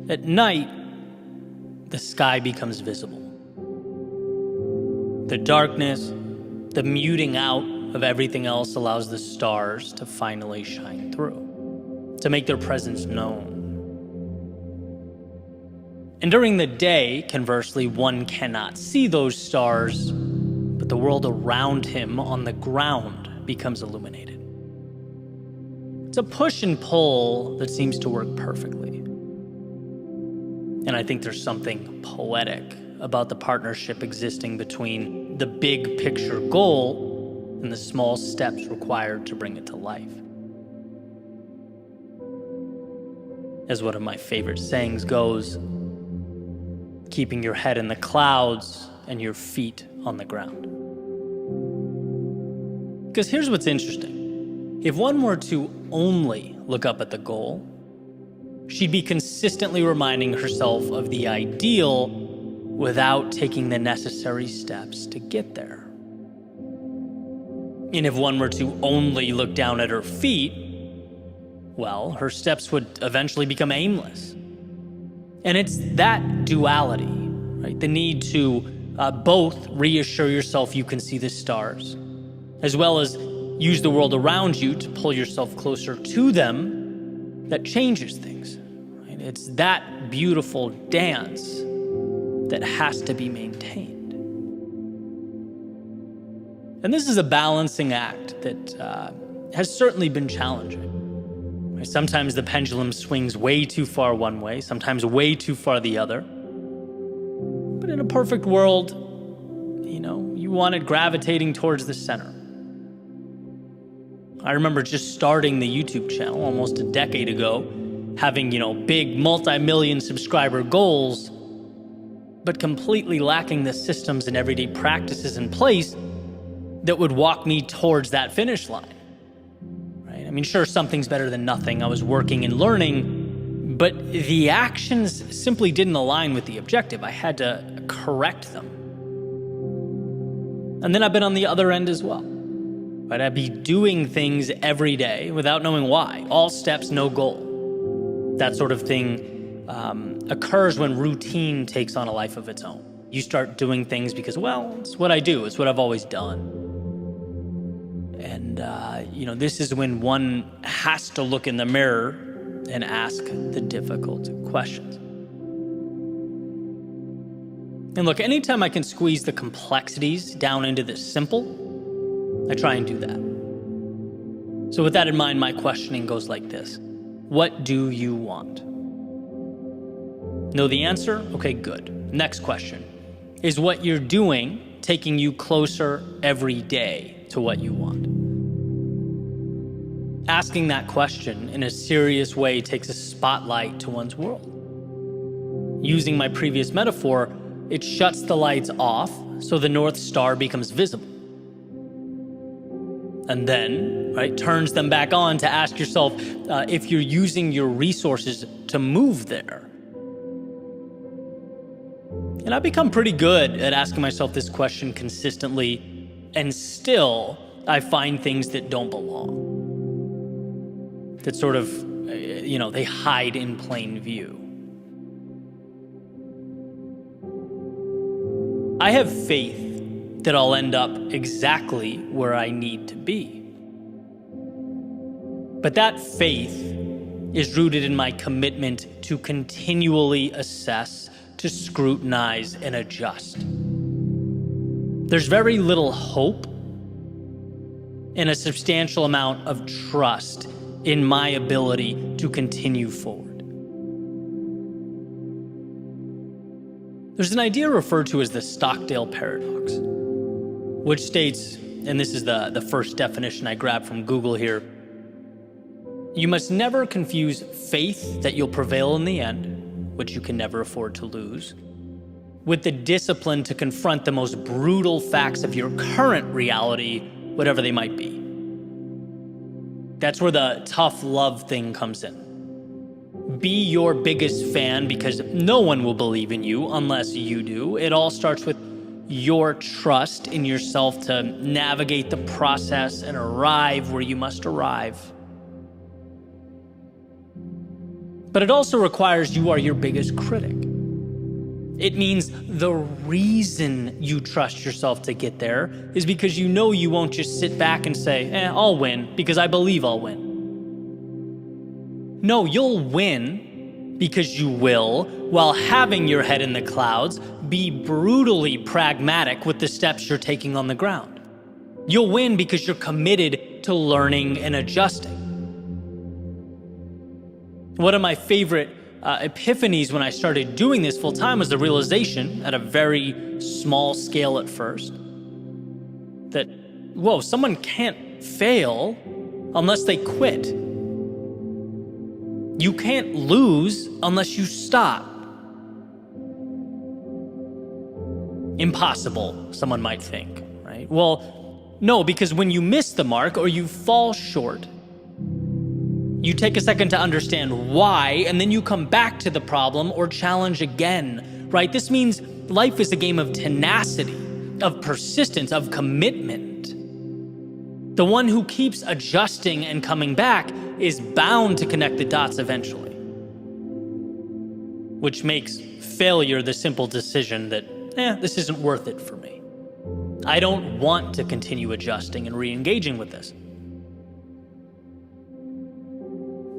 At night, the sky becomes visible. The darkness, the muting out of everything else allows the stars to finally shine through, to make their presence known. And during the day, conversely, one cannot see those stars, but the world around him on the ground becomes illuminated. It's a push and pull that seems to work perfectly. And I think there's something poetic about the partnership existing between the big picture goal and the small steps required to bring it to life. As one of my favorite sayings goes, keeping your head in the clouds and your feet on the ground. Because here's what's interesting. If one were to only look up at the goal, she'd be consistently reminding herself of the ideal without taking the necessary steps to get there. And if one were to only look down at her feet, well, her steps would eventually become aimless. And it's that duality, right? The need to both reassure yourself you can see the stars, as well as use the world around you to pull yourself closer to them, that changes things. Right? It's that beautiful dance that has to be maintained. And this is a balancing act that has certainly been challenging. Right? Sometimes the pendulum swings way too far one way, sometimes way too far the other. But in a perfect world, you want it gravitating towards the center. I remember just starting the YouTube channel almost a decade ago, having, big multi-million subscriber goals, but completely lacking the systems and everyday practices in place that would walk me towards that finish line. Right? I mean, sure, something's better than nothing. I was working and learning, but the actions simply didn't align with the objective. I had to correct them. And then I've been on the other end as well. Right? I'd be doing things every day without knowing why. All steps, no goal. That sort of thing occurs when routine takes on a life of its own. You start doing things because, it's what I do. It's what I've always done. And, this is when one has to look in the mirror and ask the difficult questions. And look, anytime I can squeeze the complexities down into the simple, I try and do that. So with that in mind, my questioning goes like this. What do you want? Know the answer? Okay, good. Next question. Is what you're doing taking you closer every day to what you want? Asking that question in a serious way takes a spotlight to one's world. Using my previous metaphor, it shuts the lights off so the North Star becomes visible. And then, turns them back on to ask yourself if you're using your resources to move there. And I've become pretty good at asking myself this question consistently, and still I find things that don't belong. That sort of, they hide in plain view. I have faith that I'll end up exactly where I need to be. But that faith is rooted in my commitment to continually assess, to scrutinize, and adjust. There's very little hope and a substantial amount of trust in my ability to continue forward. There's an idea referred to as the Stockdale paradox, which states, and this is the first definition I grabbed from Google here, you must never confuse faith that you'll prevail in the end, which you can never afford to lose, with the discipline to confront the most brutal facts of your current reality, whatever they might be. That's where the tough love thing comes in. Be your biggest fan because no one will believe in you unless you do. It all starts with your trust in yourself to navigate the process and arrive where you must arrive. But it also requires you are your biggest critic. It means the reason you trust yourself to get there is because you know you won't just sit back and say, I'll win because I believe I'll win. No, you'll win because you will, while having your head in the clouds, be brutally pragmatic with the steps you're taking on the ground. You'll win because you're committed to learning and adjusting. One of my favorite epiphanies when I started doing this full time was the realization, at a very small scale at first, that, someone can't fail unless they quit. You can't lose unless you stop. Impossible, someone might think, right? Well, no, because when you miss the mark or you fall short, you take a second to understand why, and then you come back to the problem or challenge again, right? This means life is a game of tenacity, of persistence, of commitment. The one who keeps adjusting and coming back is bound to connect the dots eventually, which makes failure the simple decision that, this isn't worth it for me. I don't want to continue adjusting and re-engaging with this.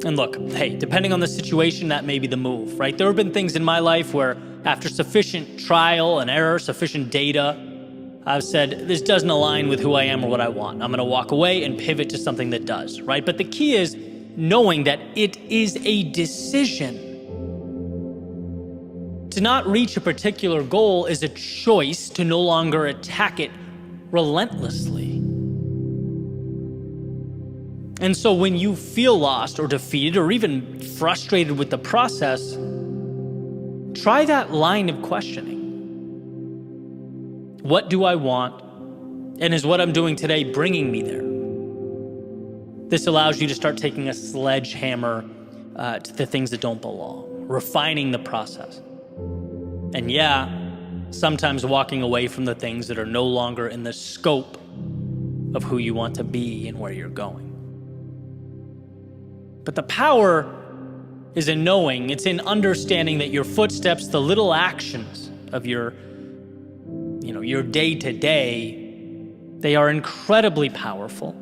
And look, hey, depending on the situation, that may be the move, right? There have been things in my life where after sufficient trial and error, sufficient data, I've said, this doesn't align with who I am or what I want. I'm going to walk away and pivot to something that does, right? But the key is knowing that it is a decision. To not reach a particular goal is a choice to no longer attack it relentlessly. And so when you feel lost or defeated or even frustrated with the process, try that line of questioning. What do I want? And is what I'm doing today bringing me there? This allows you to start taking a sledgehammer to the things that don't belong, refining the process. And sometimes walking away from the things that are no longer in the scope of who you want to be and where you're going. But the power is in knowing, it's in understanding that your footsteps, the little actions of your day-to-day, they are incredibly powerful.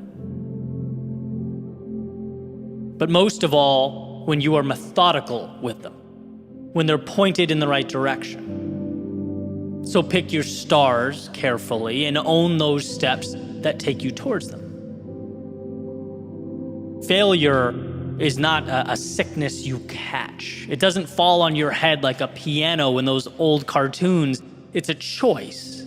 But most of all, when you are methodical with them, when they're pointed in the right direction. So pick your stars carefully and own those steps that take you towards them. Failure is not a sickness you catch. It doesn't fall on your head like a piano in those old cartoons. It's a choice.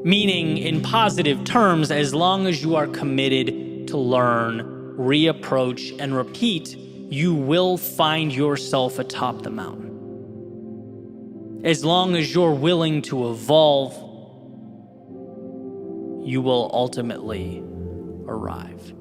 Meaning, in positive terms, as long as you are committed to learn, reapproach, and repeat, you will find yourself atop the mountain. As long as you're willing to evolve, you will ultimately arrive.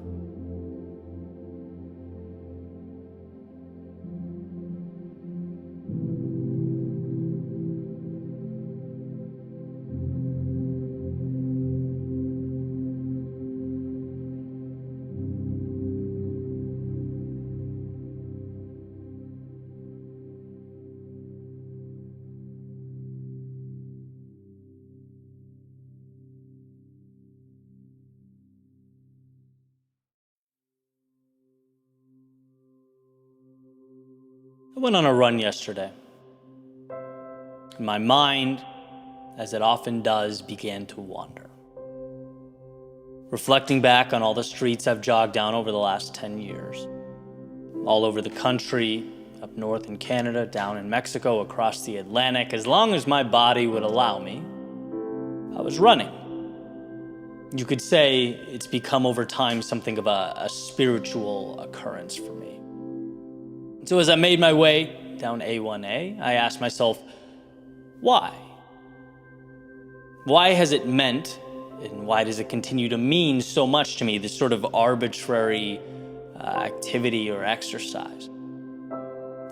I went on a run yesterday. My mind, as it often does, began to wander. Reflecting back on all the streets I've jogged down over the last 10 years, all over the country, up north in Canada, down in Mexico, across the Atlantic, as long as my body would allow me, I was running. You could say it's become over time something of a spiritual occurrence for me. So as I made my way down A1A, I asked myself, why? Why has it meant, and why does it continue to mean so much to me, this sort of arbitrary activity or exercise?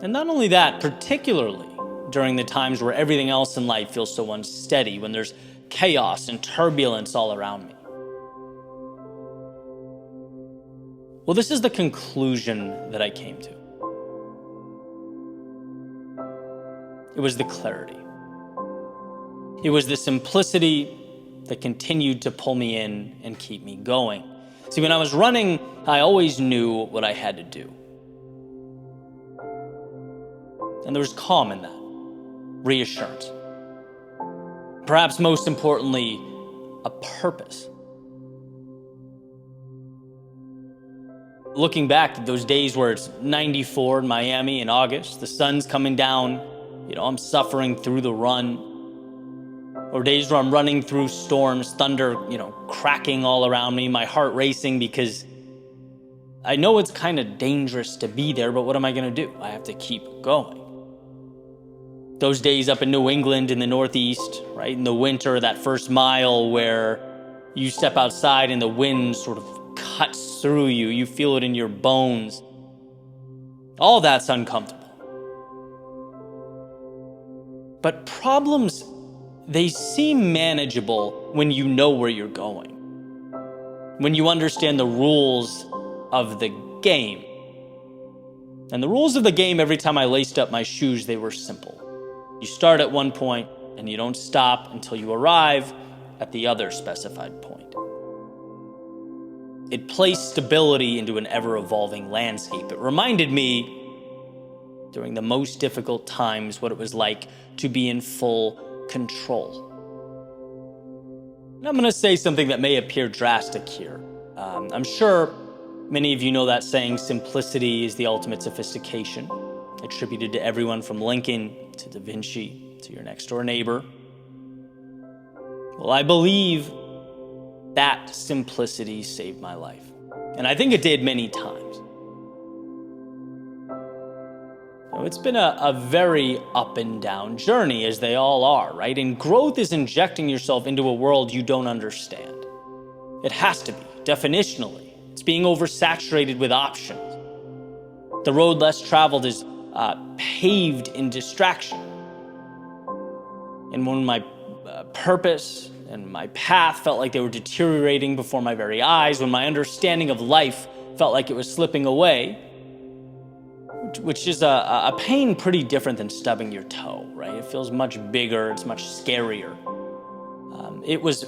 And not only that, particularly during the times where everything else in life feels so unsteady, when there's chaos and turbulence all around me. Well, this is the conclusion that I came to. It was the clarity. It was the simplicity that continued to pull me in and keep me going. See, when I was running, I always knew what I had to do. And there was calm in that, reassurance. Perhaps most importantly, a purpose. Looking back at those days where it's 94 in Miami in August, the sun's coming down, I'm suffering through the run. Or days where I'm running through storms, thunder, cracking all around me, my heart racing because I know it's kind of dangerous to be there, but what am I going to do? I have to keep going. Those days up in New England in the Northeast, right, in the winter, that first mile where you step outside and the wind sort of cuts through you, you feel it in your bones. All that's uncomfortable. But problems, they seem manageable when you know where you're going, when you understand the rules of the game. And the rules of the game, every time I laced up my shoes, they were simple. You start at one point and you don't stop until you arrive at the other specified point. It placed stability into an ever-evolving landscape. It reminded me during the most difficult times what it was like to be in full control. And I'm going to say something that may appear drastic here. I'm sure many of you know that saying, simplicity is the ultimate sophistication, attributed to everyone from Lincoln to Da Vinci to your next door neighbor. Well, I believe that simplicity saved my life. And I think it did many times. It's been a very up and down journey, as they all are, right? And growth is injecting yourself into a world you don't understand. It has to be, definitionally. It's being oversaturated with options. The road less traveled is paved in distraction. And when my purpose and my path felt like they were deteriorating before my very eyes, when my understanding of life felt like it was slipping away, which is a pain pretty different than stubbing your toe, right? It feels much bigger, it's much scarier. It was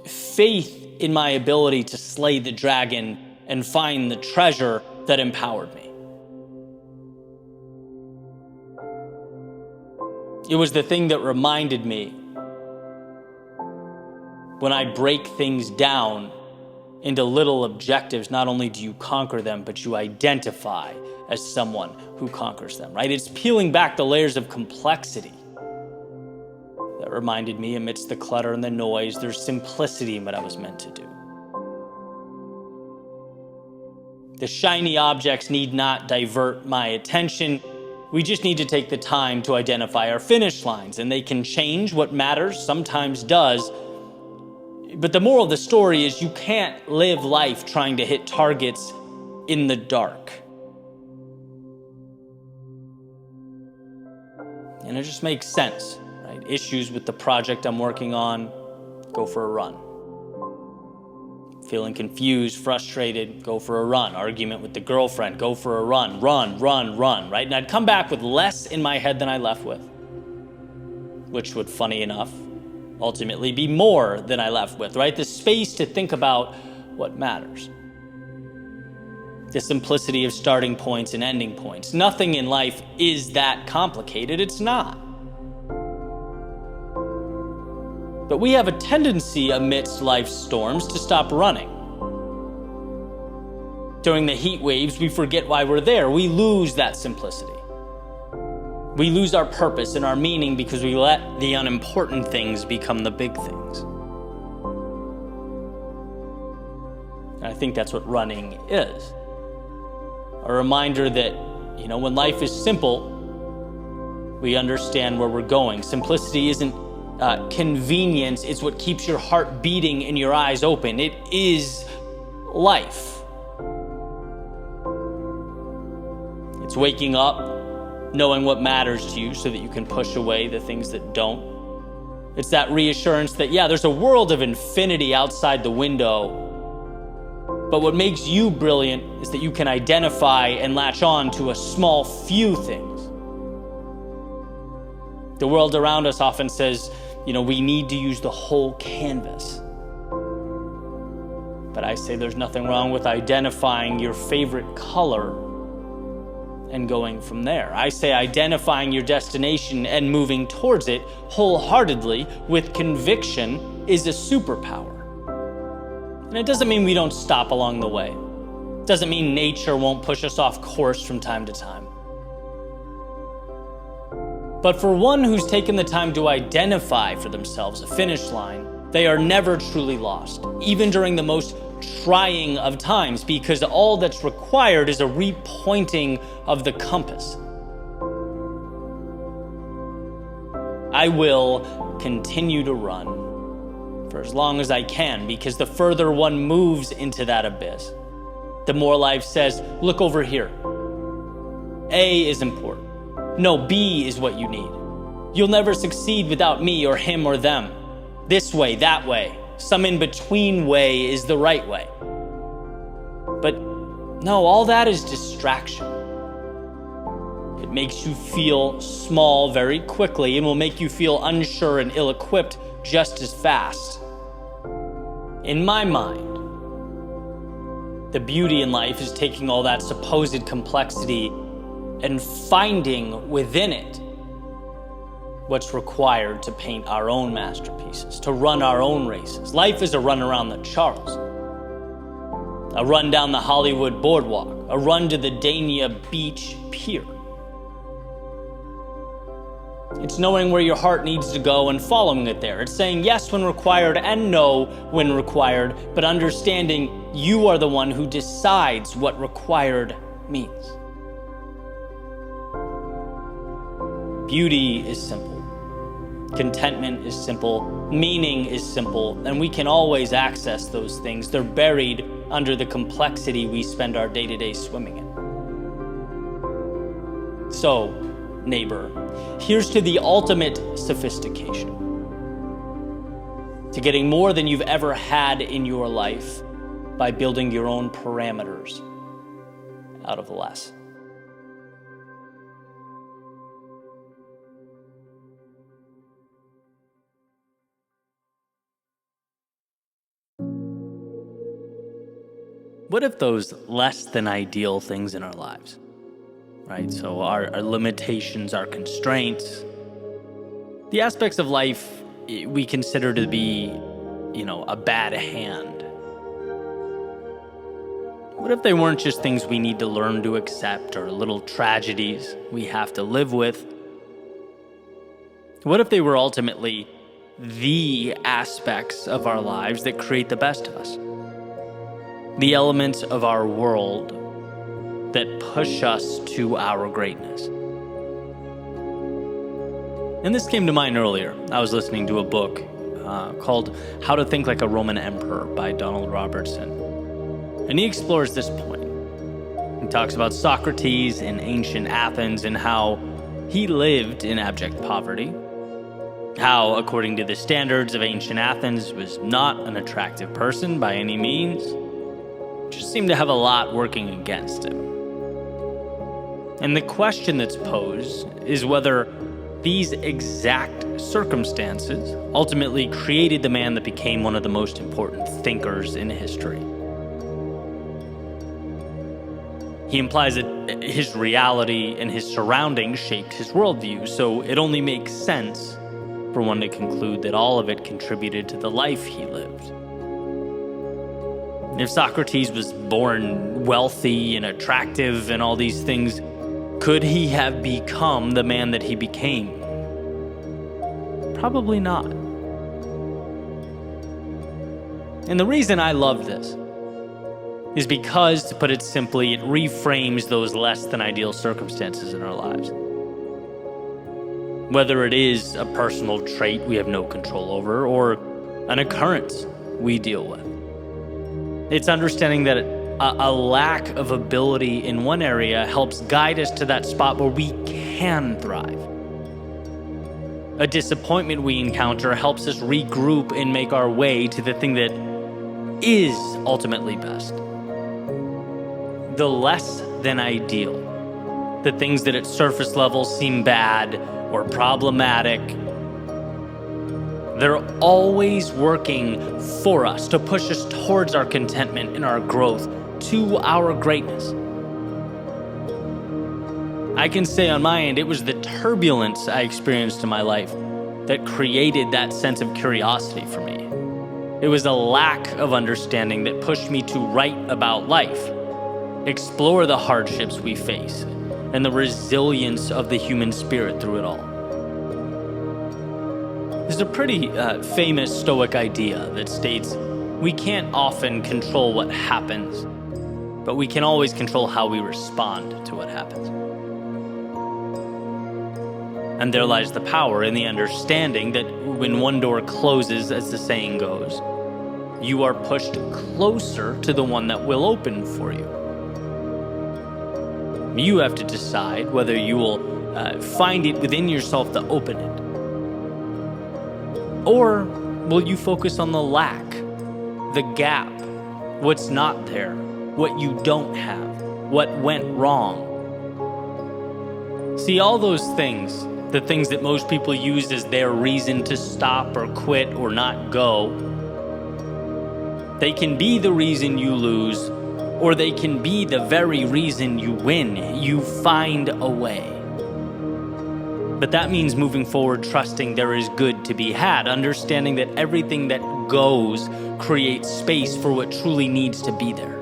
faith in my ability to slay the dragon and find the treasure that empowered me. It was the thing that reminded me when I break things down into little objectives, not only do you conquer them, but you identify as someone who conquers them, right? It's peeling back the layers of complexity that reminded me, amidst the clutter and the noise, there's simplicity in what I was meant to do. The shiny objects need not divert my attention. We just need to take the time to identify our finish lines, and they can change. What matters sometimes does. But the moral of the story is you can't live life trying to hit targets in the dark. And it just makes sense, right? Issues with the project I'm working on, go for a run. Feeling confused, frustrated, go for a run. Argument with the girlfriend, go for a run. Run, right? And I'd come back with less in my head than I left with, which would, funny enough, ultimately be more than I left with, right? The space to think about what matters. The simplicity of starting points and ending points. Nothing in life is that complicated. It's not. But we have a tendency amidst life's storms to stop running. During the heat waves, we forget why we're there. We lose that simplicity. We lose our purpose and our meaning because we let the unimportant things become the big things. And I think that's what running is. A reminder that, when life is simple, we understand where we're going. Simplicity isn't convenience, it's what keeps your heart beating and your eyes open. It is life. It's waking up, knowing what matters to you so that you can push away the things that don't. It's that reassurance that, there's a world of infinity outside the window, but what makes you brilliant is that you can identify and latch on to a small few things. The world around us often says, we need to use the whole canvas. But I say there's nothing wrong with identifying your favorite color and going from there. I say identifying your destination and moving towards it wholeheartedly with conviction is a superpower. And it doesn't mean we don't stop along the way. It doesn't mean nature won't push us off course from time to time. But for one who's taken the time to identify for themselves a finish line, they are never truly lost, even during the most trying of times, because all that's required is a repointing of the compass. I will continue to run for as long as I can, because the further one moves into that abyss, the more life says, look over here. A is important. No, B is what you need. You'll never succeed without me or him or them. This way, that way, some in-between way is the right way. But no, all that is distraction. It makes you feel small very quickly and will make you feel unsure and ill-equipped just as fast. In my mind, the beauty in life is taking all that supposed complexity and finding within it what's required to paint our own masterpieces, to run our own races. Life is a run around the Charles, a run down the Hollywood boardwalk, a run to the Dania Beach Pier. It's knowing where your heart needs to go and following it there. It's saying yes when required and no when required, but understanding you are the one who decides what required means. Beauty is simple. Contentment is simple. Meaning is simple. And we can always access those things. They're buried under the complexity we spend our day-to-day swimming in. So, neighbor, here's to the ultimate sophistication. To getting more than you've ever had in your life by building your own parameters out of less. What if those less than ideal things in our lives, right? So our limitations, our constraints, the aspects of life we consider to be, a bad hand. What if they weren't just things we need to learn to accept or little tragedies we have to live with? What if they were ultimately the aspects of our lives that create the best of us? The elements of our world that push us to our greatness. And this came to mind earlier. I was listening to a book called How to Think Like a Roman Emperor by Donald Robertson. And he explores this point. He talks about Socrates in ancient Athens and how he lived in abject poverty. How, according to the standards of ancient Athens, was not an attractive person by any means. Just seemed to have a lot working against him. And the question that's posed is whether these exact circumstances ultimately created the man that became one of the most important thinkers in history. He implies that his reality and his surroundings shaped his worldview, so it only makes sense for one to conclude that all of it contributed to the life he lived. If Socrates was born wealthy and attractive and all these things, could he have become the man that he became? Probably not. And the reason I love this is because, to put it simply, it reframes those less than ideal circumstances in our lives. Whether it is a personal trait we have no control over or an occurrence we deal with. It's understanding that a lack of ability in one area helps guide us to that spot where we can thrive. A disappointment we encounter helps us regroup and make our way to the thing that is ultimately best. The less than ideal, the things that at surface level seem bad or problematic. They're always working for us to push us towards our contentment and our growth, to our greatness. I can say on my end, it was the turbulence I experienced in my life that created that sense of curiosity for me. It was a lack of understanding that pushed me to write about life, explore the hardships we face, and the resilience of the human spirit through it all. There's a pretty famous Stoic idea that states we can't often control what happens, but we can always control how we respond to what happens. And there lies the power in the understanding that when one door closes, as the saying goes, you are pushed closer to the one that will open for you. You have to decide whether you will find it within yourself to open it. Or will you focus on the lack, the gap, what's not there, what you don't have, what went wrong? See, all those things, the things that most people use as their reason to stop or quit or not go, they can be the reason you lose, or they can be the very reason you win. You find a way. But that means moving forward, trusting there is good to be had, understanding that everything that goes creates space for what truly needs to be there.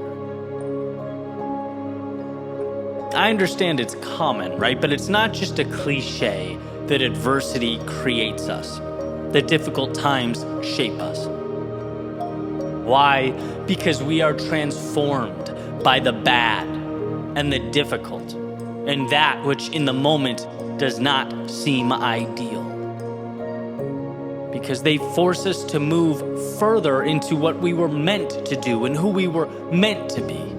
I understand it's common, right? But it's not just a cliche that adversity creates us, that difficult times shape us. Why? Because we are transformed by the bad and the difficult, and that which in the moment does not seem ideal. Because they force us to move further into what we were meant to do and who we were meant to be.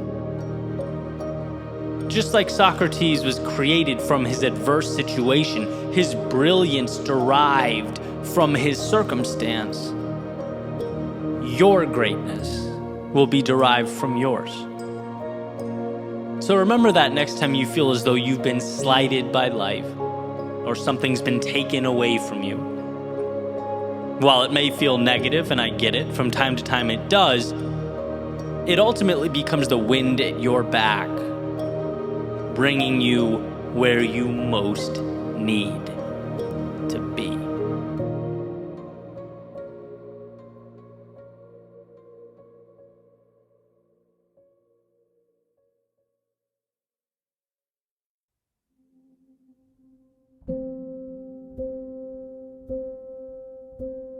Just like Socrates was created from his adverse situation, his brilliance derived from his circumstance, your greatness will be derived from yours. So remember that next time you feel as though you've been slighted by life or something's been taken away from you. While it may feel negative, and I get it, from time to time it does, it ultimately becomes the wind at your back, bringing you where you most need to be.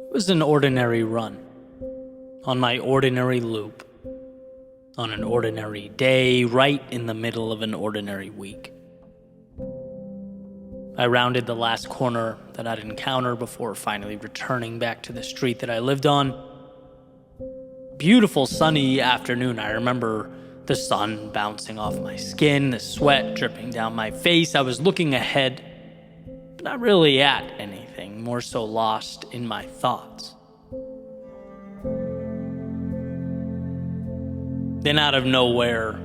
It was an ordinary run, on my ordinary loop, on an ordinary day, right in the middle of an ordinary week. I rounded the last corner that I'd encounter before finally returning back to the street that I lived on. Beautiful sunny afternoon. I remember the sun bouncing off my skin, the sweat dripping down my face. I was looking ahead, but not really at anything, more so lost in my thoughts. Then out of nowhere,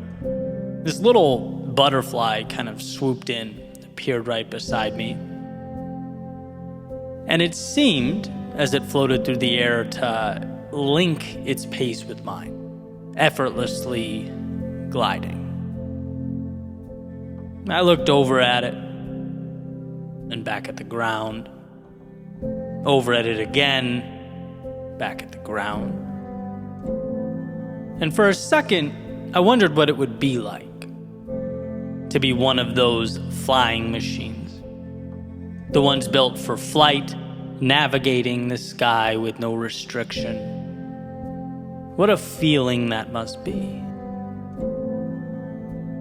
this little butterfly kind of swooped in, appeared right beside me. And it seemed, as it floated through the air, to link its pace with mine, effortlessly gliding. I looked over at it, and back at the ground, over at it again, back at the ground. And for a second, I wondered what it would be like to be one of those flying machines. The ones built for flight, navigating the sky with no restriction. What a feeling that must be.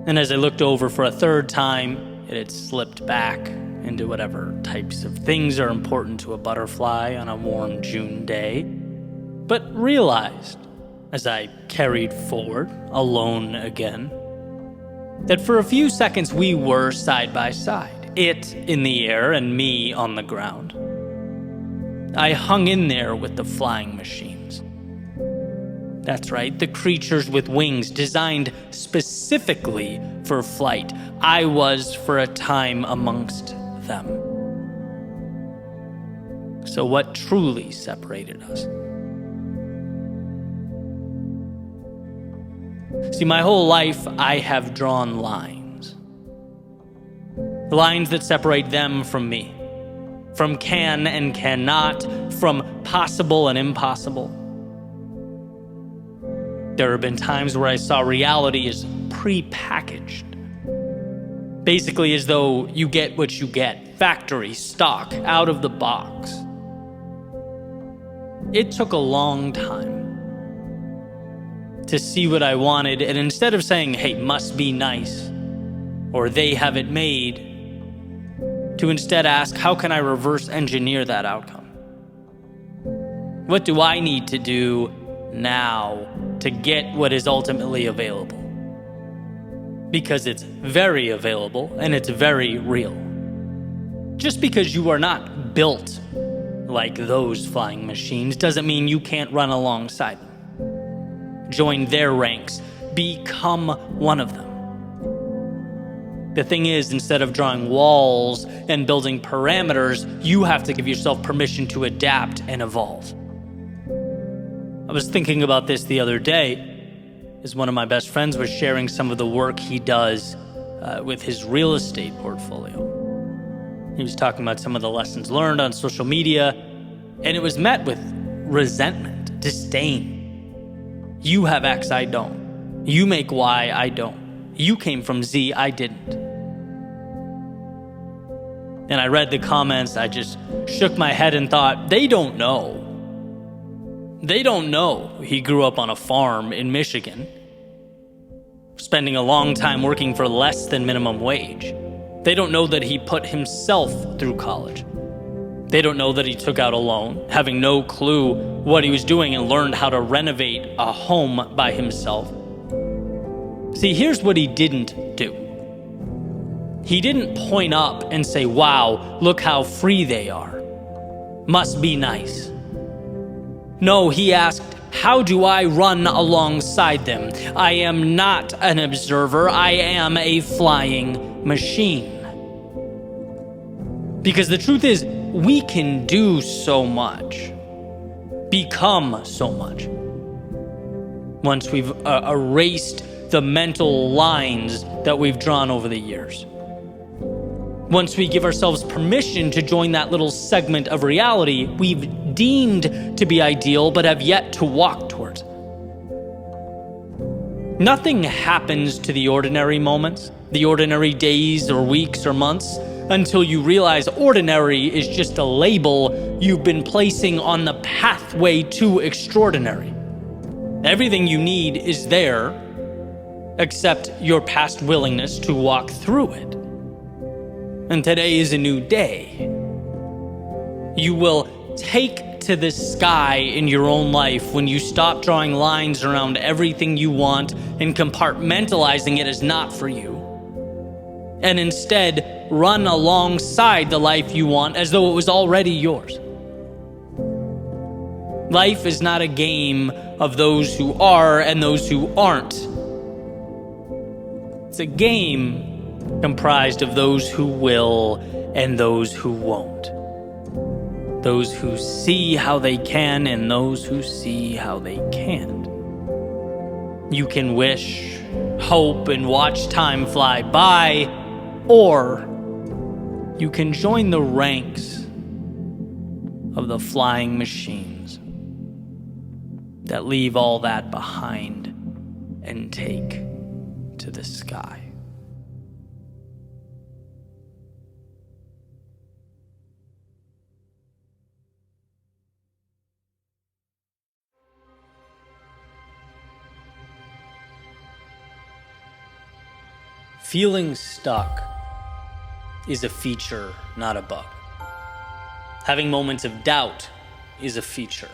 And as I looked over for a third time, it had slipped back into whatever types of things are important to a butterfly on a warm June day, but realized, as I carried forward, alone again, that for a few seconds we were side by side, it in the air and me on the ground. I hung in there with the flying machines. That's right, the creatures with wings designed specifically for flight. I was, for a time, amongst them. So what truly separated us? See, my whole life I have drawn lines. Lines that separate them from me. From can and cannot, from possible and impossible. There have been times where I saw reality as pre-packaged. Basically as though you get what you get, factory, stock, out of the box. It took a long time to see what I wanted, and instead of saying, hey, must be nice, or they have it made, to instead ask, how can I reverse engineer that outcome? What do I need to do now to get what is ultimately available? Because it's very available and it's very real. Just because you are not built like those flying machines doesn't mean you can't run alongside them. Join their ranks. Become one of them. The thing is, instead of drawing walls and building parameters, you have to give yourself permission to adapt and evolve. I was thinking about this the other day as one of my best friends was sharing some of the work he does with his real estate portfolio. He was talking about some of the lessons learned on social media, and it was met with resentment, disdain. You have X, I don't. You make Y, I don't. You came from Z, I didn't. And I read the comments, I just shook my head and thought, they don't know. They don't know he grew up on a farm in Michigan, spending a long time working for less than minimum wage. They don't know that he put himself through college. They don't know that he took out a loan, having no clue what he was doing, and learned how to renovate a home by himself. See, here's what he didn't do. He didn't point up and say, wow, look how free they are. Must be nice. No, he asked, how do I run alongside them? I am not an observer. I am a flying machine. Because the truth is, we can do so much, become so much, once we've erased the mental lines that we've drawn over the years. Once we give ourselves permission to join that little segment of reality we've deemed to be ideal but have yet to walk towards. Nothing happens to the ordinary moments, the ordinary days or weeks or months, until you realize ordinary is just a label you've been placing on the pathway to extraordinary. Everything you need is there, except your past willingness to walk through it. And today is a new day. You will take to the sky in your own life when you stop drawing lines around everything you want and compartmentalizing it as not for you, and instead run alongside the life you want as though it was already yours. Life is not a game of those who are and those who aren't. It's a game comprised of those who will and those who won't. Those who see how they can and those who see how they can't. You can wish, hope, and watch time fly by, or you can join the ranks of the flying machines that leave all that behind and take to the sky. Feeling stuck is a feature, not a bug. Having moments of doubt is a feature,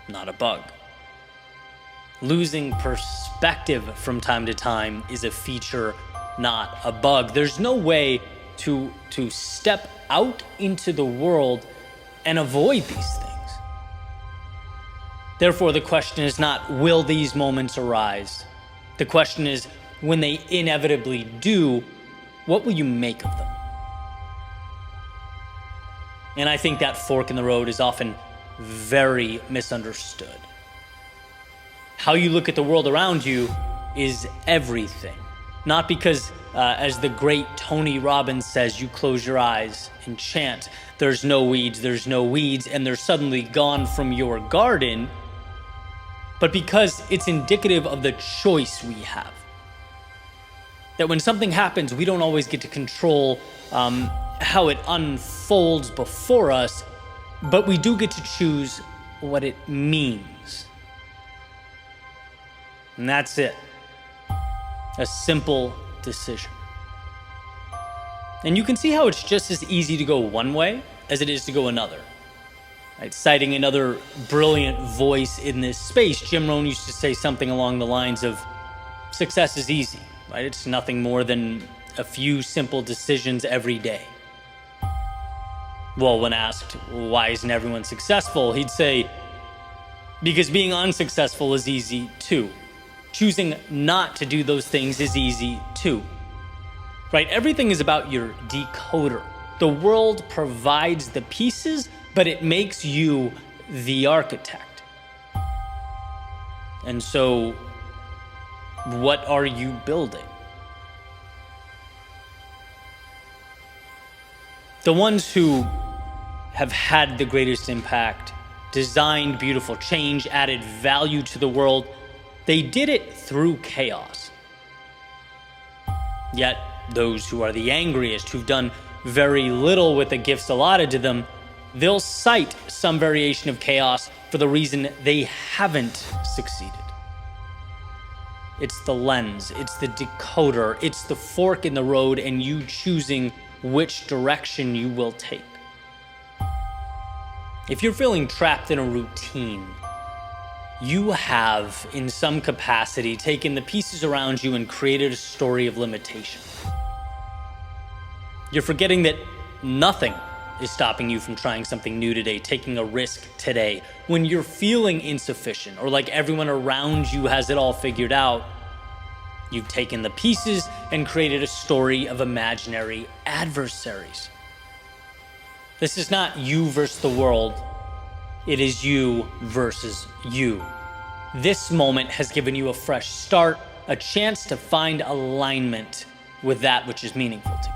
not a bug. Losing perspective from time to time is a feature, not a bug. There's no way to step out into the world and avoid these things. Therefore, the question is not, will these moments arise? The question is, when they inevitably do, what will you make of them? And I think that fork in the road is often very misunderstood. How you look at the world around you is everything. Not because, as the great Tony Robbins says, you close your eyes and chant, there's no weeds, and they're suddenly gone from your garden, but because it's indicative of the choice we have. That when something happens, we don't always get to control how it unfolds before us, but we do get to choose what it means. And that's it. A simple decision. And you can see how it's just as easy to go one way as it is to go another. Right? Citing another brilliant voice in this space, Jim Rohn used to say something along the lines of, success is easy, right? It's nothing more than a few simple decisions every day. Well, when asked, why isn't everyone successful? He'd say, because being unsuccessful is easy too. Choosing not to do those things is easy too. Right? Everything is about your decoder. The world provides the pieces, but it makes you the architect. And so, what are you building? The ones who have had the greatest impact, designed beautiful change, added value to the world, they did it through chaos. Yet, those who are the angriest, who've done very little with the gifts allotted to them, they'll cite some variation of chaos for the reason they haven't succeeded. It's the lens, it's the decoder, it's the fork in the road, and you choosing which direction you will take. If you're feeling trapped in a routine, you have, in some capacity, taken the pieces around you and created a story of limitation. You're forgetting that nothing is stopping you from trying something new today, taking a risk today. When you're feeling insufficient or like everyone around you has it all figured out, you've taken the pieces and created a story of imaginary adversaries. This is not you versus the world. It is you versus you. This moment has given you a fresh start, a chance to find alignment with that which is meaningful to you.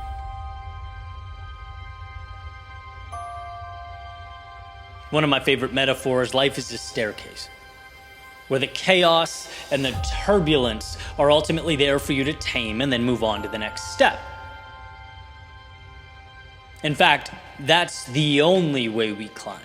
One of my favorite metaphors, life is a staircase, where the chaos and the turbulence are ultimately there for you to tame and then move on to the next step. In fact, that's the only way we climb.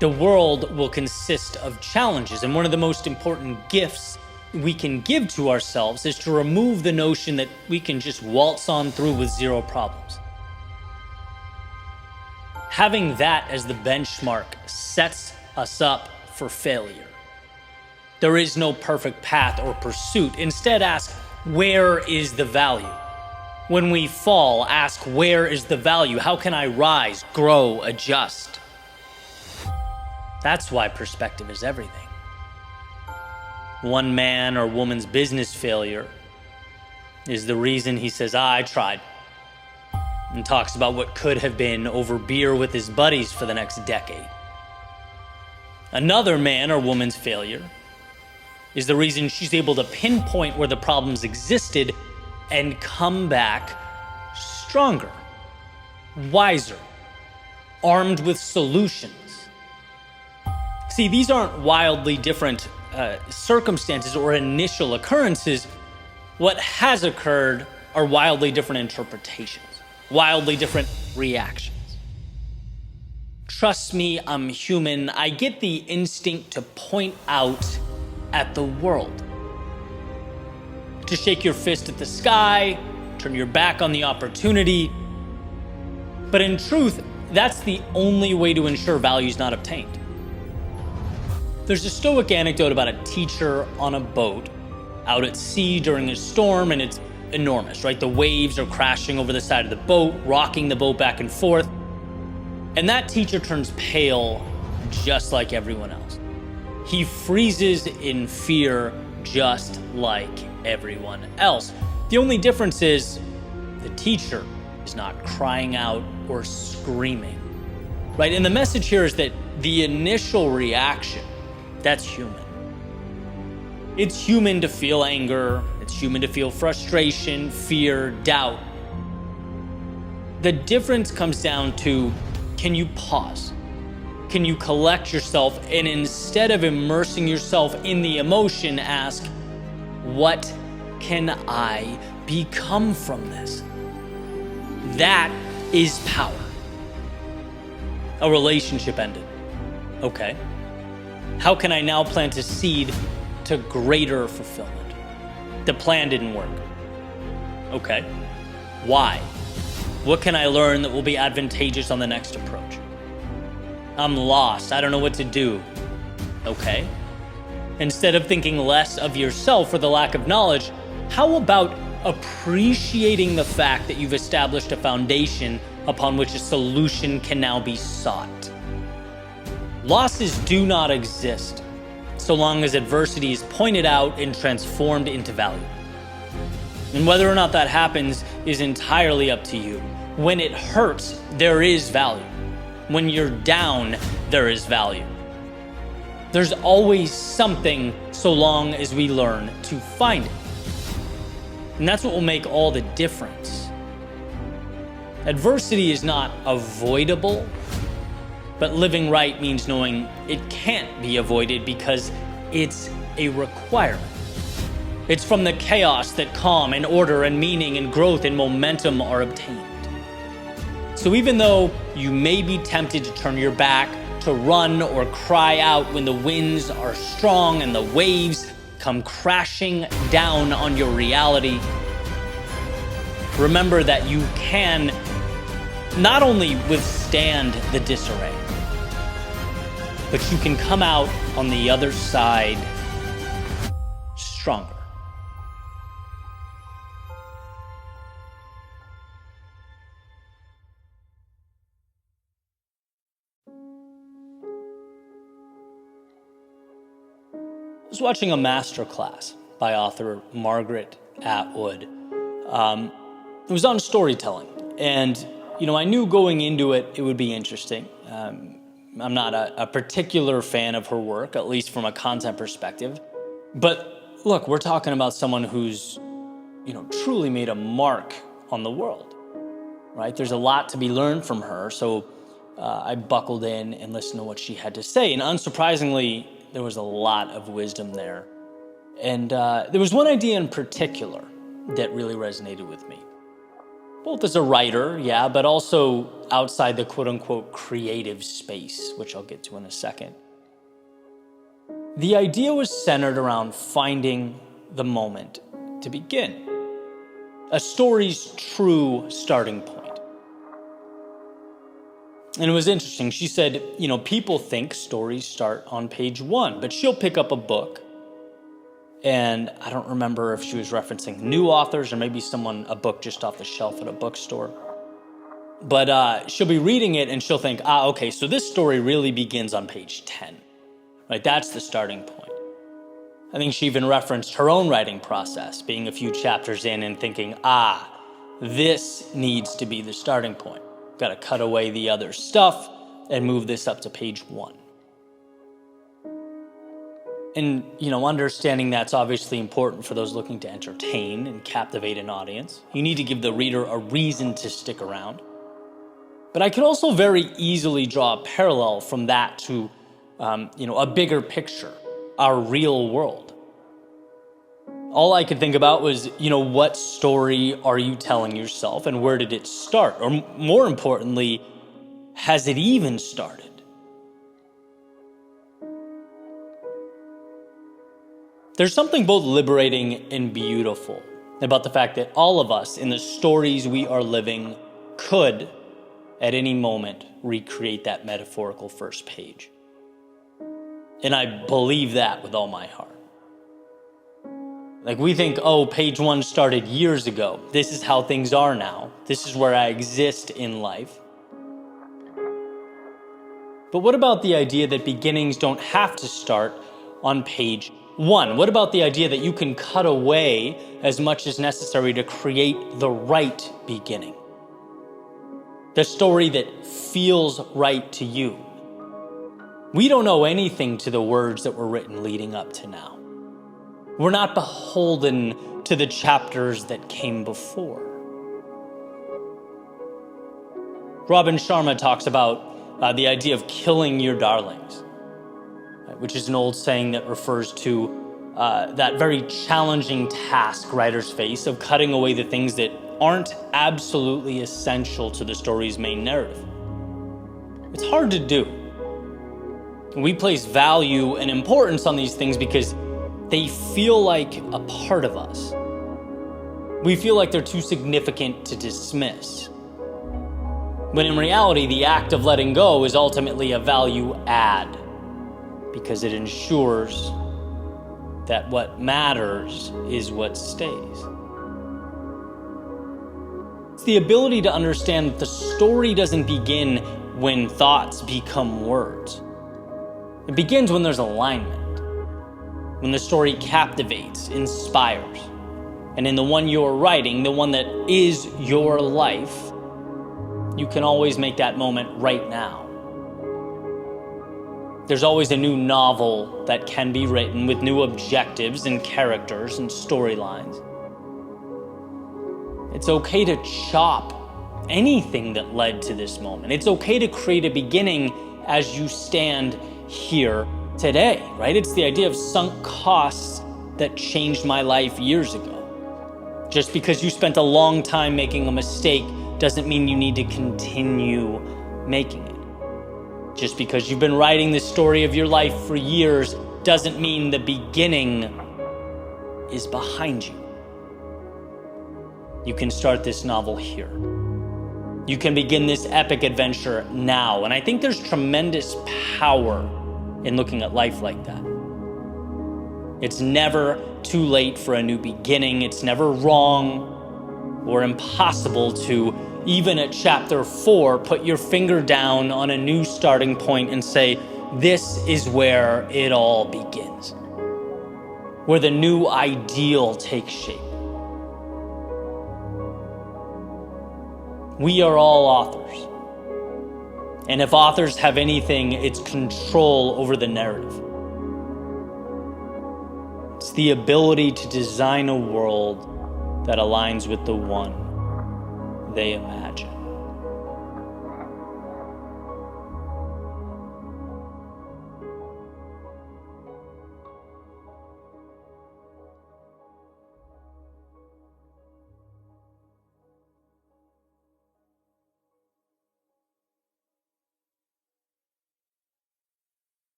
The world will consist of challenges, and one of the most important gifts we can give to ourselves is to remove the notion that we can just waltz on through with zero problems. Having that as the benchmark sets us up for failure. There is no perfect path or pursuit. Instead, ask, where is the value? When we fall, ask, where is the value? How can I rise, grow, adjust? That's why perspective is everything. One man or woman's business failure is the reason he says, I tried, and talks about what could have been over beer with his buddies for the next decade. Another man or woman's failure is the reason she's able to pinpoint where the problems existed and come back stronger, wiser, armed with solutions. See, these aren't wildly different circumstances or initial occurrences. What has occurred are wildly different interpretations, wildly different reactions. Trust me, I'm human. I get the instinct to point out at the world, to shake your fist at the sky, turn your back on the opportunity. But in truth, that's the only way to ensure value is not obtained. There's a Stoic anecdote about a teacher on a boat out at sea during a storm, and it's enormous, right? The waves are crashing over the side of the boat, rocking the boat back and forth. And that teacher turns pale just like everyone else. He freezes in fear just like everyone else. The only difference is the teacher is not crying out or screaming, right? And the message here is that the initial reaction, that's human. It's human to feel anger. It's human to feel frustration, fear, doubt. The difference comes down to, can you pause? Can you collect yourself and instead of immersing yourself in the emotion, ask, what can I become from this? That is power. A relationship ended. Okay. How can I now plant a seed to greater fulfillment? The plan didn't work. Okay. Why? What can I learn that will be advantageous on the next approach? I'm lost. I don't know what to do. Okay. Instead of thinking less of yourself for the lack of knowledge, how about appreciating the fact that you've established a foundation upon which a solution can now be sought? Losses do not exist so long as adversity is pointed out and transformed into value. And whether or not that happens is entirely up to you. When it hurts, there is value. When you're down, there is value. There's always something so long as we learn to find it. And that's what will make all the difference. Adversity is not avoidable, but living right means knowing it can't be avoided because it's a requirement. It's from the chaos that calm and order and meaning and growth and momentum are obtained. So even though you may be tempted to turn your back, to run or cry out when the winds are strong and the waves come crashing down on your reality, remember that you can not only withstand the disarray, but you can come out on the other side stronger. I was watching a masterclass by author Margaret Atwood. It was on storytelling, and I knew going into it, it would be interesting. I'm not a particular fan of her work, at least from a content perspective. But look, we're talking about someone who's, truly made a mark on the world, right? There's a lot to be learned from her. So I buckled in and listened to what she had to say. And unsurprisingly, there was a lot of wisdom there. And there was one idea in particular that really resonated with me. Both as a writer, yeah, but also outside the quote-unquote creative space, which I'll get to in a second. The idea was centered around finding the moment to begin, a story's true starting point. And it was interesting. She said, people think stories start on page 1, but she'll pick up a book. And I don't remember if she was referencing new authors or maybe a book just off the shelf at a bookstore. But she'll be reading it and she'll think, okay, so this story really begins on page 10. Right? That's the starting point. I think she even referenced her own writing process, being a few chapters in and thinking, this needs to be the starting point. Got to cut away the other stuff and move this up to page 1. And, understanding that's obviously important for those looking to entertain and captivate an audience. You need to give the reader a reason to stick around. But I could also very easily draw a parallel from that to, a bigger picture, our real world. All I could think about was, what story are you telling yourself and where did it start? Or more importantly, has it even started? There's something both liberating and beautiful about the fact that all of us in the stories we are living could, at any moment, recreate that metaphorical first page. And I believe that with all my heart. Like we think, page 1 started years ago. This is how things are now. This is where I exist in life. But what about the idea that beginnings don't have to start on page 1? What about the idea that you can cut away as much as necessary to create the right beginning? the story that feels right to you. We don't owe anything to the words that were written leading up to now. We're not beholden to the chapters that came before. Robin Sharma talks about the idea of killing your darlings, which is an old saying that refers to that very challenging task writers face of cutting away the things that aren't absolutely essential to the story's main narrative. It's hard to do. We place value and importance on these things because they feel like a part of us. We feel like they're too significant to dismiss. When in reality, the act of letting go is ultimately a value add because it ensures that what matters is what stays. It's the ability to understand that the story doesn't begin when thoughts become words. It begins when there's alignment, when the story captivates, inspires, and in the one you're writing, the one that is your life, you can always make that moment right now. There's always a new novel that can be written with new objectives and characters and storylines. It's okay to chop anything that led to this moment. It's okay to create a beginning as you stand here today, right? It's the idea of sunk costs that changed my life years ago. Just because you spent a long time making a mistake doesn't mean you need to continue making it. Just because you've been writing the story of your life for years doesn't mean the beginning is behind you. You can start this novel here. You can begin this epic adventure now. And I think there's tremendous power in looking at life like that. It's never too late for a new beginning. It's never wrong or impossible to, even at chapter 4, put your finger down on a new starting point and say, this is where it all begins, where the new ideal takes shape. We are all authors. And if authors have anything, it's control over the narrative. It's the ability to design a world that aligns with the one they imagine.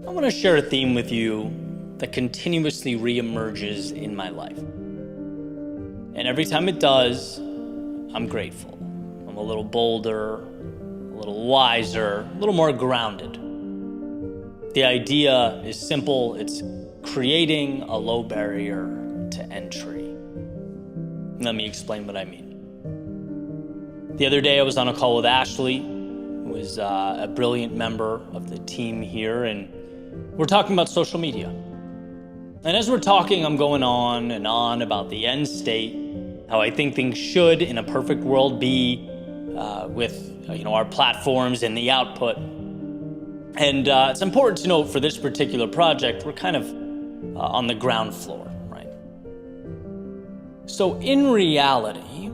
I want to share a theme with you that continuously reemerges in my life. And every time it does, I'm grateful. I'm a little bolder, a little wiser, a little more grounded. The idea is simple. It's creating a low barrier to entry. Let me explain what I mean. The other day I was on a call with Ashley, who is a brilliant member of the team here, and we're talking about social media. And as we're talking, I'm going on and on about the end state, how I think things should, in a perfect world, be with our platforms and the output. And it's important to note for this particular project, we're kind of on the ground floor, right? So in reality,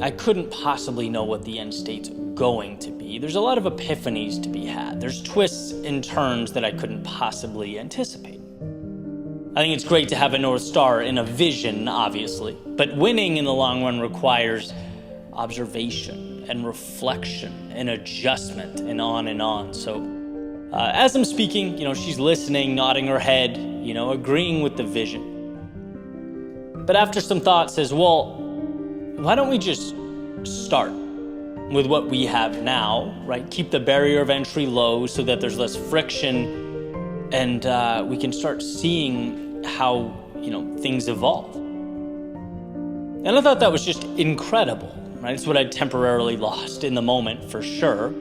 I couldn't possibly know what the end state's going to be. There's a lot of epiphanies to be had. There's twists and turns that I couldn't possibly anticipate. I think it's great to have a North Star and a vision, obviously, but winning in the long run requires observation and reflection and adjustment and on and on. So as I'm speaking, she's listening, nodding her head, agreeing with the vision. But after some thought says, well, why don't we just start with what we have now, right? Keep the barrier of entry low so that there's less friction, and we can start seeing how, things evolve. And I thought that was just incredible, right? It's what I'd temporarily lost in the moment, for sure.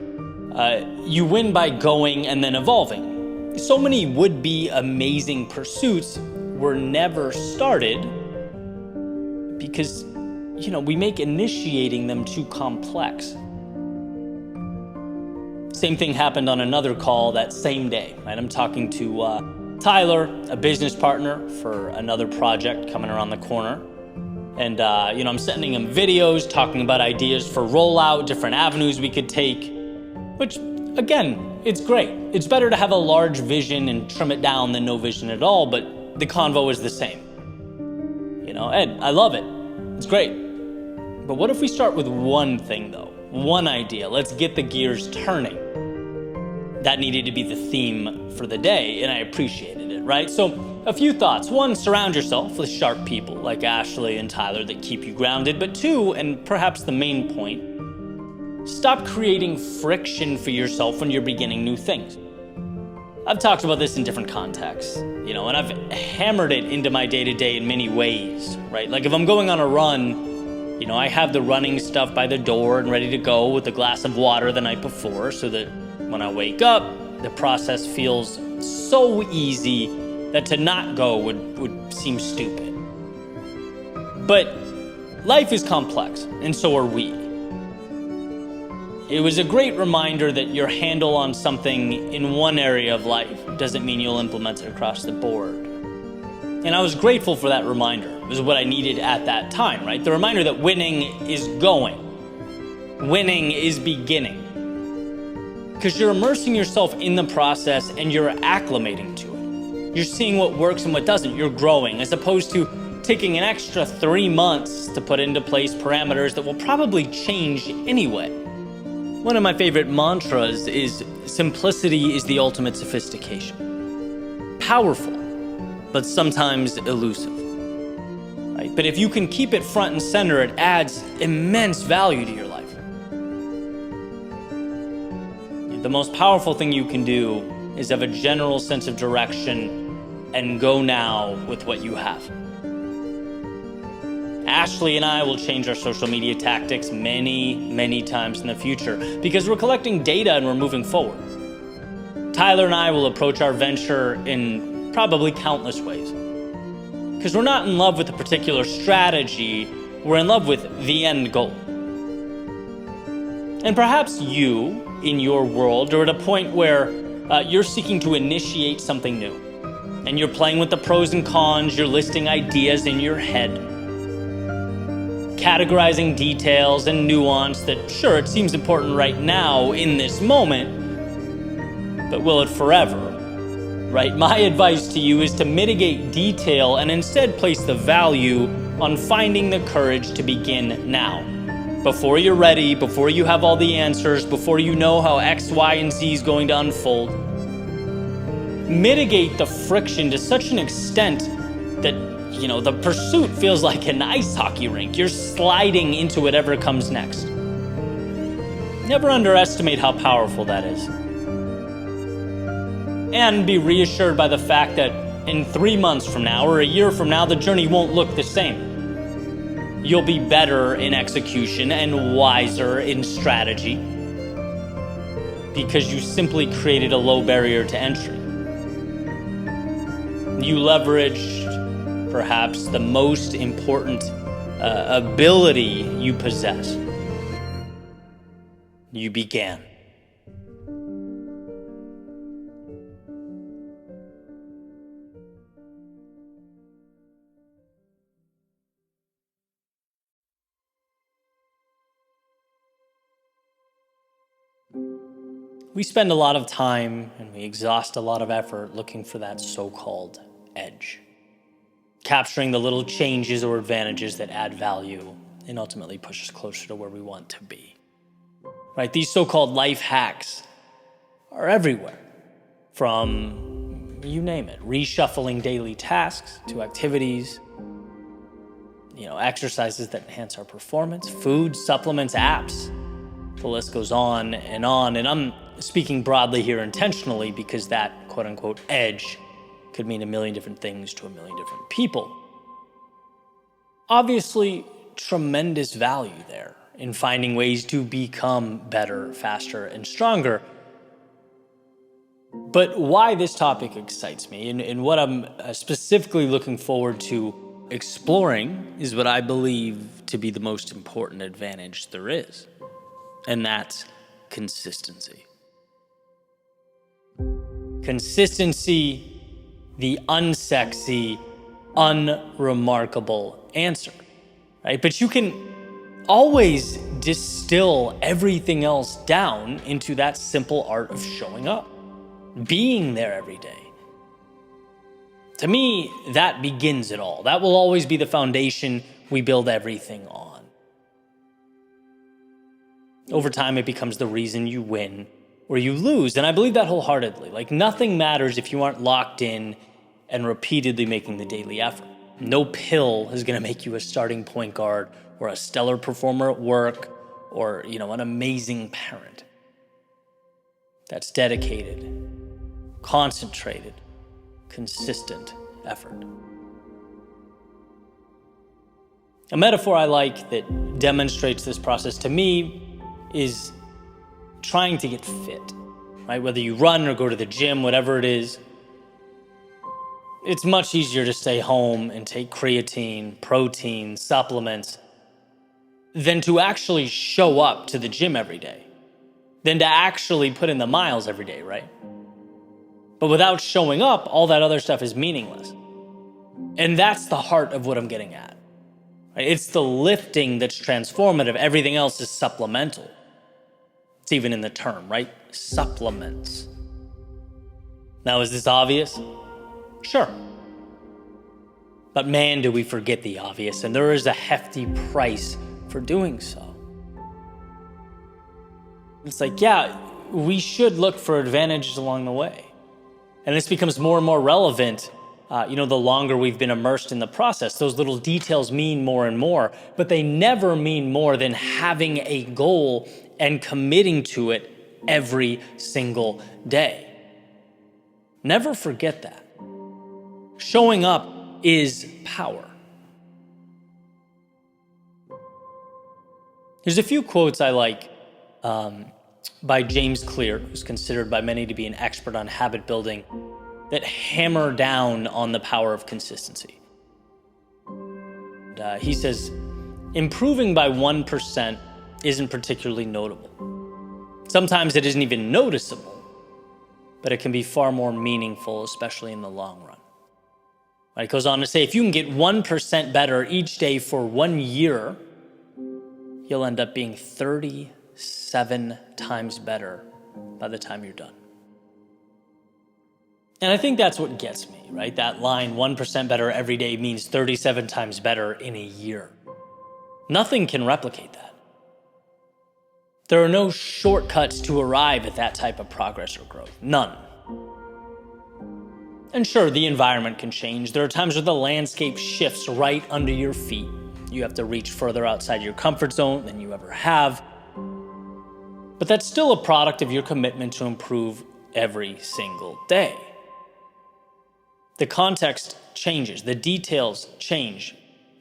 You win by going and then evolving. So many would-be amazing pursuits were never started because, we make initiating them too complex. Same thing happened on another call that same day, right? I'm talking to Tyler, a business partner for another project coming around the corner. And, I'm sending him videos, talking about ideas for rollout, different avenues we could take, which, again, it's great. It's better to have a large vision and trim it down than no vision at all, but the convo is the same. Ed, I love it. It's great. But what if we start with one thing, though? One idea. Let's get the gears turning. That needed to be the theme for the day, and I appreciated it, right? So, a few thoughts. One, surround yourself with sharp people like Ashley and Tyler that keep you grounded. But two, and perhaps the main point, stop creating friction for yourself when you're beginning new things. I've talked about this in different contexts, and I've hammered it into my day-to-day in many ways, right? Like if I'm going on a run, I have the running stuff by the door and ready to go with a glass of water the night before so that when I wake up, the process feels so easy that to not go would seem stupid. But life is complex, and so are we. It was a great reminder that your handle on something in one area of life doesn't mean you'll implement it across the board. And I was grateful for that reminder. It was what I needed at that time, right? The reminder that winning is going. Winning is beginning. Because you're immersing yourself in the process and you're acclimating to it. You're seeing what works and what doesn't. You're growing, as opposed to taking an extra 3 months to put into place parameters that will probably change anyway. One of my favorite mantras is simplicity is the ultimate sophistication. Powerful, but sometimes elusive. Right? But if you can keep it front and center, it adds immense value to your life. The most powerful thing you can do is have a general sense of direction and go now with what you have. Ashley and I will change our social media tactics many, many times in the future because we're collecting data and we're moving forward. Tyler and I will approach our venture in probably countless ways. Because we're not in love with a particular strategy, we're in love with the end goal. And perhaps you, in your world, are at a point where you're seeking to initiate something new. And you're playing with the pros and cons, you're listing ideas in your head, categorizing details and nuance that, sure, it seems important right now in this moment, but will it forever? Right? My advice to you is to mitigate detail and instead place the value on finding the courage to begin now. Before you're ready, before you have all the answers, before you know how X, Y, and Z is going to unfold. Mitigate the friction to such an extent that, the pursuit feels like an ice hockey rink. You're sliding into whatever comes next. Never underestimate how powerful that is. And be reassured by the fact that in 3 months from now or a year from now, the journey won't look the same. You'll be better in execution and wiser in strategy because you simply created a low barrier to entry. You leveraged perhaps the most important ability you possess. You began. We spend a lot of time and we exhaust a lot of effort looking for that so-called edge, capturing the little changes or advantages that add value and ultimately push us closer to where we want to be. Right? These so-called life hacks are everywhere, from you name it, reshuffling daily tasks to activities, exercises that enhance our performance, food, supplements, apps. The list goes on. And I'm speaking broadly here intentionally because that quote-unquote edge could mean a million different things to a million different people. Obviously, tremendous value there in finding ways to become better, faster, and stronger. But why this topic excites me and what I'm specifically looking forward to exploring is what I believe to be the most important advantage there is, and that's consistency. Consistency, the unsexy, unremarkable answer, right? But you can always distill everything else down into that simple art of showing up, being there every day. To me, that begins it all. That will always be the foundation we build everything on. Over time, it becomes the reason you win or you lose. And I believe that wholeheartedly. Like, nothing matters if you aren't locked in and repeatedly making the daily effort. No pill is going to make you a starting point guard or a stellar performer at work or, an amazing parent. That's dedicated, concentrated, consistent effort. A metaphor I like that demonstrates this process to me is trying to get fit, right? Whether you run or go to the gym, whatever it is, it's much easier to stay home and take creatine, protein, supplements than to actually show up to the gym every day, than to actually put in the miles every day, right? But without showing up, all that other stuff is meaningless. And that's the heart of what I'm getting at. Right? It's the lifting that's transformative. Everything else is supplemental. It's even in the term, right? Supplements. Now, is this obvious? Sure. But man, do we forget the obvious, and there is a hefty price for doing so. It's like, yeah, we should look for advantages along the way. And this becomes more and more relevant, the longer we've been immersed in the process. Those little details mean more and more, but they never mean more than having a goal and committing to it every single day. Never forget that. Showing up is power. There's a few quotes I like by James Clear, who's considered by many to be an expert on habit building, that hammer down on the power of consistency. He says, improving by 1% isn't particularly notable. Sometimes it isn't even noticeable, but it can be far more meaningful, especially in the long run. It goes on to say, if you can get 1% better each day for 1 year, you'll end up being 37 times better by the time you're done. And I think that's what gets me, right? That line, 1% better every day means 37 times better in a year. Nothing can replicate that. There are no shortcuts to arrive at that type of progress or growth. None. And sure, the environment can change. There are times where the landscape shifts right under your feet. You have to reach further outside your comfort zone than you ever have. But that's still a product of your commitment to improve every single day. The context changes, the details change,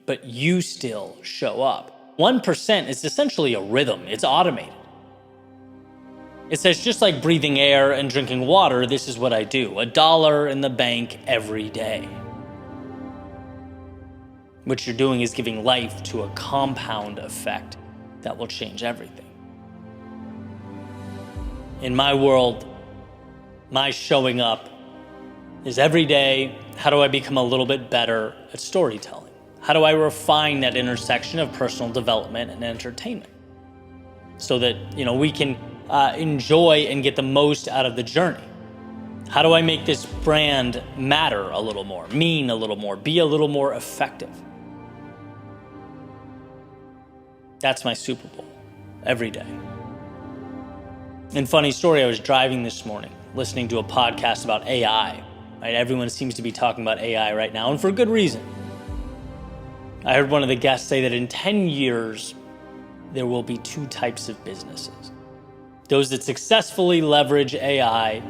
but you still show up. 1% is essentially a rhythm. It's automated. It says, just like breathing air and drinking water, this is what I do. $1 in the bank every day. What you're doing is giving life to a compound effect that will change everything. In my world, my showing up is every day, how do I become a little bit better at storytelling? How do I refine that intersection of personal development and entertainment so that, we can enjoy and get the most out of the journey? How do I make this brand matter a little more, mean a little more, be a little more effective? That's my Super Bowl every day. And funny story, I was driving this morning, listening to a podcast about AI. Right? Everyone seems to be talking about AI right now, and for good reason. I heard one of the guests say that in 10 years, there will be 2 types of businesses. Those that successfully leverage AI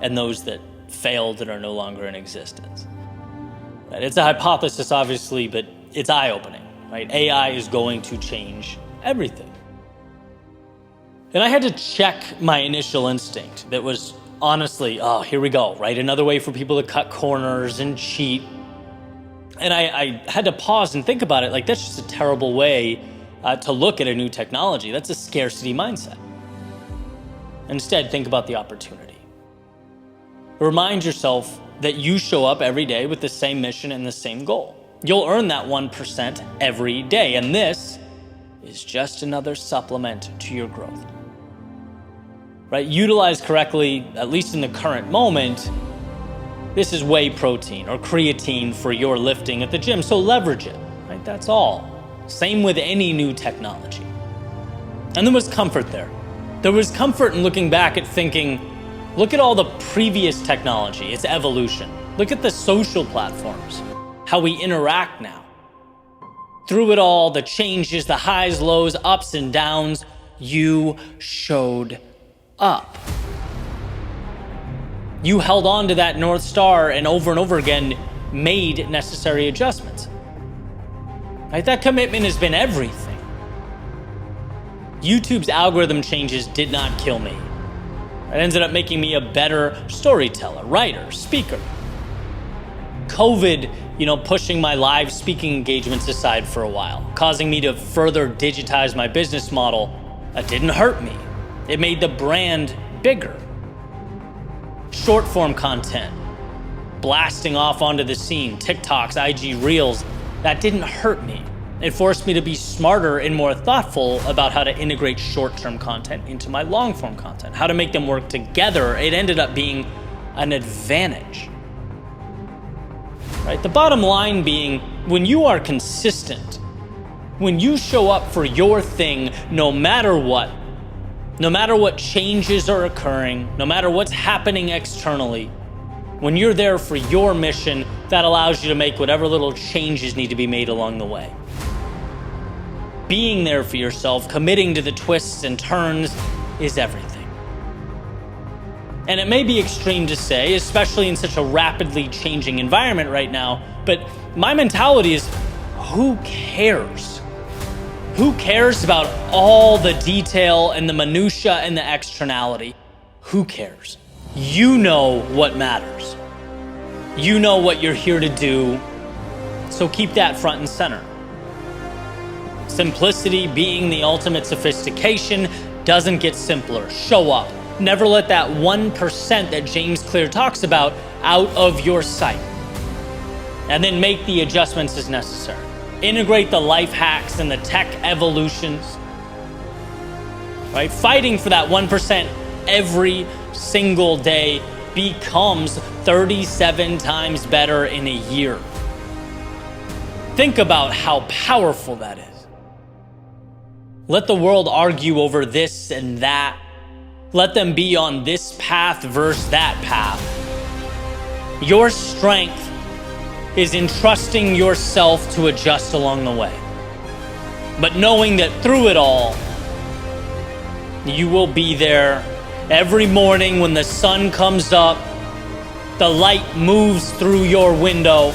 and those that failed and are no longer in existence. Right? It's a hypothesis, obviously, but it's eye-opening. Right? AI is going to change everything. And I had to check my initial instinct that was honestly, oh, here we go, right? Another way for people to cut corners and cheat. And I had to pause and think about it. Like, that's just a terrible way to look at a new technology. That's a scarcity mindset. Instead, think about the opportunity. Remind yourself that you show up every day with the same mission and the same goal. You'll earn that 1% every day, and this is just another supplement to your growth. Right? Utilized correctly, at least in the current moment, this is whey protein or creatine for your lifting at the gym, so leverage it, right? That's all. Same with any new technology. And there was comfort there. There was comfort in looking back at thinking, look at all the previous technology, its evolution. Look at the social platforms, how we interact now. Through it all, the changes, the highs, lows, ups and downs, you showed up. You held on to that North Star and over again made necessary adjustments. Right? That commitment has been everything. YouTube's algorithm changes did not kill me. It ended up making me a better storyteller, writer, speaker. COVID, pushing my live speaking engagements aside for a while, causing me to further digitize my business model, that didn't hurt me. It made the brand bigger. Short form content, blasting off onto the scene, TikToks, IG Reels, that didn't hurt me. It forced me to be smarter and more thoughtful about how to integrate short-term content into my long-form content, how to make them work together. It ended up being an advantage. Right? The bottom line being, when you are consistent, when you show up for your thing, no matter what changes are occurring, no matter what's happening externally, when you're there for your mission, that allows you to make whatever little changes need to be made along the way. Being there for yourself, committing to the twists and turns is everything. And it may be extreme to say, especially in such a rapidly changing environment right now, but my mentality is, who cares? Who cares about all the detail and the minutia and the externality? Who cares? You know what matters. You know what you're here to do, so keep that front and center. Simplicity being the ultimate sophistication doesn't get simpler. Show up. Never let that 1% that James Clear talks about out of your sight. And then make the adjustments as necessary. Integrate the life hacks and the tech evolutions. Right? Fighting for that 1% every single day becomes 37 times better in a year. Think about how powerful that is. Let the world argue over this and that. Let them be on this path versus that path. Your strength is in trusting yourself to adjust along the way. But knowing that through it all, you will be there every morning when the sun comes up, the light moves through your window,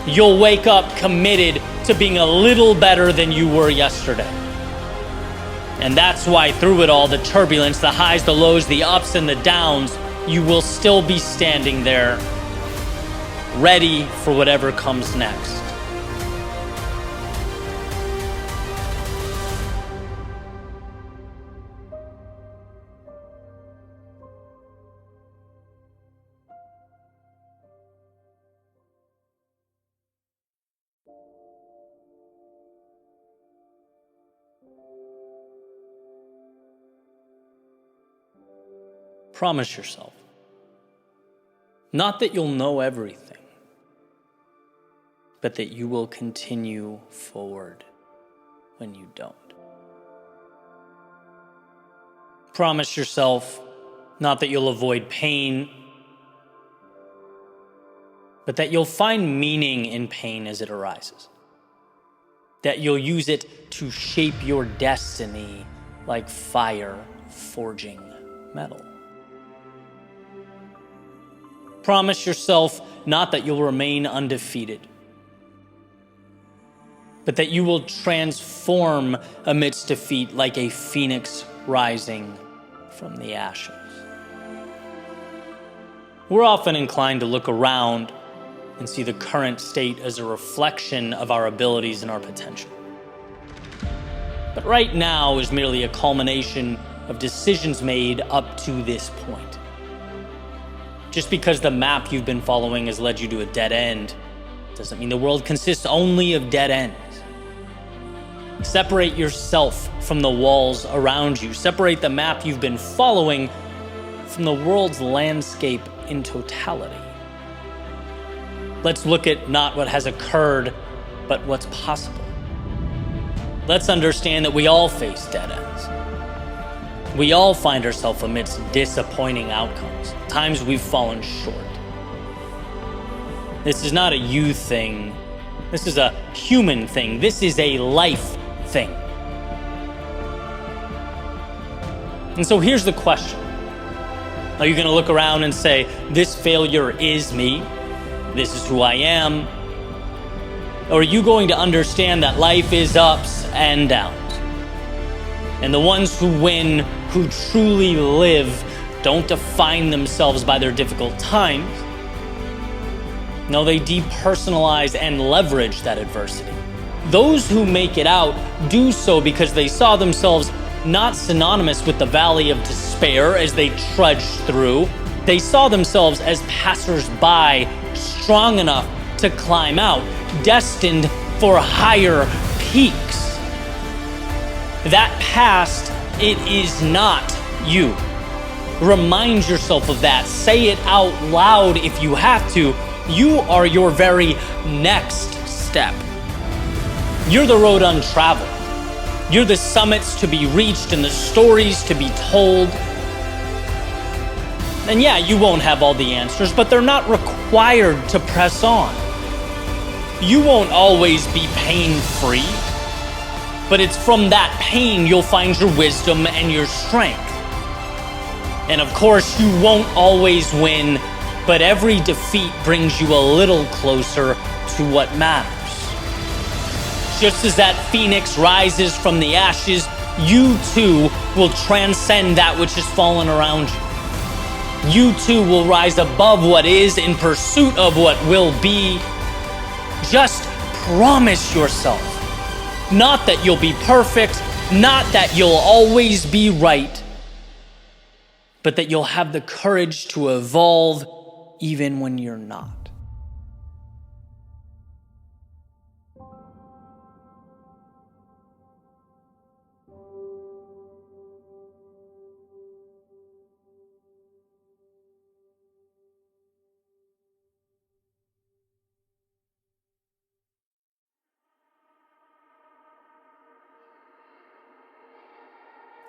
you'll wake up committed to being a little better than you were yesterday. And that's why through it all, the turbulence, the highs, the lows, the ups and the downs, you will still be standing there, ready for whatever comes next. Promise yourself. Not that you'll know everything, but that you will continue forward when you don't. Promise yourself not that you'll avoid pain, but that you'll find meaning in pain as it arises. That you'll use it to shape your destiny like fire forging metal. Promise yourself not that you'll remain undefeated, but that you will transform amidst defeat like a phoenix rising from the ashes. We're often inclined to look around and see the current state as a reflection of our abilities and our potential. But right now is merely a culmination of decisions made up to this point. Just because the map you've been following has led you to a dead end doesn't mean the world consists only of dead ends. Separate yourself from the walls around you. Separate the map you've been following from the world's landscape in totality. Let's look at not what has occurred, but what's possible. Let's understand that we all face dead ends. We all find ourselves amidst disappointing outcomes, times we've fallen short. This is not a you thing. This is a human thing. This is a life thing. And so here's the question. Are you going to look around and say, this failure is me? This is who I am? Or are you going to understand that life is ups and downs? And the ones who win, who truly live, don't define themselves by their difficult times. No, they depersonalize and leverage that adversity. Those who make it out do so because they saw themselves not synonymous with the valley of despair as they trudged through. They saw themselves as passers-by, strong enough to climb out, destined for higher peaks. That past, it is not you. Remind yourself of that. Say it out loud if you have to. You are your very next step. You're the road untraveled. You're the summits to be reached and the stories to be told. And yeah, you won't have all the answers, but they're not required to press on. You won't always be pain-free, but it's from that pain you'll find your wisdom and your strength. And of course, you won't always win, but every defeat brings you a little closer to what matters. Just as that phoenix rises from the ashes, you too will transcend that which has fallen around you. You too will rise above what is in pursuit of what will be. Just promise yourself, not that you'll be perfect, not that you'll always be right, but that you'll have the courage to evolve even when you're not.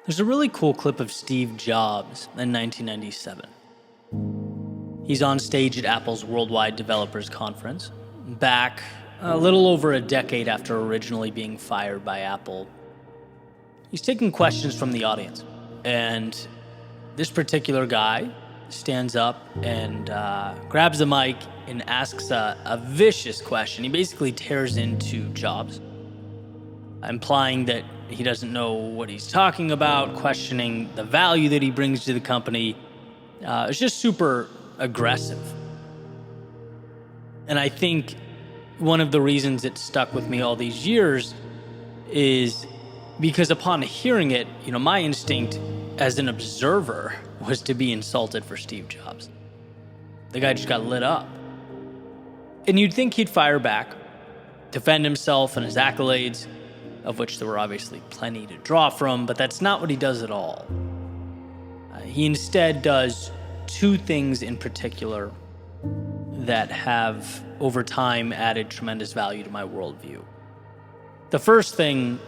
There's a really cool clip of Steve Jobs in 1997. He's on stage at Apple's Worldwide Developers Conference, back a little over a decade after originally being fired by Apple. He's taking questions from the audience, and this particular guy stands up and grabs the mic and asks a vicious question. He basically tears into Jobs, implying that he doesn't know what he's talking about, questioning the value that he brings to the company. It's just super aggressive. And I think one of the reasons it stuck with me all these years is because upon hearing it, my instinct as an observer was to be insulted for Steve Jobs. The guy just got lit up. And you'd think he'd fire back, defend himself and his accolades, of which there were obviously plenty to draw from, but that's not what he does at all. He instead does two things in particular that have, over time, added tremendous value to my worldview. The first thing,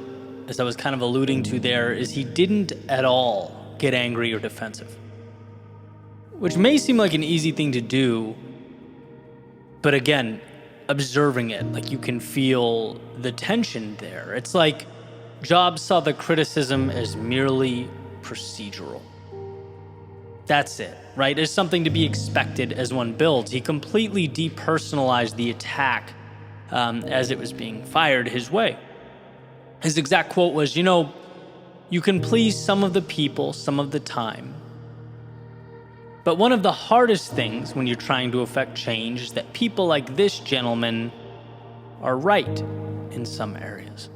as I was kind of alluding to there, is he didn't at all get angry or defensive, which may seem like an easy thing to do, but again, observing it, like you can feel the tension there. It's like Jobs saw the criticism as merely procedural. That's it, right? As something to be expected as one builds. He completely depersonalized the attack as it was being fired his way. His exact quote was, you can please some of the people some of the time, But one of the hardest things when you're trying to affect change is that people like this gentleman are right in some areas.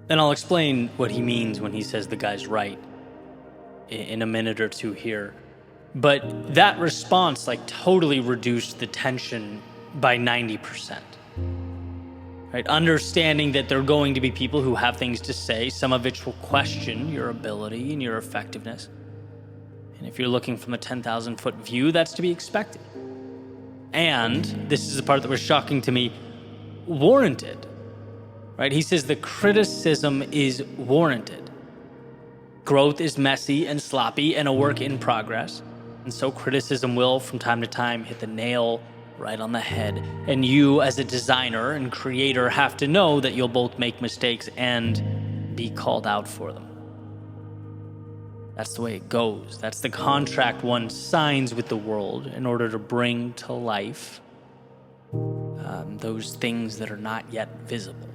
And I'll explain what he means when he says the guy's right in a minute or two here. But that response totally reduced the tension by 90%. Right? Understanding that there are going to be people who have things to say, some of which will question your ability and your effectiveness. And if you're looking from a 10,000-foot view, that's to be expected. And this is the part that was shocking to me, warranted. Right? He says the criticism is warranted. Growth is messy and sloppy and a work in progress. And so criticism will, from time to time, hit the nail right on the head. And you, as a designer and creator, have to know that you'll both make mistakes and be called out for them. That's the way it goes. That's the contract one signs with the world in order to bring to life those things that are not yet visible.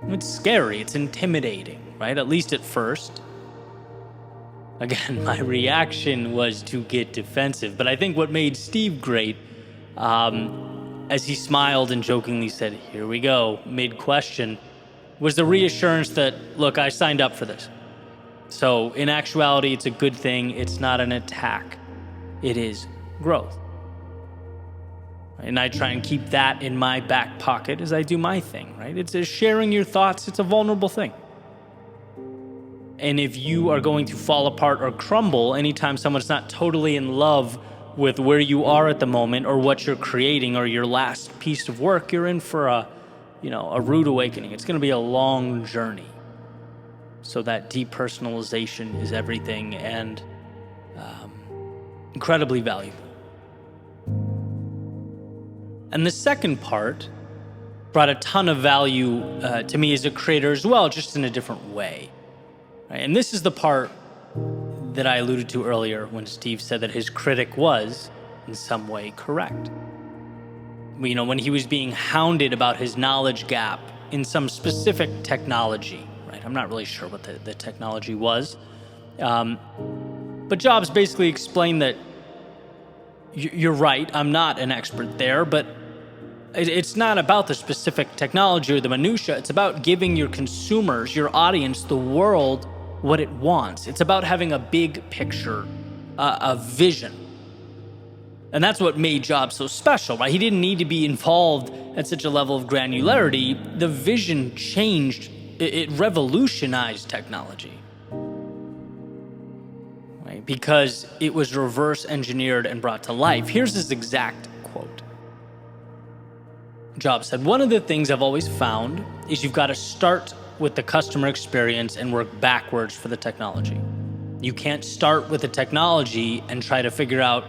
It's scary. It's intimidating, right? At least at first. Again, my reaction was to get defensive, but I think what made Steve great, as he smiled and jokingly said, "Here we go," mid-question, was the reassurance that, look, I signed up for this. So in actuality, it's a good thing. It's not an attack. It is growth. And I try and keep that in my back pocket as I do my thing, right? It's sharing your thoughts. It's a vulnerable thing. And if you are going to fall apart or crumble anytime someone's not totally in love with where you are at the moment or what you're creating or your last piece of work, you're in for a rude awakening. It's going to be a long journey. So that depersonalization is everything and incredibly valuable. And the second part brought a ton of value to me as a creator as well, just in a different way. Right? And this is the part that I alluded to earlier when Steve said that his critic was, in some way, correct. When he was being hounded about his knowledge gap in some specific technology, right? I'm not really sure what the technology was. But Jobs basically explained that you're right, I'm not an expert there, but it's not about the specific technology or the minutia. It's about giving your consumers, your audience, the world what it wants. It's about having a big picture, a vision. And that's what made Jobs so special, right? He didn't need to be involved at such a level of granularity. The vision changed, it revolutionized technology. Right? Because it was reverse engineered and brought to life. Here's his exact quote. Jobs said, "One of the things I've always found is you've got to start with the customer experience and work backwards for the technology. You can't start with the technology and try to figure out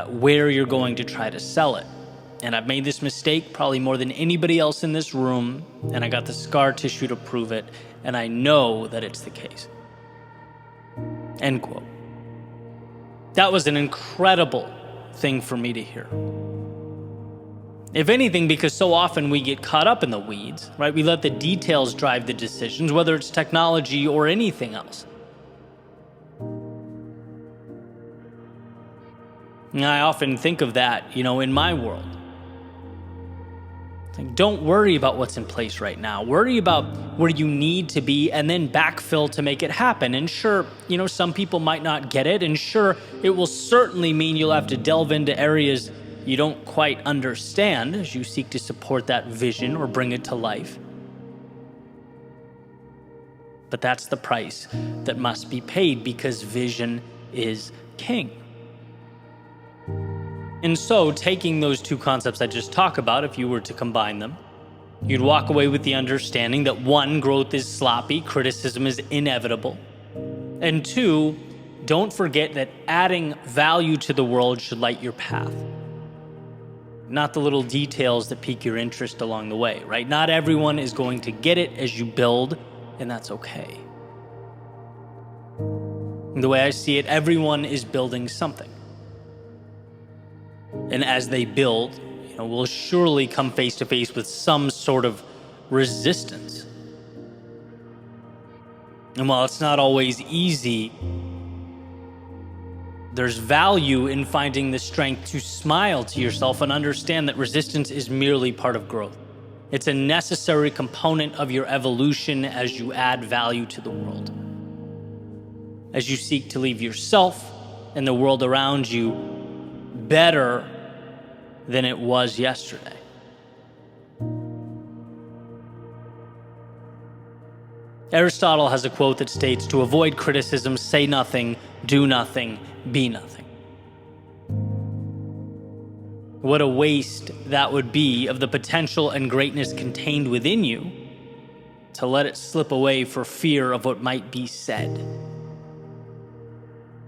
where you're going to try to sell it. And I've made this mistake probably more than anybody else in this room, and I got the scar tissue to prove it, and I know that it's the case." End quote. That was an incredible thing for me to hear. If anything, because so often we get caught up in the weeds, right? We let the details drive the decisions, whether it's technology or anything else. And I often think of that, in my world. Don't worry about what's in place right now. Worry about where you need to be and then backfill to make it happen. And sure, some people might not get it. And sure, it will certainly mean you'll have to delve into areas you don't quite understand as you seek to support that vision or bring it to life. But that's the price that must be paid because vision is king. And so, taking those two concepts I just talked about, if you were to combine them, you'd walk away with the understanding that 1, growth is sloppy, criticism is inevitable. And 2, don't forget that adding value to the world should light your path. Not the little details that pique your interest along the way, right? Not everyone is going to get it as you build, and that's okay. The way I see it, everyone is building something. And as they build, we'll surely come face to face with some sort of resistance. And while it's not always easy, There's value in finding the strength to smile to yourself and understand that resistance is merely part of growth. It's a necessary component of your evolution as you add value to the world. As you seek to leave yourself and the world around you better than it was yesterday. Aristotle has a quote that states, "To avoid criticism, say nothing, do nothing, be nothing." What a waste that would be of the potential and greatness contained within you to let it slip away for fear of what might be said.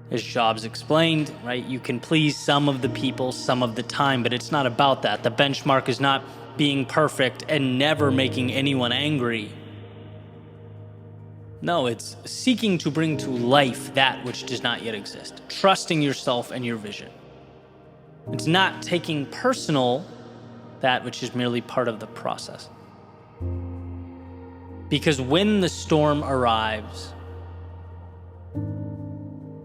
As Jobs explained, right, you can please some of the people some of the time, but it's not about that. The benchmark is not being perfect and never making anyone angry. No, it's seeking to bring to life that which does not yet exist, trusting yourself and your vision. It's not taking personal that which is merely part of the process. Because when the storm arrives,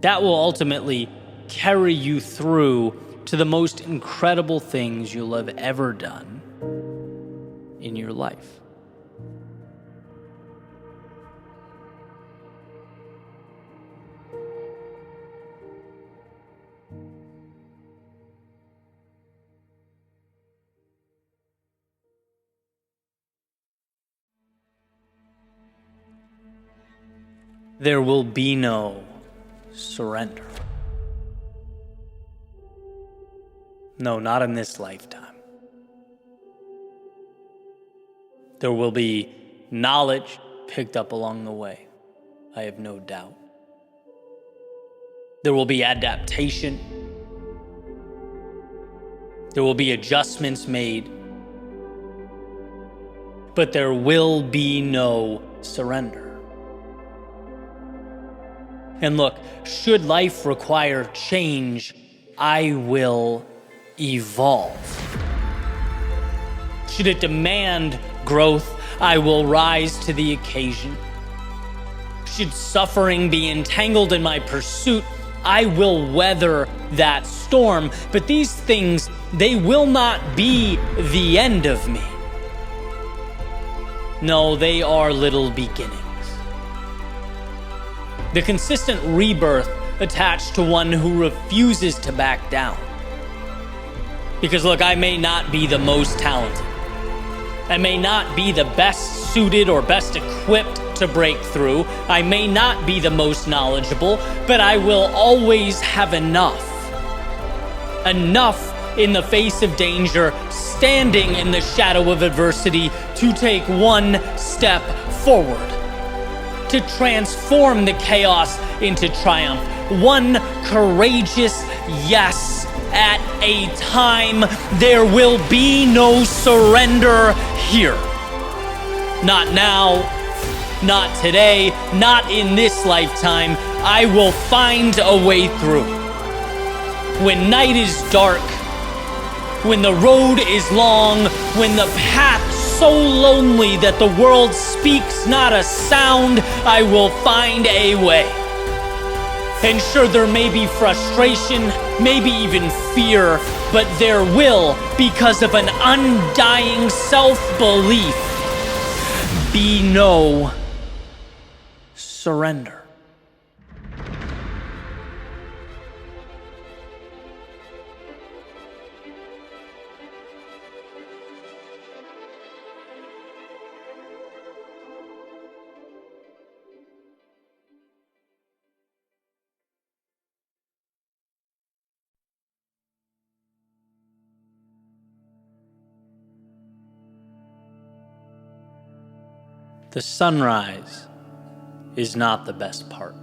that will ultimately carry you through to the most incredible things you'll have ever done in your life. There will be no surrender. No, not in this lifetime. There will be knowledge picked up along the way, I have no doubt. There will be adaptation. There will be adjustments made. But there will be no surrender. And look, should life require change, I will evolve. Should it demand growth, I will rise to the occasion. Should suffering be entangled in my pursuit, I will weather that storm. But these things, they will not be the end of me. No, they are little beginnings. The consistent rebirth attached to one who refuses to back down. Because look, I may not be the most talented. I may not be the best suited or best equipped to break through. I may not be the most knowledgeable, but I will always have enough. Enough in the face of danger, standing in the shadow of adversity, to take one step forward. To transform the chaos into triumph. One courageous yes at a time. There will be no surrender here. Not now, not today, not in this lifetime. I will find a way through. When night is dark, when the road is long, when the path so lonely that the world speaks not a sound, I will find a way. And sure, there may be frustration, maybe even fear, but there will, because of an undying self-belief, be no surrender. The sunrise is not the best part.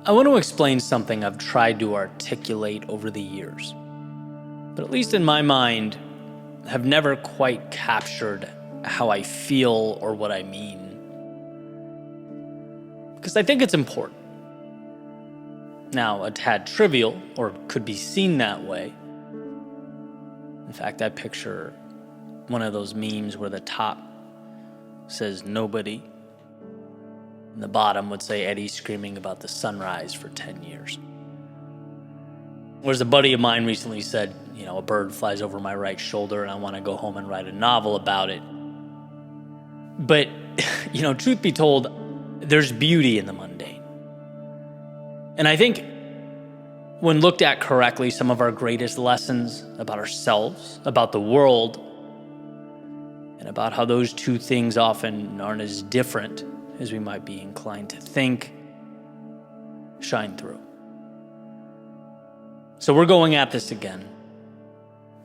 I want to explain something I've tried to articulate over the years, but at least in my mind, have never quite captured how I feel or what I mean. Because I think it's important. Now, a tad trivial, or could be seen that way. In fact, I picture one of those memes where the top says nobody, And the bottom would say Eddie screaming about the sunrise for 10 years. Whereas a buddy of mine recently said, a bird flies over my right shoulder and I want to go home and write a novel about it. But, truth be told, there's beauty in the mundane. And I think when looked at correctly, some of our greatest lessons about ourselves, about the world, and about how those two things often aren't as different as we might be inclined to think, shine through. So we're going at this again,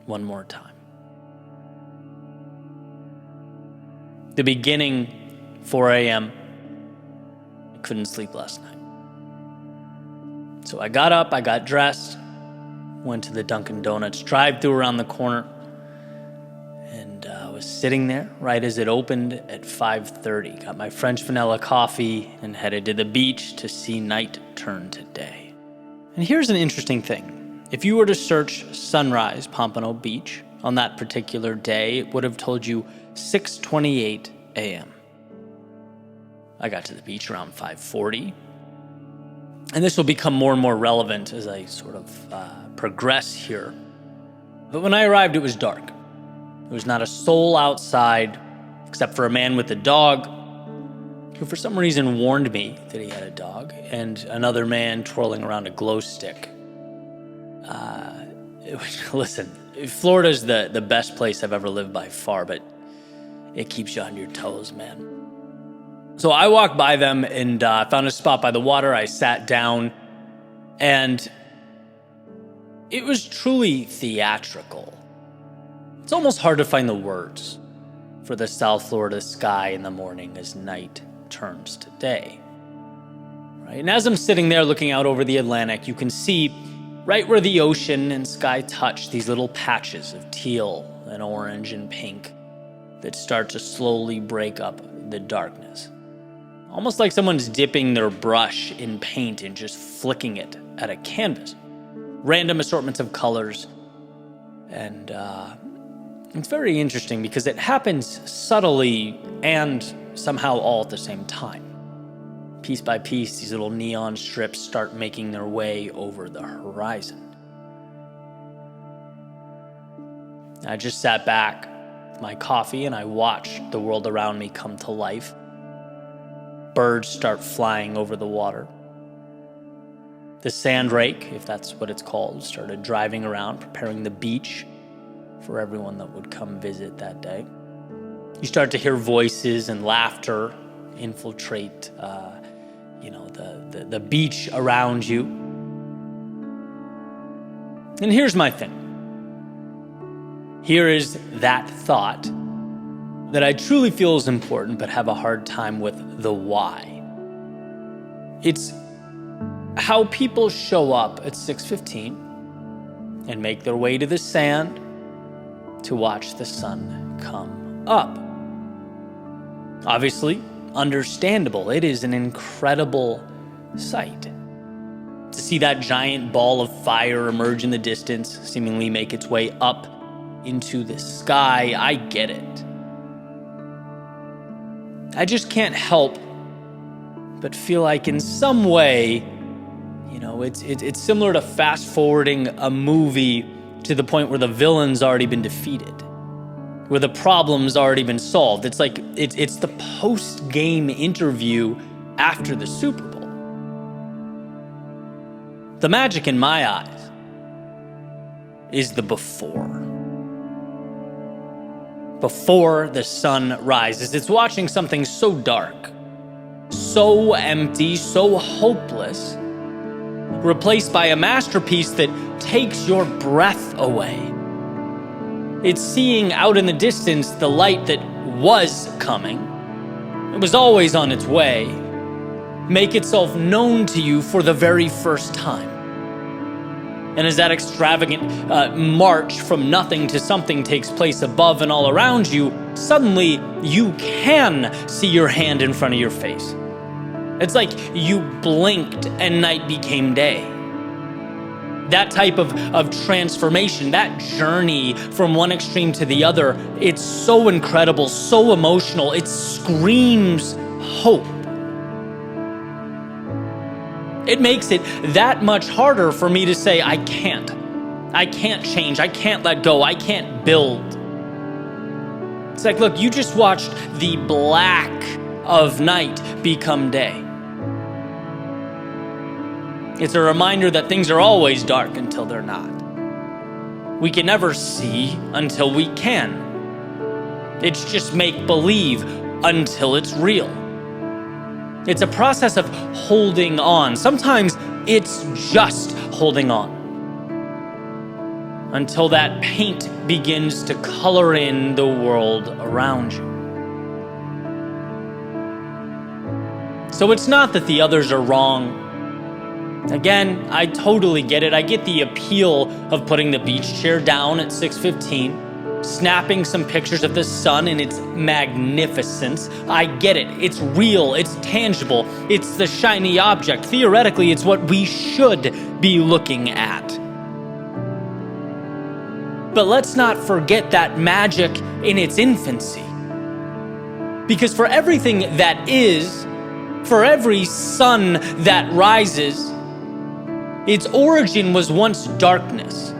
one more time. The beginning, 4 a.m., I couldn't sleep last night. So I got up, I got dressed, went to the Dunkin' Donuts drive-thru around the corner, and I was sitting there right as it opened at 5:30. Got my French vanilla coffee and headed to the beach to see night turn to day. And here's an interesting thing. If you were to search sunrise Pompano Beach on that particular day, it would have told you 6:28 a.m. I got to the beach around 5:40. And this will become more and more relevant as I sort of progress here. But when I arrived, it was dark. There was not a soul outside except for a man with a dog who for some reason warned me that he had a dog, and another man twirling around a glow stick. Listen, Florida's the best place I've ever lived by far, but it keeps you on your toes, man. So I walked by them and found a spot by the water. I sat down, and it was truly theatrical. It's almost hard to find the words for the South Florida sky in the morning as night turns to day. Right? And as I'm sitting there looking out over the Atlantic, you can see right where the ocean and sky touch these little patches of teal and orange and pink that start to slowly break up the darkness. Almost like someone's dipping their brush in paint and just flicking it at a canvas. Random assortments of colors. And it's very interesting because it happens subtly and somehow all at the same time. Piece by piece, these little neon strips start making their way over the horizon. I just sat back with my coffee and I watched the world around me come to life. Birds start flying over the water. The sand rake, if that's what it's called, started driving around, preparing the beach for everyone that would come visit that day. You start to hear voices and laughter infiltrate the beach around you. And here's my thing. Here is that thought that I truly feel is important but have a hard time with the why. It's how people show up at 6:15 and make their way to the sand to watch the sun come up. Obviously, understandable. It is an incredible sight. To see that giant ball of fire emerge in the distance, seemingly make its way up into the sky, I get it. I just can't help but feel like in some way, it's similar to fast forwarding a movie to the point where the villain's already been defeated, where the problem's already been solved. It's like it's the post-game interview after the Super Bowl. The magic in my eyes is the before. Before the sun rises. It's watching something so dark, so empty, so hopeless, replaced by a masterpiece that takes your breath away. It's seeing out in the distance the light that was coming. It was always on its way. Make itself known to you for the very first time. And as that extravagant march from nothing to something takes place above and all around you, suddenly you can see your hand in front of your face. It's like you blinked and night became day. That type of transformation, that journey from one extreme to the other, it's so incredible, so emotional. It screams hope. It makes it that much harder for me to say, I can't change, I can't let go, I can't build. It's like, look, you just watched the black of night become day. It's a reminder that things are always dark until they're not. We can never see until we can. It's just make-believe until it's real. It's a process of holding on. Sometimes it's just holding on until that paint begins to color in the world around you. So it's not that the others are wrong. Again, I totally get it. I get the appeal of putting the beach chair down at 6:15, snapping some pictures of the sun in its magnificence. I get it. It's real. It's tangible. It's the shiny object. Theoretically, it's what we should be looking at. But let's not forget that magic in its infancy. Because for everything that is, for every sun that rises, its origin was once darkness.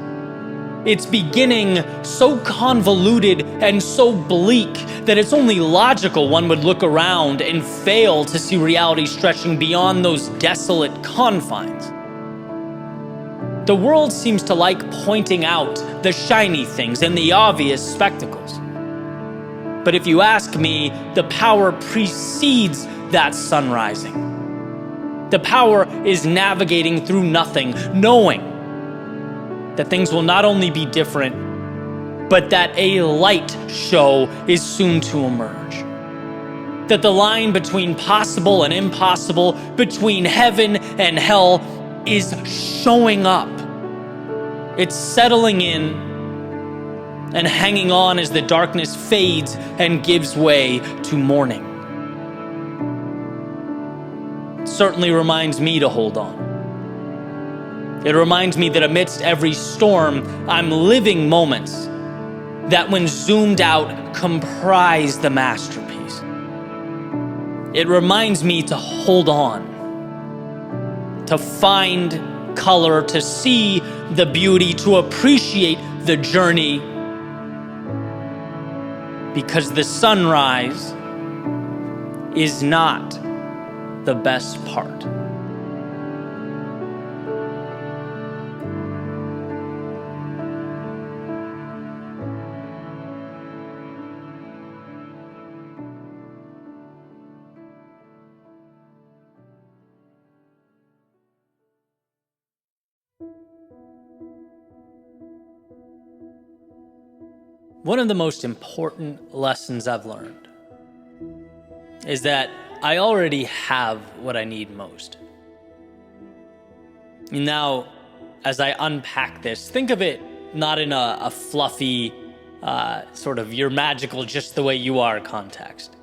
Its beginning so convoluted and so bleak that it's only logical one would look around and fail to see reality stretching beyond those desolate confines. The world seems to like pointing out the shiny things and the obvious spectacles. But if you ask me, the power precedes that sun rising. The power is navigating through nothing, knowing that things will not only be different, but that a light show is soon to emerge. That the line between possible and impossible, between heaven and hell, is showing up. It's settling in and hanging on as the darkness fades and gives way to morning. It certainly reminds me to hold on. It reminds me that amidst every storm, I'm living moments that, when zoomed out, comprise the masterpiece. It reminds me to hold on, to find color, to see the beauty, to appreciate the journey, because the sunrise is not the best part. One of the most important lessons I've learned is that I already have what I need most. Now, as I unpack this, think of it not in a fluffy, sort of you're magical just the way you are context.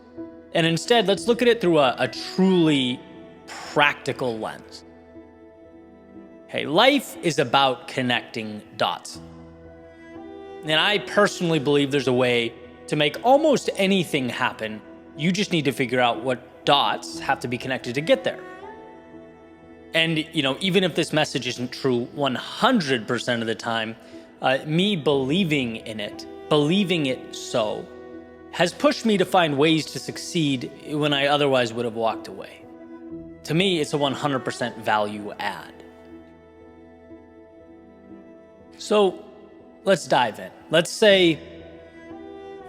And instead, let's look at it through a truly practical lens. Hey, life is about connecting dots. And I personally believe there's a way to make almost anything happen. You just need to figure out what dots have to be connected to get there. And, even if this message isn't true 100% of the time, me believing in it, believing it so, has pushed me to find ways to succeed when I otherwise would have walked away. To me, it's a 100% value add. So let's dive in. Let's say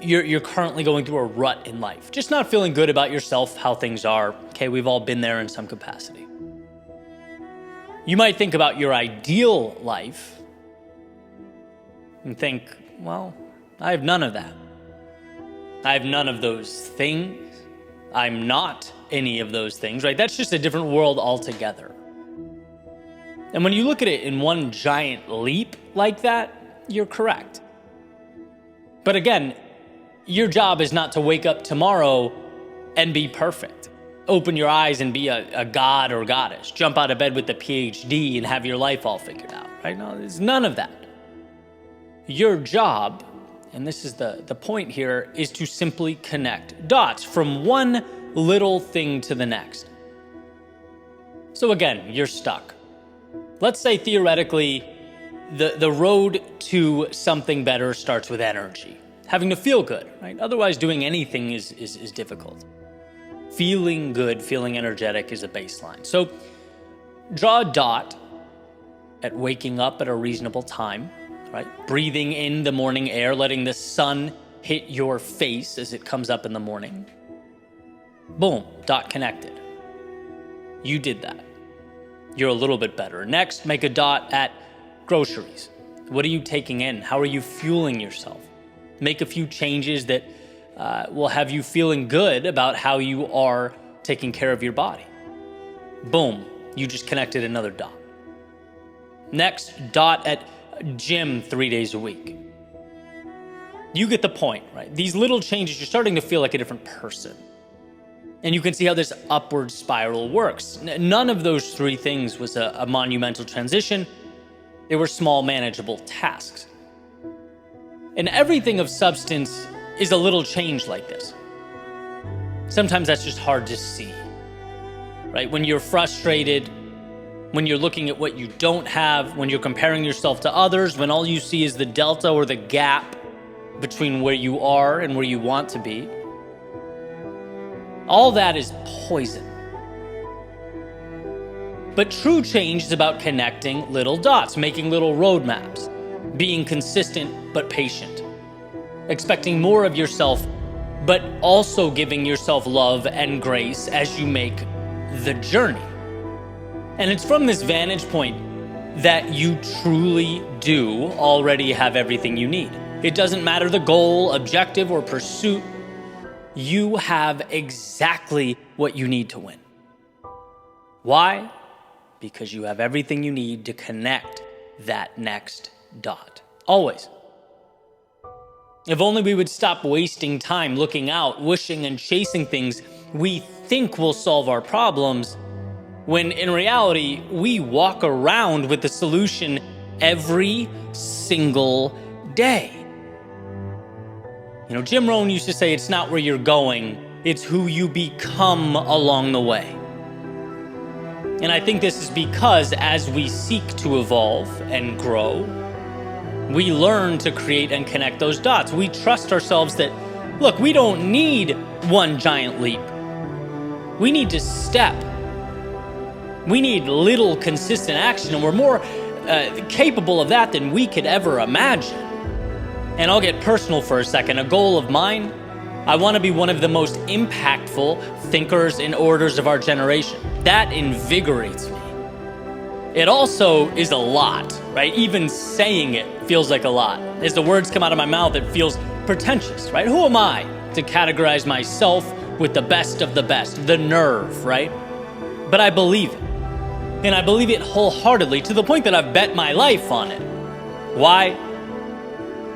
you're currently going through a rut in life, just not feeling good about yourself, how things are. Okay, we've all been there in some capacity. You might think about your ideal life and think, well, I have none of that. I have none of those things. I'm not any of those things, right? That's just a different world altogether. And when you look at it in one giant leap like that, you're correct. But again, your job is not to wake up tomorrow and be perfect. Open your eyes and be a god or goddess. Jump out of bed with a PhD and have your life all figured out, right? No, there's none of that. Your job, and this is the point here, is to simply connect dots from one little thing to the next. So again, you're stuck. Let's say theoretically, the road to something better starts with energy. Having to feel good, right? Otherwise, doing anything is difficult. Feeling good, feeling energetic is a baseline. So draw a dot at waking up at a reasonable time, right? Breathing in the morning air, letting the sun hit your face as it comes up in the morning. Boom, dot connected. You did that. You're a little bit better. Next, make a dot at groceries. What are you taking in? How are you fueling yourself? Make a few changes that will have you feeling good about how you are taking care of your body. Boom, you just connected another dot. Next, dot at gym 3 days a week. You get the point, right? These little changes, you're starting to feel like a different person. And you can see how this upward spiral works. None of those three things was a monumental transition. They were small, manageable tasks. And everything of substance is a little change like this. Sometimes that's just hard to see, right? When you're frustrated, when you're looking at what you don't have, when you're comparing yourself to others, when all you see is the delta or the gap between where you are and where you want to be. All that is poison. But true change is about connecting little dots, making little roadmaps, being consistent but patient, expecting more of yourself, but also giving yourself love and grace as you make the journey. And it's from this vantage point that you truly do already have everything you need. It doesn't matter the goal, objective, or pursuit. You have exactly what you need to win. Why? Because you have everything you need to connect that next dot. Always. If only we would stop wasting time looking out, wishing and chasing things we think will solve our problems, when in reality, we walk around with the solution every single day. You know, Jim Rohn used to say, it's not where you're going, it's who you become along the way. And I think this is because as we seek to evolve and grow, we learn to create and connect those dots. We trust ourselves that, look, we don't need one giant leap. We need to step. We need little consistent action, and we're more capable of that than we could ever imagine. And I'll get personal for a second. A goal of mine, I want to be one of the most impactful thinkers and orators of our generation. That invigorates me. It also is a lot, right? Even saying it feels like a lot. As the words come out of my mouth, it feels pretentious, right? Who am I to categorize myself with the best of the best? The nerve, right? But I believe it. And I believe it wholeheartedly to the point that I've bet my life on it. Why?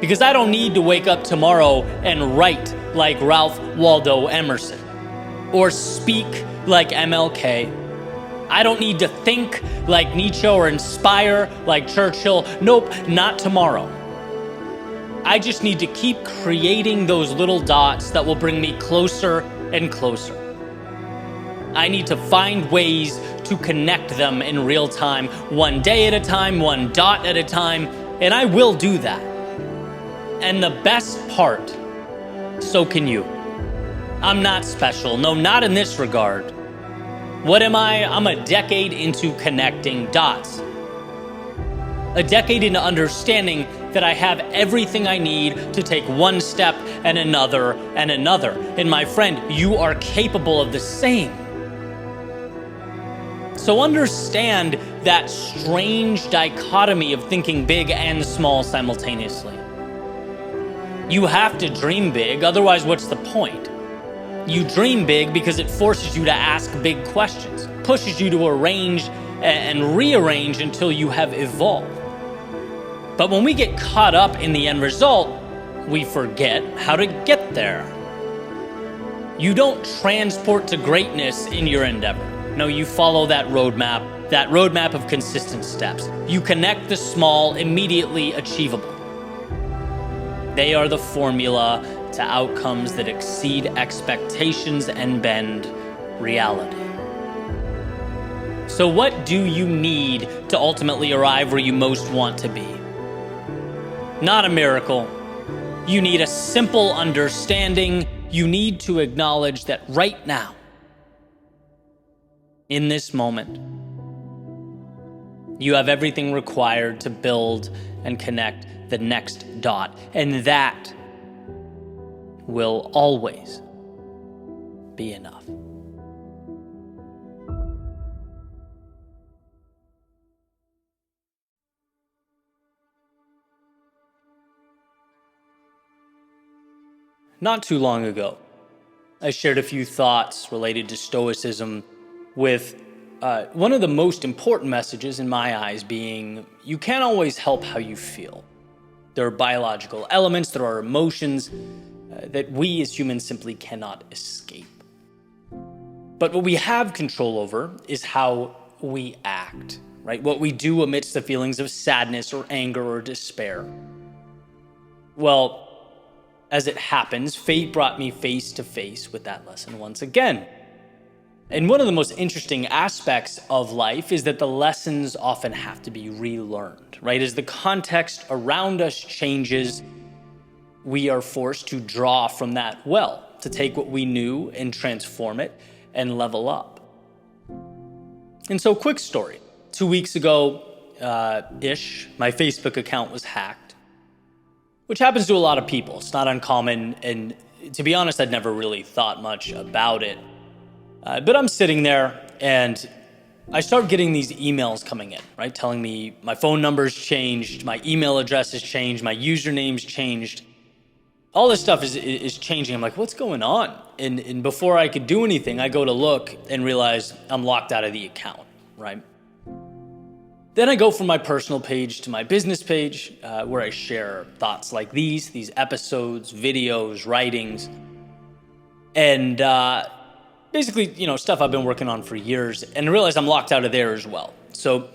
Because I don't need to wake up tomorrow and write like Ralph Waldo Emerson or speak like MLK. I don't need to think like Nietzsche or inspire like Churchill. Nope, not tomorrow. I just need to keep creating those little dots that will bring me closer and closer. I need to find ways to connect them in real time, one day at a time, one dot at a time, and I will do that. And the best part, so can you. I'm not special. No, not in this regard. What am I? I'm a decade into connecting dots. A decade into understanding that I have everything I need to take one step and another and another. And my friend, you are capable of the same. So understand that strange dichotomy of thinking big and small simultaneously. You have to dream big, otherwise what's the point? You dream big because it forces you to ask big questions, pushes you to arrange and rearrange until you have evolved. But when we get caught up in the end result, we forget how to get there. You don't transport to greatness in your endeavor. No, you follow that roadmap of consistent steps. You connect the small, immediately achievable. They are the formula to outcomes that exceed expectations and bend reality. So what do you need to ultimately arrive where you most want to be? Not a miracle. You need a simple understanding. You need to acknowledge that right now, in this moment, you have everything required to build and connect the next dot. And that will always be enough. Not too long ago, I shared a few thoughts related to Stoicism with one of the most important messages in my eyes being, you can't always help how you feel. There are biological elements, there are emotions that we as humans simply cannot escape. But what we have control over is how we act, right? What we do amidst the feelings of sadness or anger or despair. Well, as it happens, fate brought me face to face with that lesson once again. And one of the most interesting aspects of life is that the lessons often have to be relearned, right? As the context around us changes, we are forced to draw from that well, to take what we knew and transform it and level up. And so, quick story. 2 weeks ago, my Facebook account was hacked, which happens to a lot of people. It's not uncommon, and to be honest, I'd never really thought much about it. But I'm sitting there, and I start getting these emails coming in, right? Telling me my phone number's changed, my email address has changed, my username's changed. All this stuff is changing. I'm like, what's going on? And before I could do anything, I go to look and realize I'm locked out of the account, right? Then I go from my personal page to my business page, where I share thoughts like these episodes, videos, writings, and basically, stuff I've been working on for years, and I realize I'm locked out of there as well. So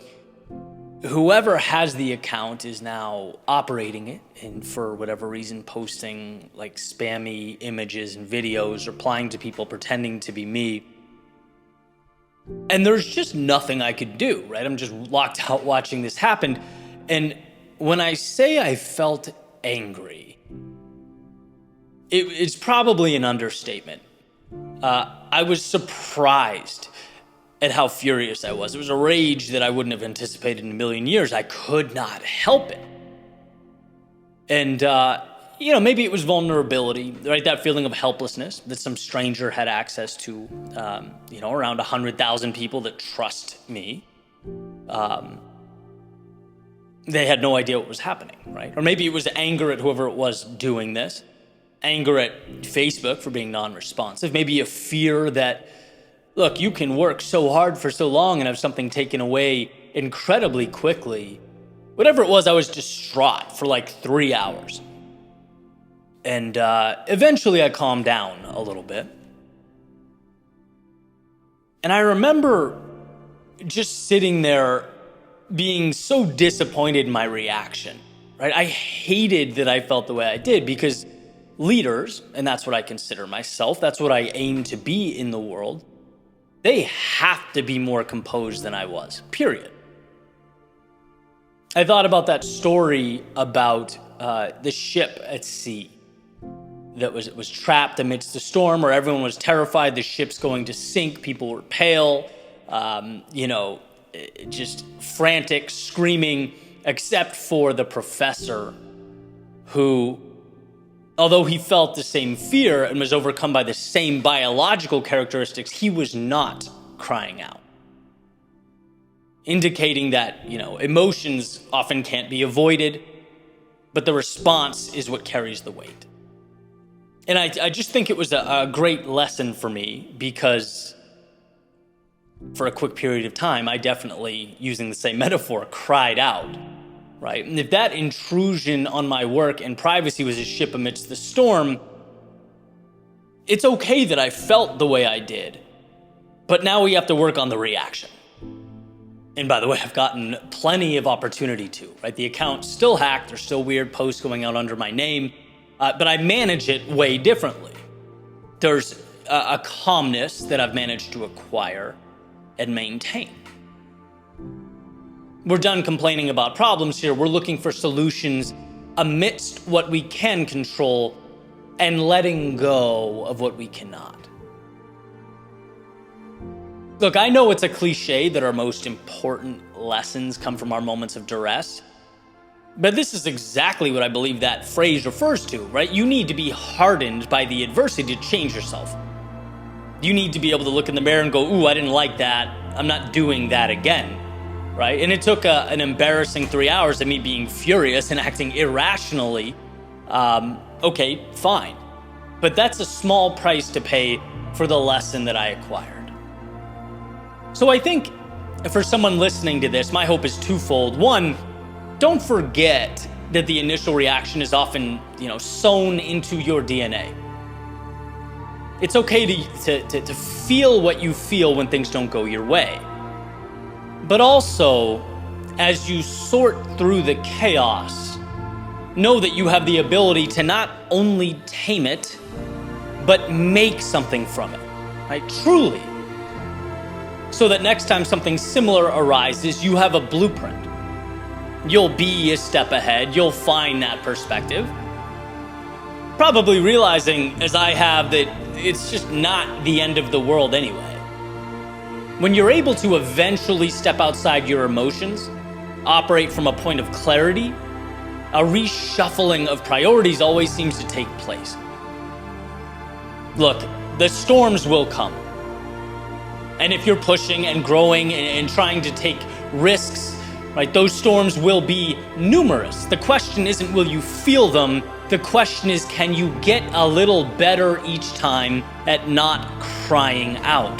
whoever has the account is now operating it, and for whatever reason, posting like spammy images and videos, replying to people pretending to be me. And there's just nothing I could do, right? I'm just locked out watching this happen. And when I say I felt angry, it's probably an understatement. I was surprised at how furious I was. It was a rage that I wouldn't have anticipated in a million years. I could not help it. And, maybe it was vulnerability, right? That feeling of helplessness that some stranger had access to, around 100,000 people that trust me. They had no idea what was happening, right? Or maybe it was anger at whoever it was doing this, anger at Facebook for being non-responsive, maybe a fear that, look, you can work so hard for so long and have something taken away incredibly quickly. Whatever it was, I was distraught for like 3 hours. And eventually I calmed down a little bit. And I remember just sitting there being so disappointed in my reaction, right? I hated that I felt the way I did, because leaders, and that's what I consider myself, that's what I aim to be in the world, they have to be more composed than I was, period. I thought about that story about the ship at sea that was trapped amidst the storm, where everyone was terrified the ship's going to sink. People were pale, just frantic, screaming, except for the professor, who, although he felt the same fear and was overcome by the same biological characteristics, he was not crying out, indicating that, emotions often can't be avoided, but the response is what carries the weight. And I just think it was a great lesson for me, because for a quick period of time, I definitely, using the same metaphor, cried out, right? And if that intrusion on my work and privacy was a ship amidst the storm, it's okay that I felt the way I did, but now we have to work on the reaction. And by the way, I've gotten plenty of opportunity to, right? The account's still hacked, there's still weird posts going out under my name, but I manage it way differently. There's a calmness that I've managed to acquire and maintain. We're done complaining about problems here. We're looking for solutions amidst what we can control and letting go of what we cannot. Look, I know it's a cliche that our most important lessons come from our moments of duress, but this is exactly what I believe that phrase refers to, right? You need to be hardened by the adversity to change yourself. You need to be able to look in the mirror and go, ooh, I didn't like that. I'm not doing that again, right? And it took an embarrassing 3 hours of me being furious and acting irrationally. Okay, fine. But that's a small price to pay for the lesson that I acquired. So I think for someone listening to this, my hope is twofold. One, don't forget that the initial reaction is often, sewn into your DNA. It's okay to feel what you feel when things don't go your way. But also, as you sort through the chaos, know that you have the ability to not only tame it, but make something from it, right? Truly. So that next time something similar arises, you have a blueprint. You'll be a step ahead. You'll find that perspective. Probably realizing, as I have, that it's just not the end of the world anyway. When you're able to eventually step outside your emotions, operate from a point of clarity, a reshuffling of priorities always seems to take place. Look, the storms will come. And if you're pushing and growing and trying to take risks, right, those storms will be numerous. The question isn't will you feel them? The question is, can you get a little better each time at not crying out?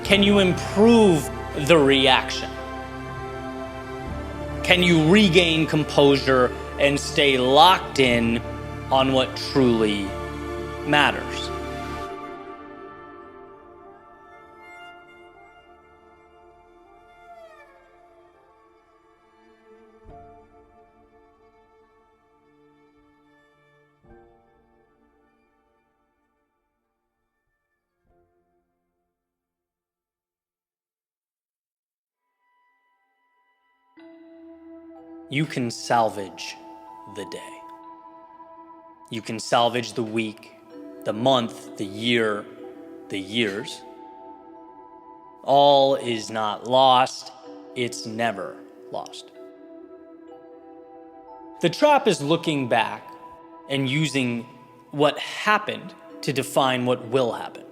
Can you improve the reaction? Can you regain composure and stay locked in on what truly matters? You can salvage the day. You can salvage the week, the month, the year, the years. All is not lost. It's never lost. The trap is looking back and using what happened to define what will happen.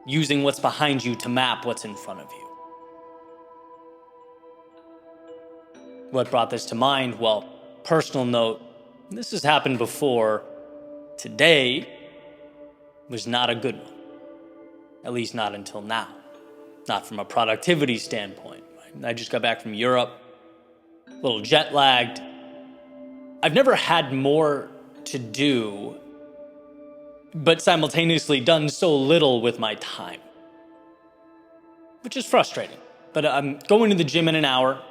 Using what's behind you to map what's in front of you. What brought this to mind? Well, personal note, this has happened before. Today was not a good one. At least not until now. Not from a productivity standpoint. Right? I just got back from Europe, a little jet lagged. I've never had more to do, but simultaneously done so little with my time, which is frustrating. But I'm going to the gym in an hour,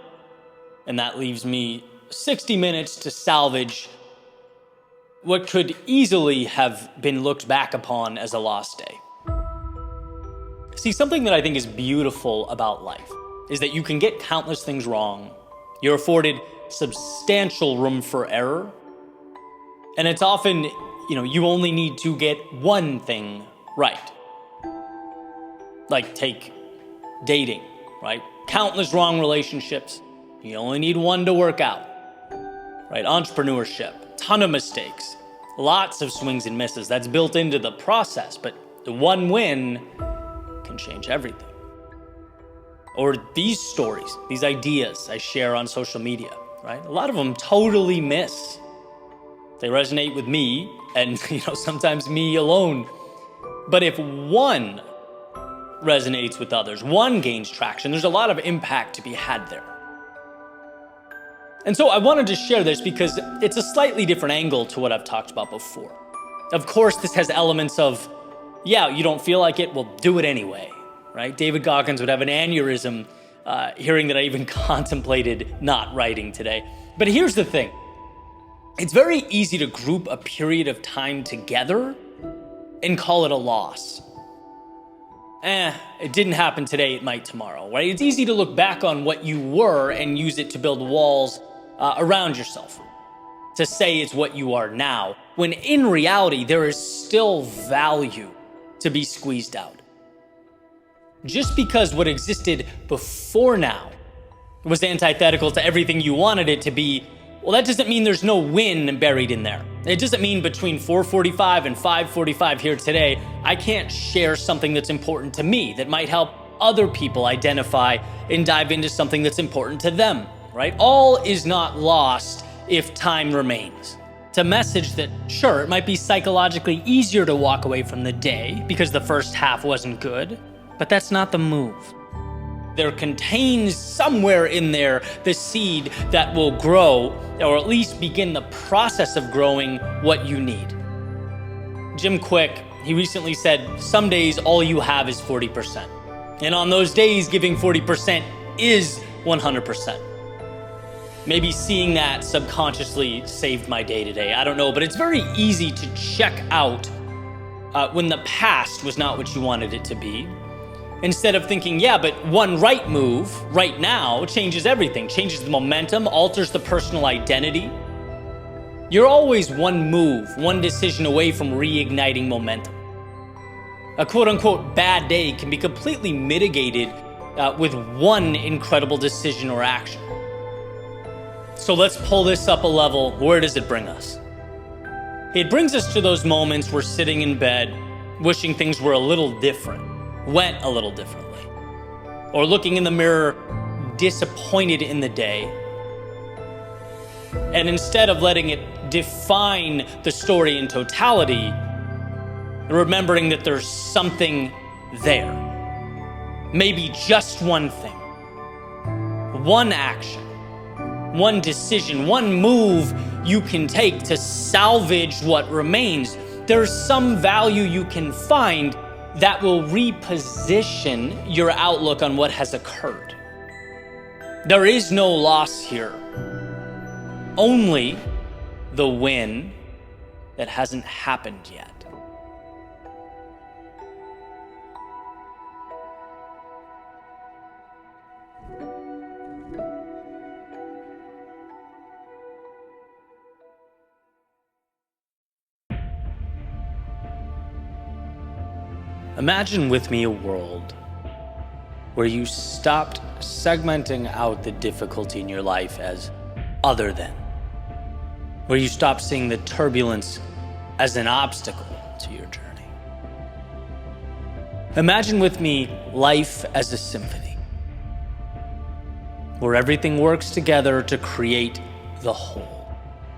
and that leaves me 60 minutes to salvage what could easily have been looked back upon as a lost day. See, something that I think is beautiful about life is that you can get countless things wrong. You're afforded substantial room for error. And it's often, you only need to get one thing right. Like take dating, right? Countless wrong relationships. You only need one to work out, right? Entrepreneurship, ton of mistakes, lots of swings and misses. That's built into the process, but the one win can change everything. Or these stories, these ideas I share on social media, right? A lot of them totally miss. They resonate with me and, sometimes me alone. But if one resonates with others, one gains traction, there's a lot of impact to be had there. And so I wanted to share this because it's a slightly different angle to what I've talked about before. Of course, this has elements of, you don't feel like it, well, do it anyway, right? David Goggins would have an aneurysm hearing that I even contemplated not writing today. But here's the thing. It's very easy to group a period of time together and call it a loss. it didn't happen today, it might tomorrow, right? It's easy to look back on what you were and use it to build walls around yourself, to say it's what you are now, when in reality, there is still value to be squeezed out. Just because what existed before now was antithetical to everything you wanted it to be, well, that doesn't mean there's no win buried in there. It doesn't mean between 4:45 and 5:45 here today, I can't share something that's important to me that might help other people identify and dive into something that's important to them, right? All is not lost if time remains. It's a message that, sure, it might be psychologically easier to walk away from the day because the first half wasn't good, but that's not the move. There contains somewhere in there the seed that will grow, or at least begin the process of growing what you need. Jim Quick, he recently said, some days all you have is 40%. And on those days, giving 40% is 100%. Maybe seeing that subconsciously saved my day today. I don't know, but it's very easy to check out when the past was not what you wanted it to be. Instead of thinking, yeah, but one right move right now changes everything, changes the momentum, alters the personal identity. You're always one move, one decision away from reigniting momentum. A quote-unquote bad day can be completely mitigated with one incredible decision or action. So let's pull this up a level. Where does it bring us? It brings us to those moments we're sitting in bed, wishing things were a little different, went a little differently, or looking in the mirror, disappointed in the day. And instead of letting it define the story in totality, remembering that there's something there. Maybe just one thing, one action, one decision, one move you can take to salvage what remains. There's some value you can find that will reposition your outlook on what has occurred. There is no loss here, only the win that hasn't happened yet. Imagine with me a world where you stopped segmenting out the difficulty in your life as other than, where you stopped seeing the turbulence as an obstacle to your journey. Imagine with me life as a symphony, where everything works together to create the whole,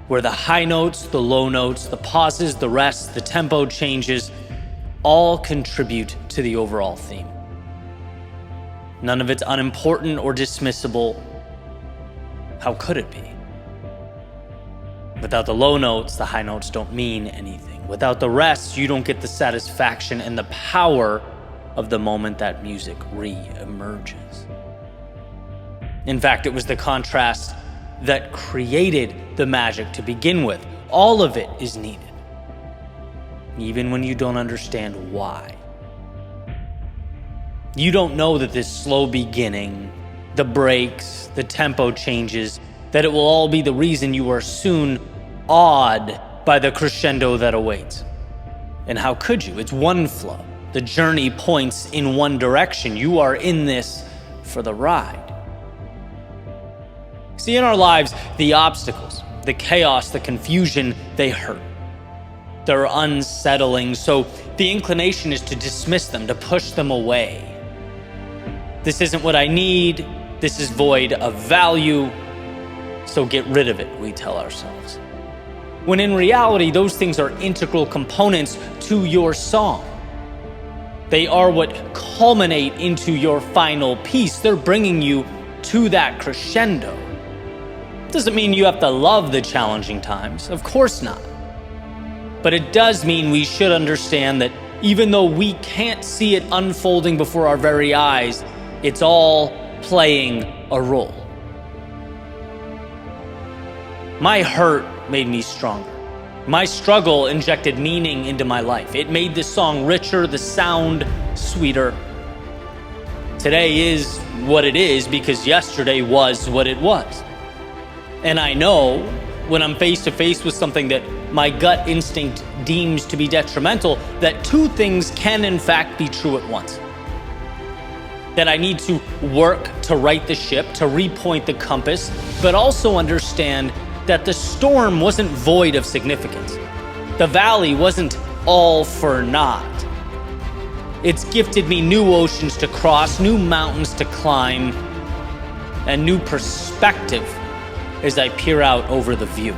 where the high notes, the low notes, the pauses, the rest, the tempo changes, all contribute to the overall theme. None of it's unimportant or dismissible. How could it be? Without the low notes, the high notes don't mean anything. Without the rest, you don't get the satisfaction and the power of the moment that music re-emerges. In fact, it was the contrast that created the magic to begin with. All of it is needed, even when you don't understand why. You don't know that this slow beginning, the breaks, the tempo changes, that it will all be the reason you are soon awed by the crescendo that awaits. And how could you? It's one flow. The journey points in one direction. You are in this for the ride. See, in our lives, the obstacles, the chaos, the confusion, they hurt. They're unsettling, so the inclination is to dismiss them, to push them away. This isn't what I need. This is void of value, so get rid of it, we tell ourselves. When in reality, those things are integral components to your song. They are what culminate into your final piece. They're bringing you to that crescendo. Doesn't mean you have to love the challenging times, of course not. But it does mean we should understand that even though we can't see it unfolding before our very eyes, it's all playing a role. My hurt made me stronger. My struggle injected meaning into my life. It made the song richer, the sound sweeter. Today is what it is because yesterday was what it was. And I know when I'm face to face with something that my gut instinct deems to be detrimental, that two things can in fact be true at once. That I need to work to right the ship, to repoint the compass, but also understand that the storm wasn't void of significance. The valley wasn't all for naught. It's gifted me new oceans to cross, new mountains to climb, and new perspective as I peer out over the view.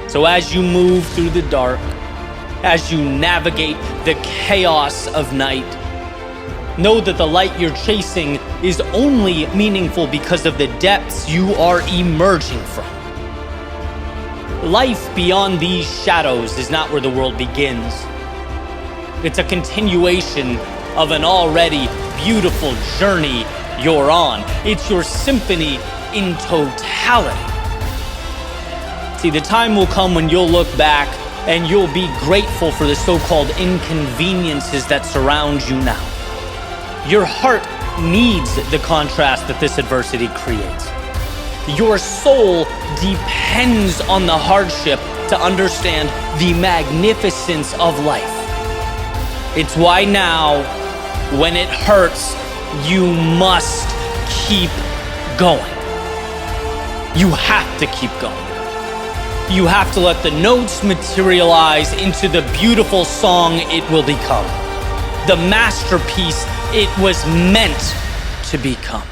So as you move through the dark, as you navigate the chaos of night, know that the light you're chasing is only meaningful because of the depths you are emerging from. Life beyond these shadows is not where the world begins. It's a continuation of an already beautiful journey you're on. It's your symphony in totality. See, the time will come when you'll look back and you'll be grateful for the so-called inconveniences that surround you now. Your heart needs the contrast that this adversity creates. Your soul depends on the hardship to understand the magnificence of life. It's why now, when it hurts, you must keep going. You have to keep going. You have to let the notes materialize into the beautiful song it will become, the masterpiece it was meant to become.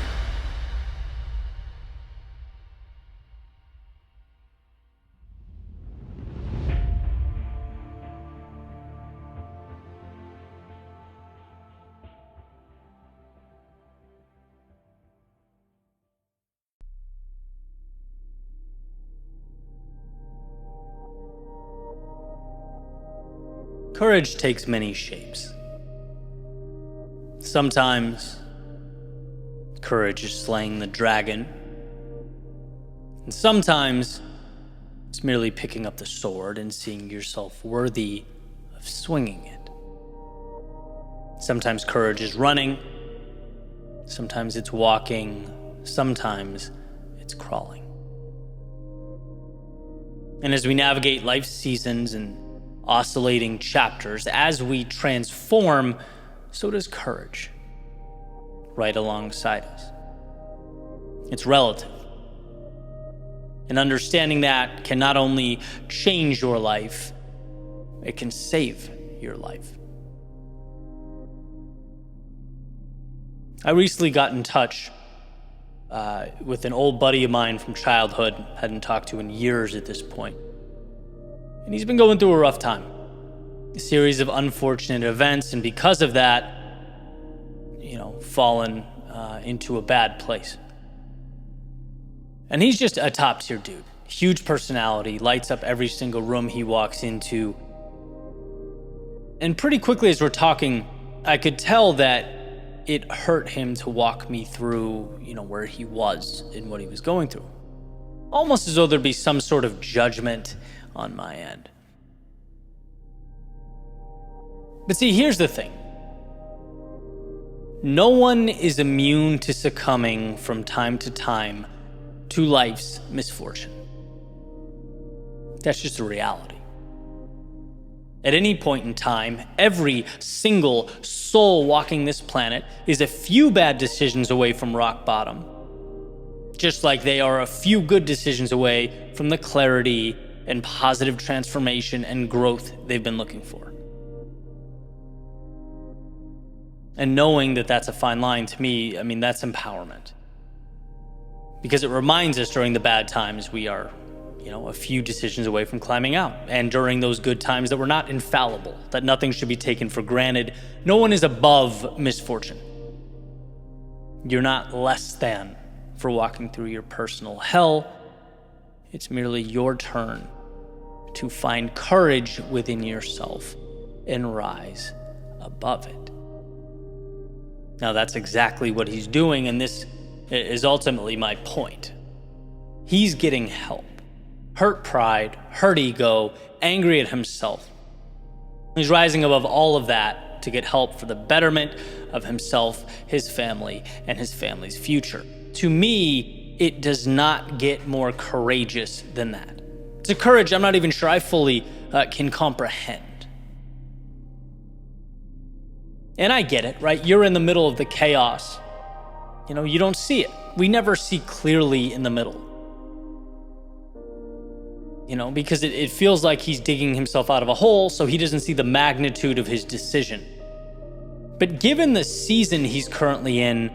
Courage takes many shapes. Sometimes, courage is slaying the dragon. And sometimes, it's merely picking up the sword and seeing yourself worthy of swinging it. Sometimes courage is running. Sometimes it's walking. Sometimes it's crawling. And as we navigate life's seasons and oscillating chapters, as we transform, so does courage, right alongside us. It's relative. And understanding that can not only change your life, it can save your life. I recently got in touch with an old buddy of mine from childhood, hadn't talked to in years at this point. And he's been going through a rough time, a series of unfortunate events, and because of that, fallen into a bad place. And he's just a top-tier dude, huge personality, lights up every single room he walks into. And pretty quickly as we're talking, I could tell that it hurt him to walk me through, where he was and what he was going through. Almost as though there'd be some sort of judgment on my end. But see, here's the thing. No one is immune to succumbing from time to time to life's misfortune. That's just a reality. At any point in time, every single soul walking this planet is a few bad decisions away from rock bottom, just like they are a few good decisions away from the clarity and positive transformation and growth they've been looking for. And knowing that that's a fine line, to me, that's empowerment. Because it reminds us during the bad times we are, a few decisions away from climbing out. And during those good times that we're not infallible, that nothing should be taken for granted. No one is above misfortune. You're not less than for walking through your personal hell. It's merely your turn to find courage within yourself and rise above it. Now that's exactly what he's doing, and this is ultimately my point. He's getting help. Hurt pride, hurt ego, angry at himself. He's rising above all of that to get help for the betterment of himself, his family, and his family's future. To me, it does not get more courageous than that. It's a courage I'm not even sure I fully can comprehend. And I get it, right? You're in the middle of the chaos. You don't see it. We never see clearly in the middle. Because it feels like he's digging himself out of a hole, so he doesn't see the magnitude of his decision. But given the season he's currently in,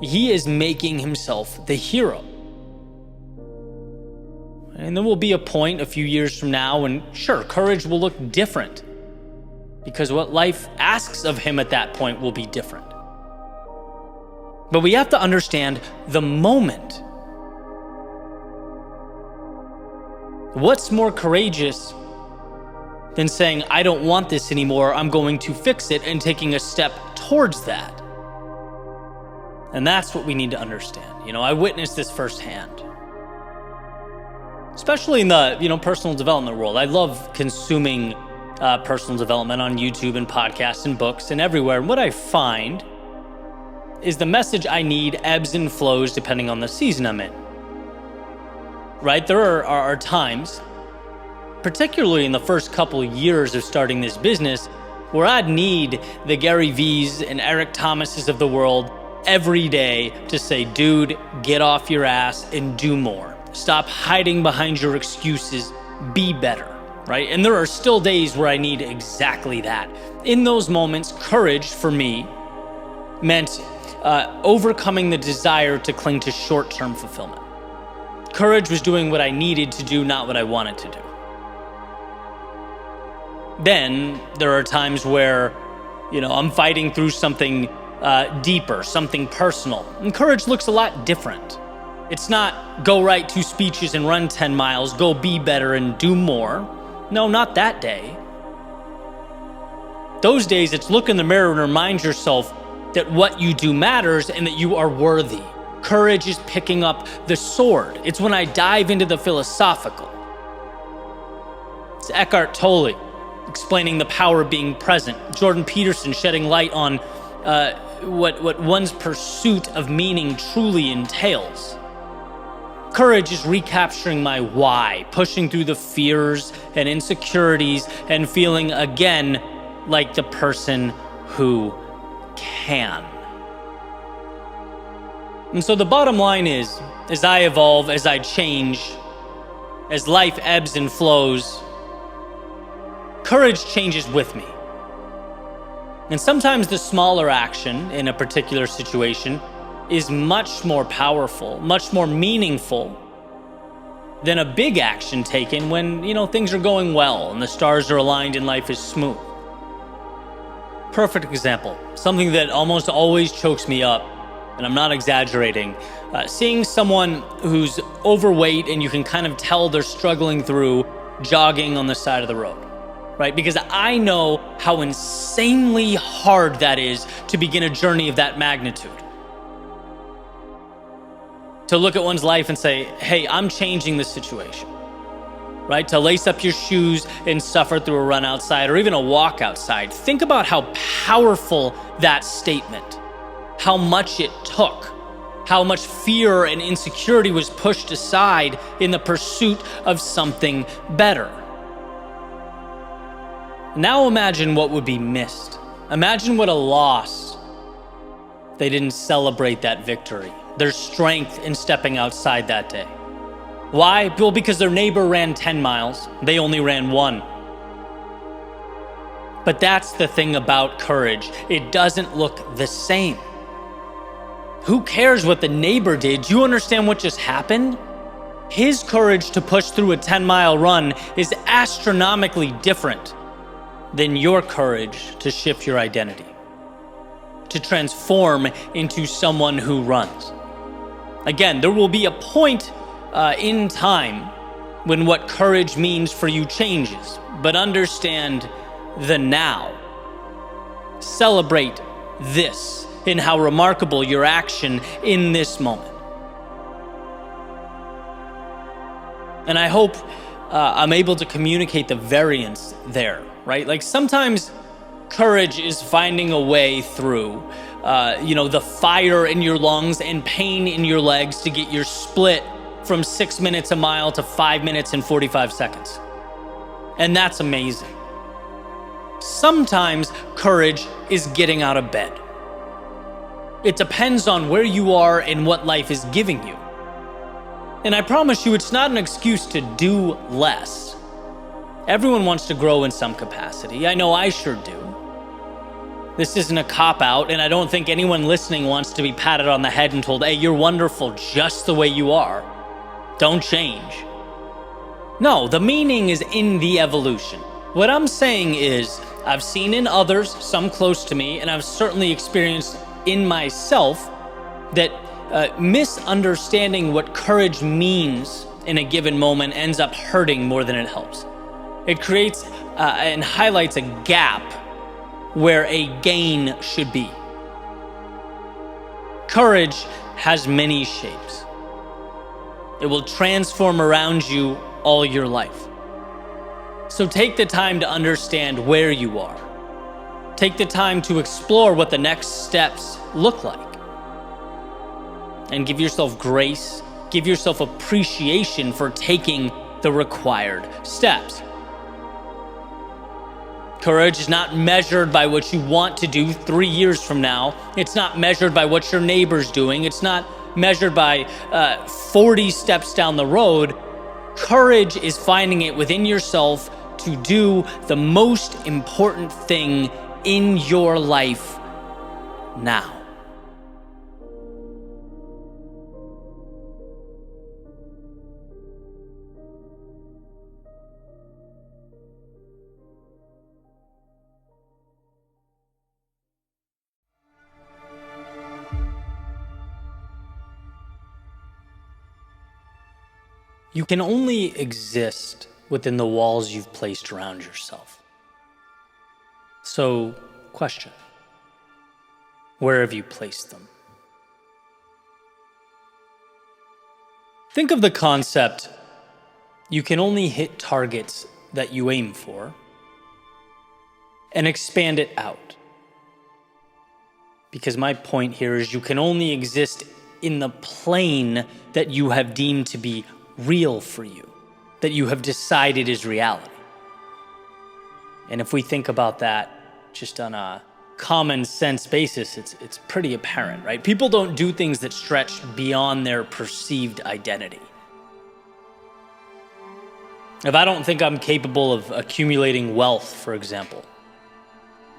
he is making himself the hero. And there will be a point a few years from now when, sure, courage will look different, because what life asks of him at that point will be different. But we have to understand the moment. What's more courageous than saying, I don't want this anymore, I'm going to fix it, and taking a step towards that? And that's what we need to understand. I witnessed this firsthand. Especially in the, personal development world. I love consuming personal development on YouTube and podcasts and books and everywhere. And what I find is the message I need ebbs and flows depending on the season I'm in. Right? There are times, particularly in the first couple years of starting this business, where I'd need the Gary V's and Eric Thomases of the world every day to say, dude, get off your ass and do more. Stop hiding behind your excuses. Be better, right? And there are still days where I need exactly that. In those moments, courage for me meant overcoming the desire to cling to short-term fulfillment. Courage was doing what I needed to do, not what I wanted to do. Then there are times where, I'm fighting through something deeper, something personal. And courage looks a lot different. It's not go write 2 speeches and run 10 miles, go be better and do more. No, not that day. Those days, it's look in the mirror and remind yourself that what you do matters and that you are worthy. Courage is picking up the sword. It's when I dive into the philosophical. It's Eckhart Tolle explaining the power of being present. Jordan Peterson shedding light on what one's pursuit of meaning truly entails. Courage is recapturing my why, pushing through the fears and insecurities and feeling again like the person who can. And so the bottom line is, as I evolve, as I change, as life ebbs and flows, courage changes with me. And sometimes the smaller action in a particular situation is much more powerful, much more meaningful than a big action taken when, things are going well and the stars are aligned and life is smooth. Perfect example, something that almost always chokes me up, and I'm not exaggerating, seeing someone who's overweight and you can kind of tell they're struggling through jogging on the side of the road, right? Because I know how insanely hard that is to begin a journey of that magnitude. To look at one's life and say, hey, I'm changing this situation, right? To lace up your shoes and suffer through a run outside or even a walk outside. Think about how powerful that statement, how much it took, how much fear and insecurity was pushed aside in the pursuit of something better. Now imagine what would be missed. Imagine what a loss they didn't celebrate that victory, their strength in stepping outside that day. Why? Well, because their neighbor ran 10 miles, they only ran 1. But that's the thing about courage. It doesn't look the same. Who cares what the neighbor did? Do you understand what just happened? His courage to push through a 10-mile run is astronomically different than your courage to shift your identity, to transform into someone who runs. Again, there will be a point in time when what courage means for you changes, but understand the now. Celebrate this in how remarkable your action in this moment. And I hope I'm able to communicate the variance there, right? Like sometimes Courage is finding a way through, the fire in your lungs and pain in your legs to get your split from 6 minutes a mile to 5 minutes and 45 seconds. And that's amazing. Sometimes courage is getting out of bed. It depends on where you are and what life is giving you. And I promise you, it's not an excuse to do less. Everyone wants to grow in some capacity. I know I sure do. This isn't a cop-out, and I don't think anyone listening wants to be patted on the head and told, hey, you're wonderful just the way you are. Don't change. No, the meaning is in the evolution. What I'm saying is, I've seen in others, some close to me, and I've certainly experienced in myself, that misunderstanding what courage means in a given moment ends up hurting more than it helps. It creates and highlights a gap where a gain should be. Courage has many shapes. It will transform around you all your life. So take the time to understand where you are. Take the time to explore what the next steps look like. And give yourself grace, give yourself appreciation for taking the required steps. Courage is not measured by what you want to do 3 years from now. It's not measured by what your neighbor's doing. It's not measured by 40 steps down the road. Courage is finding it within yourself to do the most important thing in your life now. You can only exist within the walls you've placed around yourself. So, question: where have you placed them? Think of the concept: you can only hit targets that you aim for, and expand it out. Because my point here is you can only exist in the plane that you have deemed to be real for you, that you have decided is reality. And if we think about that just on a common sense basis, it's pretty apparent, right? People don't do things that stretch beyond their perceived identity. If I don't think I'm capable of accumulating wealth, for example,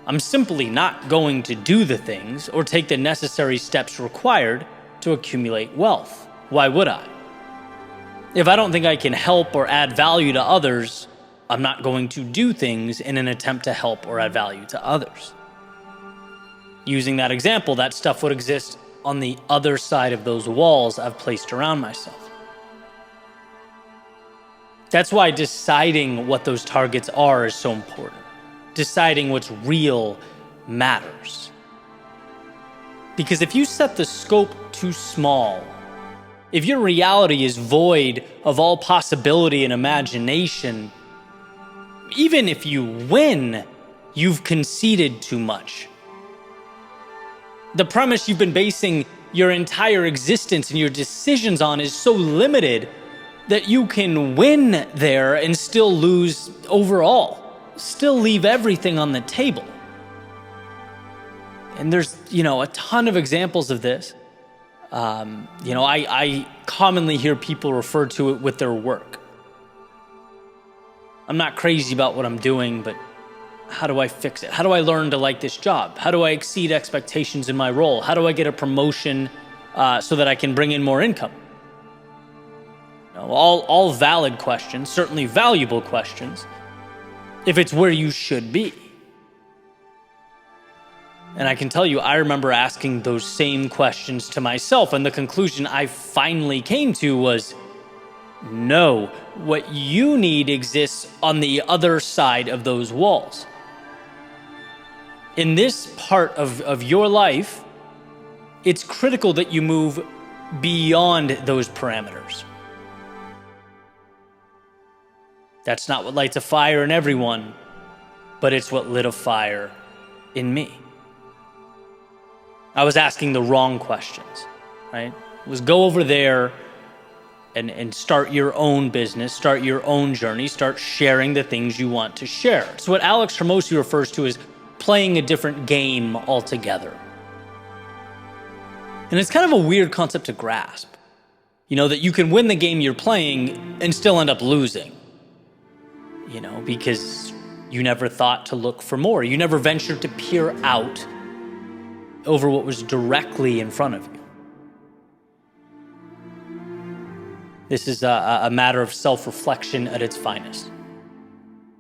I'm simply not going to do the things or take the necessary steps required to accumulate wealth. Why would I? If I don't think I can help or add value to others, I'm not going to do things in an attempt to help or add value to others. Using that example, that stuff would exist on the other side of those walls I've placed around myself. That's why deciding what those targets are is so important. Deciding what's real matters. Because if you set the scope too small, if your reality is void of all possibility and imagination, even if you win, you've conceded too much. The premise you've been basing your entire existence and your decisions on is so limited that you can win there and still lose overall, still leave everything on the table. And there's, a ton of examples of this. I commonly hear people refer to it with their work. I'm not crazy about what I'm doing, but how do I fix it? How do I learn to like this job? How do I exceed expectations in my role? How do I get a promotion so that I can bring in more income? All valid questions, certainly valuable questions, if it's where you should be. And I can tell you, I remember asking those same questions to myself, and the conclusion I finally came to was, no, what you need exists on the other side of those walls. In this part of your life, it's critical that you move beyond those parameters. That's not what lights a fire in everyone, but it's what lit a fire in me. I was asking the wrong questions, right? It was go over there and start your own business, start your own journey, start sharing the things you want to share. So what Alex Hormozi refers to as playing a different game altogether. And it's kind of a weird concept to grasp, that you can win the game you're playing and still end up losing, because you never thought to look for more. You never ventured to peer out over what was directly in front of you. This is a matter of self-reflection at its finest,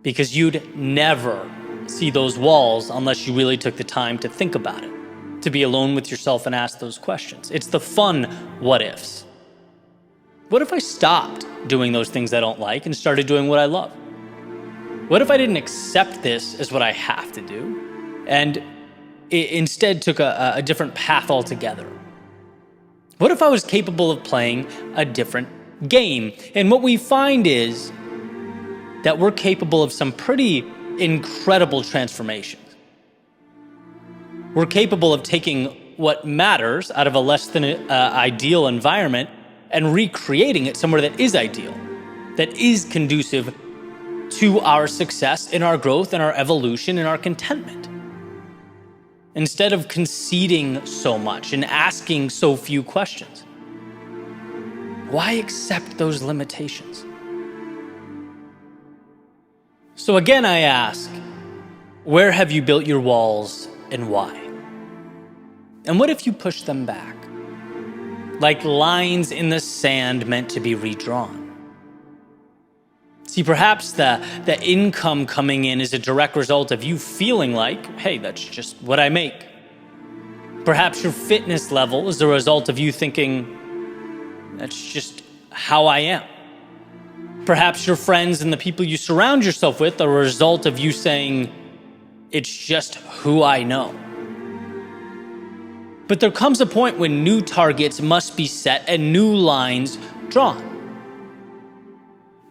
because you'd never see those walls unless you really took the time to think about it, to be alone with yourself and ask those questions. It's the fun what ifs. What if I stopped doing those things I don't like and started doing what I love? What if I didn't accept this as what I have to do and instead took a different path altogether? What if I was capable of playing a different game? And what we find is that we're capable of some pretty incredible transformations. We're capable of taking what matters out of a less than ideal environment and recreating it somewhere that is ideal, that is conducive to our success in our growth and our evolution and our contentment. Instead of conceding so much and asking so few questions, why accept those limitations? So again, I ask, where have you built your walls and why? And what if you push them back, like lines in the sand meant to be redrawn? See, perhaps the income coming in is a direct result of you feeling like, hey, that's just what I make. Perhaps your fitness level is the result of you thinking, that's just how I am. Perhaps your friends and the people you surround yourself with are a result of you saying, it's just who I know. But there comes a point when new targets must be set and new lines drawn.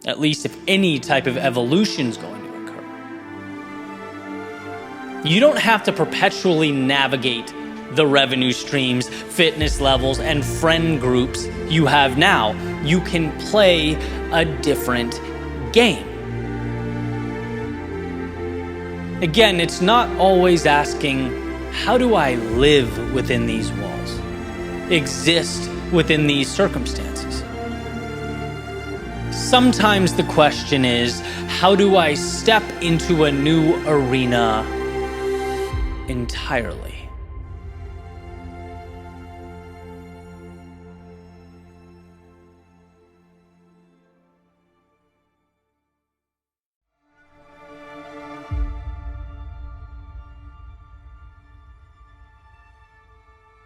At least if any type of evolution is going to occur. You don't have to perpetually navigate the revenue streams, fitness levels, and friend groups you have now. You can play a different game. Again, it's not always asking, how do I live within these walls? Exist within these circumstances? Sometimes the question is, how do I step into a new arena entirely?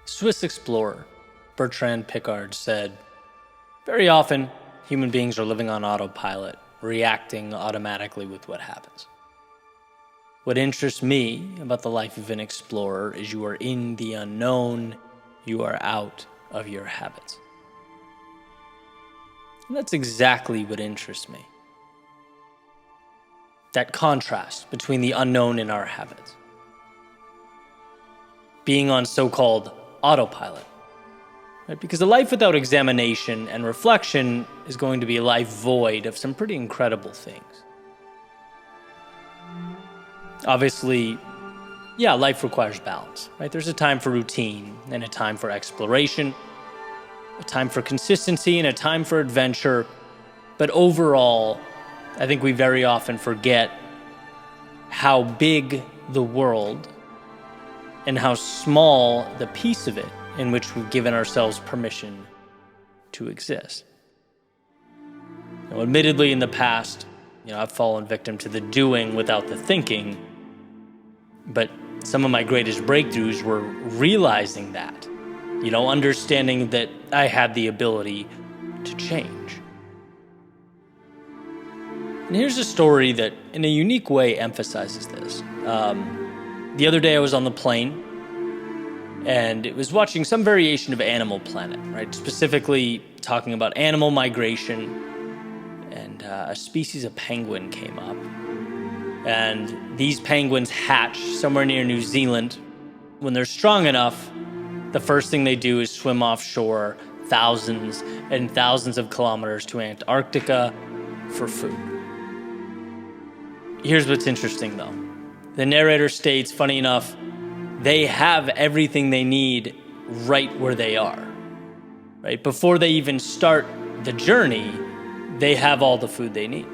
Swiss explorer Bertrand Piccard said, very often, human beings are living on autopilot, reacting automatically with what happens. What interests me about the life of an explorer is you are in the unknown, you are out of your habits. And that's exactly what interests me. That contrast between the unknown and our habits. Being on so-called autopilot. Right? Because a life without examination and reflection is going to be a life void of some pretty incredible things. Obviously, life requires balance, right? There's a time for routine and a time for exploration, a time for consistency and a time for adventure. But overall, I think we very often forget how big the world and how small the piece of it in which we've given ourselves permission to exist. Now, admittedly, in the past, I've fallen victim to the doing without the thinking, but some of my greatest breakthroughs were realizing that, understanding that I had the ability to change. And here's a story that, in a unique way, emphasizes this. The other day I was on the plane, and it was watching some variation of Animal Planet, right? Specifically talking about animal migration, and a species of penguin came up. And these penguins hatch somewhere near New Zealand. When they're strong enough, the first thing they do is swim offshore thousands and thousands of kilometers to Antarctica for food. Here's what's interesting though. The narrator states, funny enough, they have everything they need right where they are. Right? Before they even start the journey, they have all the food they need.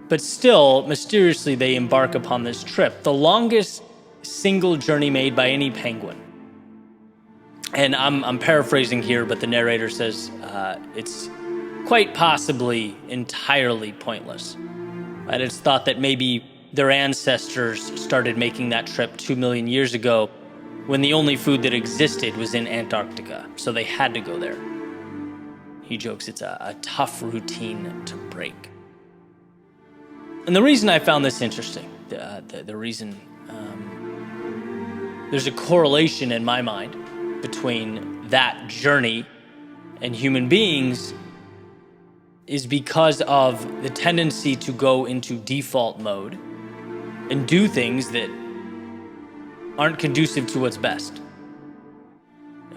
But still, mysteriously, they embark upon this trip, the longest single journey made by any penguin. And I'm paraphrasing here, but the narrator says it's quite possibly entirely pointless. Right? It's thought that maybe their ancestors started making that trip 2 million years ago when the only food that existed was in Antarctica, so they had to go there. He jokes it's a tough routine to break. And the reason I found this interesting, the reason there's a correlation in my mind between that journey and human beings is because of the tendency to go into default mode and do things that aren't conducive to what's best.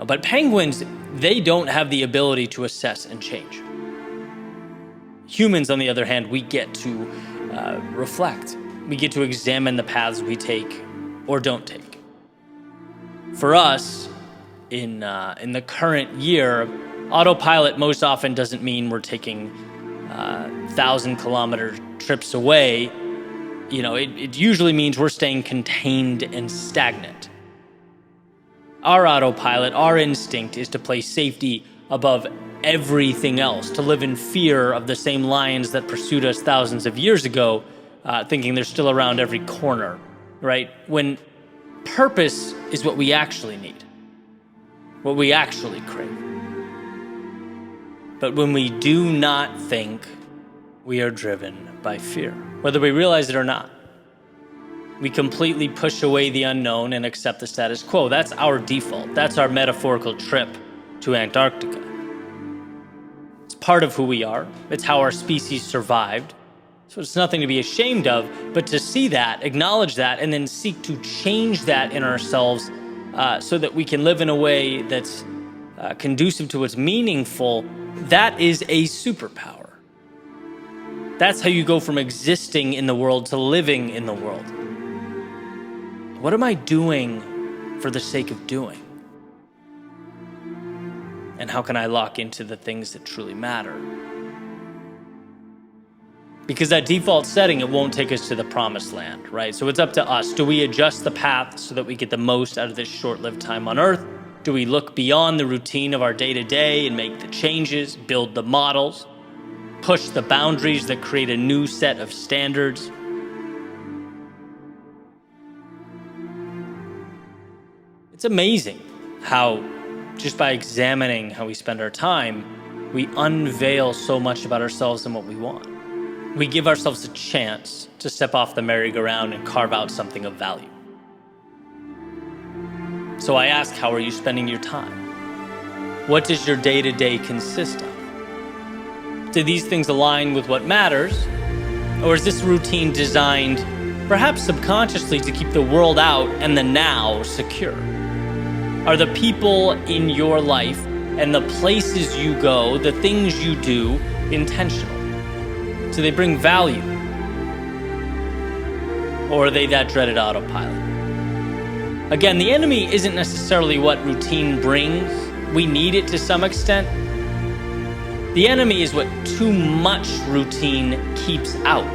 But penguins, they don't have the ability to assess and change. Humans, on the other hand, we get to reflect. We get to examine the paths we take or don't take. For us, in the current year, autopilot most often doesn't mean we're taking 1,000-kilometer trips away. It usually means we're staying contained and stagnant. Our autopilot, our instinct is to place safety above everything else, to live in fear of the same lions that pursued us thousands of years ago, thinking they're still around every corner, right? When purpose is what we actually need, what we actually crave. But when we do not think, we are driven by fear, whether we realize it or not. We completely push away the unknown and accept the status quo. That's our default. That's our metaphorical trip to Antarctica. It's part of who we are. It's how our species survived. So it's nothing to be ashamed of, but to see that, acknowledge that, and then seek to change that in ourselves so that we can live in a way that's conducive to what's meaningful, that is a superpower. That's how you go from existing in the world to living in the world. What am I doing for the sake of doing? And how can I lock into the things that truly matter? Because that default setting, it won't take us to the promised land, right? So it's up to us. Do we adjust the path so that we get the most out of this short-lived time on Earth? Do we look beyond the routine of our day-to-day and make the changes, build the models, push the boundaries that create a new set of standards? It's amazing how, just by examining how we spend our time, we unveil so much about ourselves and what we want. We give ourselves a chance to step off the merry-go-round and carve out something of value. So I ask, how are you spending your time? What does your day-to-day consist of? Do these things align with what matters? Or is this routine designed, perhaps subconsciously, to keep the world out and the now secure? Are the people in your life and the places you go, the things you do, intentional? Do they bring value? Or are they that dreaded autopilot? Again, the enemy isn't necessarily what routine brings. We need it to some extent. The enemy is what too much routine keeps out.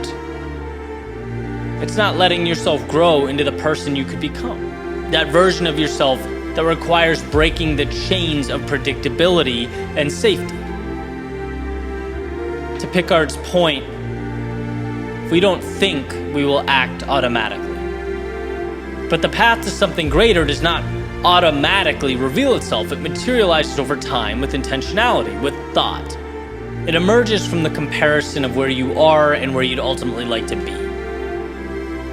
It's not letting yourself grow into the person you could become. That version of yourself that requires breaking the chains of predictability and safety. To Picard's point, if we don't think, we will act automatically. But the path to something greater does not automatically reveal itself. It materializes over time with intentionality, with thought. It emerges from the comparison of where you are and where you'd ultimately like to be.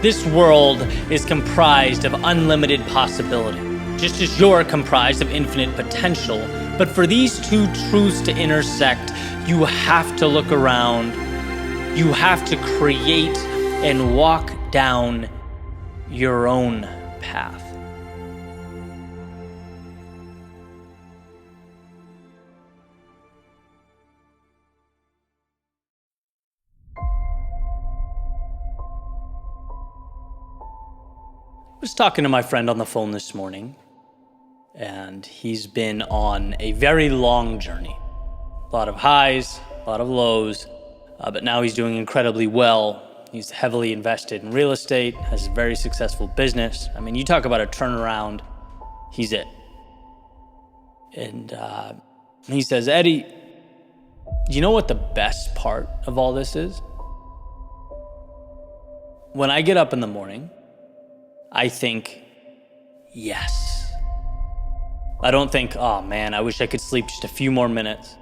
This world is comprised of unlimited possibility, just as you're comprised of infinite potential. But for these two truths to intersect, you have to look around. You have to create and walk down your own path. I was talking to my friend on the phone this morning, and he's been on a very long journey. A lot of highs, a lot of lows, but now he's doing incredibly well. He's heavily invested in real estate, has a very successful business. I mean, you talk about a turnaround, he's it. And he says, Eddie, do you know what the best part of all this is? When I get up in the morning, I think, yes. I don't think, oh man, I wish I could sleep just a few more minutes.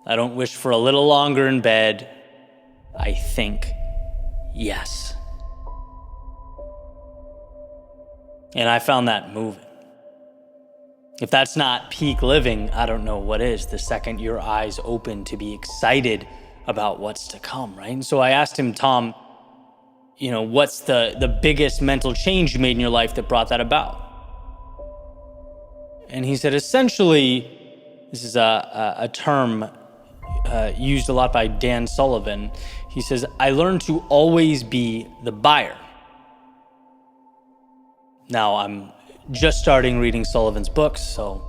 I don't wish for a little longer in bed. I think, yes. And I found that moving. If that's not peak living, I don't know what is. The second your eyes open to be excited about what's to come, right? And so I asked him, Tom, what's the biggest mental change you made in your life that brought that about? And he said, essentially, this is a term used a lot by Dan Sullivan. He says, I learned to always be the buyer. Now, I'm just starting reading Sullivan's books, so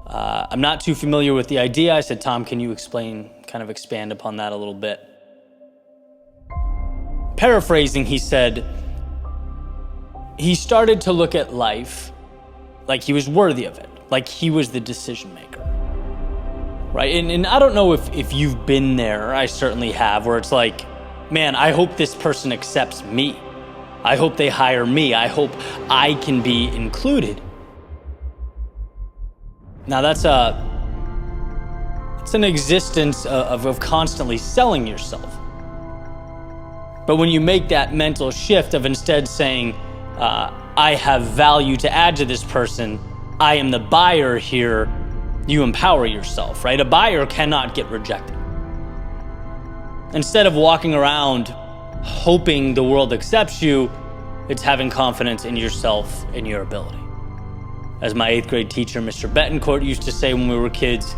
I'm not too familiar with the idea. I said, Tom, can you expand upon that a little bit? Paraphrasing, he said, he started to look at life like he was worthy of it, like he was the decision maker, right? And I don't know if you've been there, I certainly have, where it's like, man, I hope this person accepts me. I hope they hire me. I hope I can be included. Now that's an existence of constantly selling yourself. But when you make that mental shift of instead saying, I have value to add to this person, I am the buyer here, you empower yourself, right? A buyer cannot get rejected. Instead of walking around hoping the world accepts you, it's having confidence in yourself and your ability. As my 8th grade teacher, Mr. Betancourt, used to say when we were kids,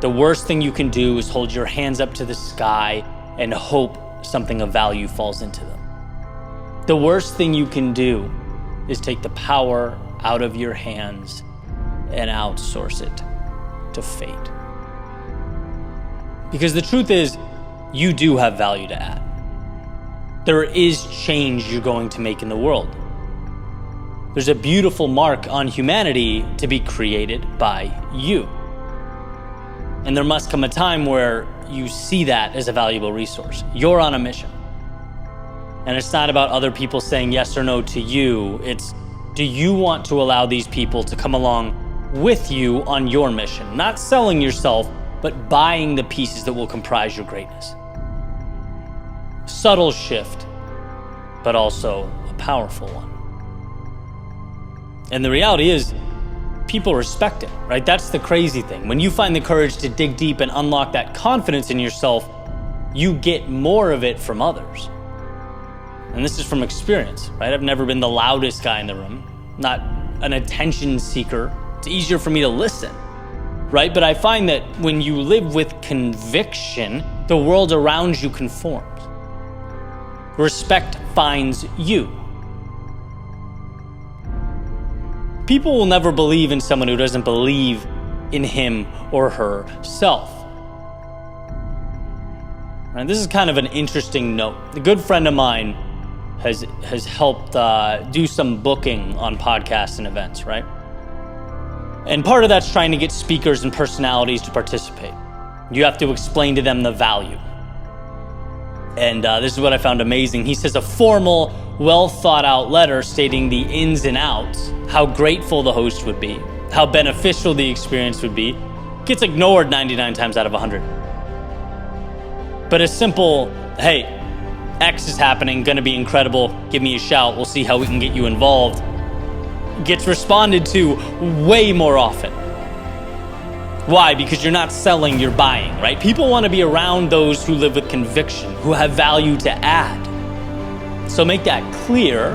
the worst thing you can do is hold your hands up to the sky and hope something of value falls into them. The worst thing you can do is take the power out of your hands and outsource it to fate. Because the truth is, you do have value to add. There is change you're going to make in the world. There's a beautiful mark on humanity to be created by you. And there must come a time where you see that as a valuable resource. You're on a mission. And it's not about other people saying yes or no to you. It's, do you want to allow these people to come along with you on your mission? Not selling yourself, but buying the pieces that will comprise your greatness. Subtle shift, but also a powerful one. And the reality is, people respect it, right? That's the crazy thing. When you find the courage to dig deep and unlock that confidence in yourself, you get more of it from others. And this is from experience, right? I've never been the loudest guy in the room, not an attention seeker. It's easier for me to listen, right? But I find that when you live with conviction, the world around you conforms. Respect finds you. People will never believe in someone who doesn't believe in him or herself. And this is kind of an interesting note. A good friend of mine has helped do some booking on podcasts and events, right? And part of that's trying to get speakers and personalities to participate. You have to explain to them the value. And this is what I found amazing. He says a formal, well thought out letter stating the ins and outs, how grateful the host would be, how beneficial the experience would be, gets ignored 99 times out of 100. But a simple, hey, X is happening, gonna be incredible, give me a shout, we'll see how we can get you involved, gets responded to way more often. Why? Because you're not selling, you're buying, right? People want to be around those who live with conviction, who have value to add. So make that clear,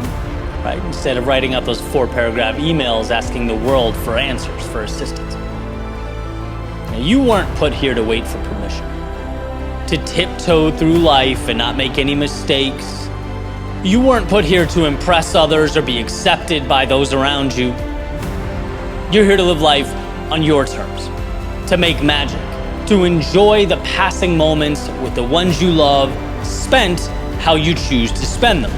right? Instead of writing out those 4-paragraph emails asking the world for answers, for assistance. Now, you weren't put here to wait for permission, to tiptoe through life and not make any mistakes. You weren't put here to impress others or be accepted by those around you. You're here to live life on your terms, to make magic, to enjoy the passing moments with the ones you love, spent how you choose to spend them.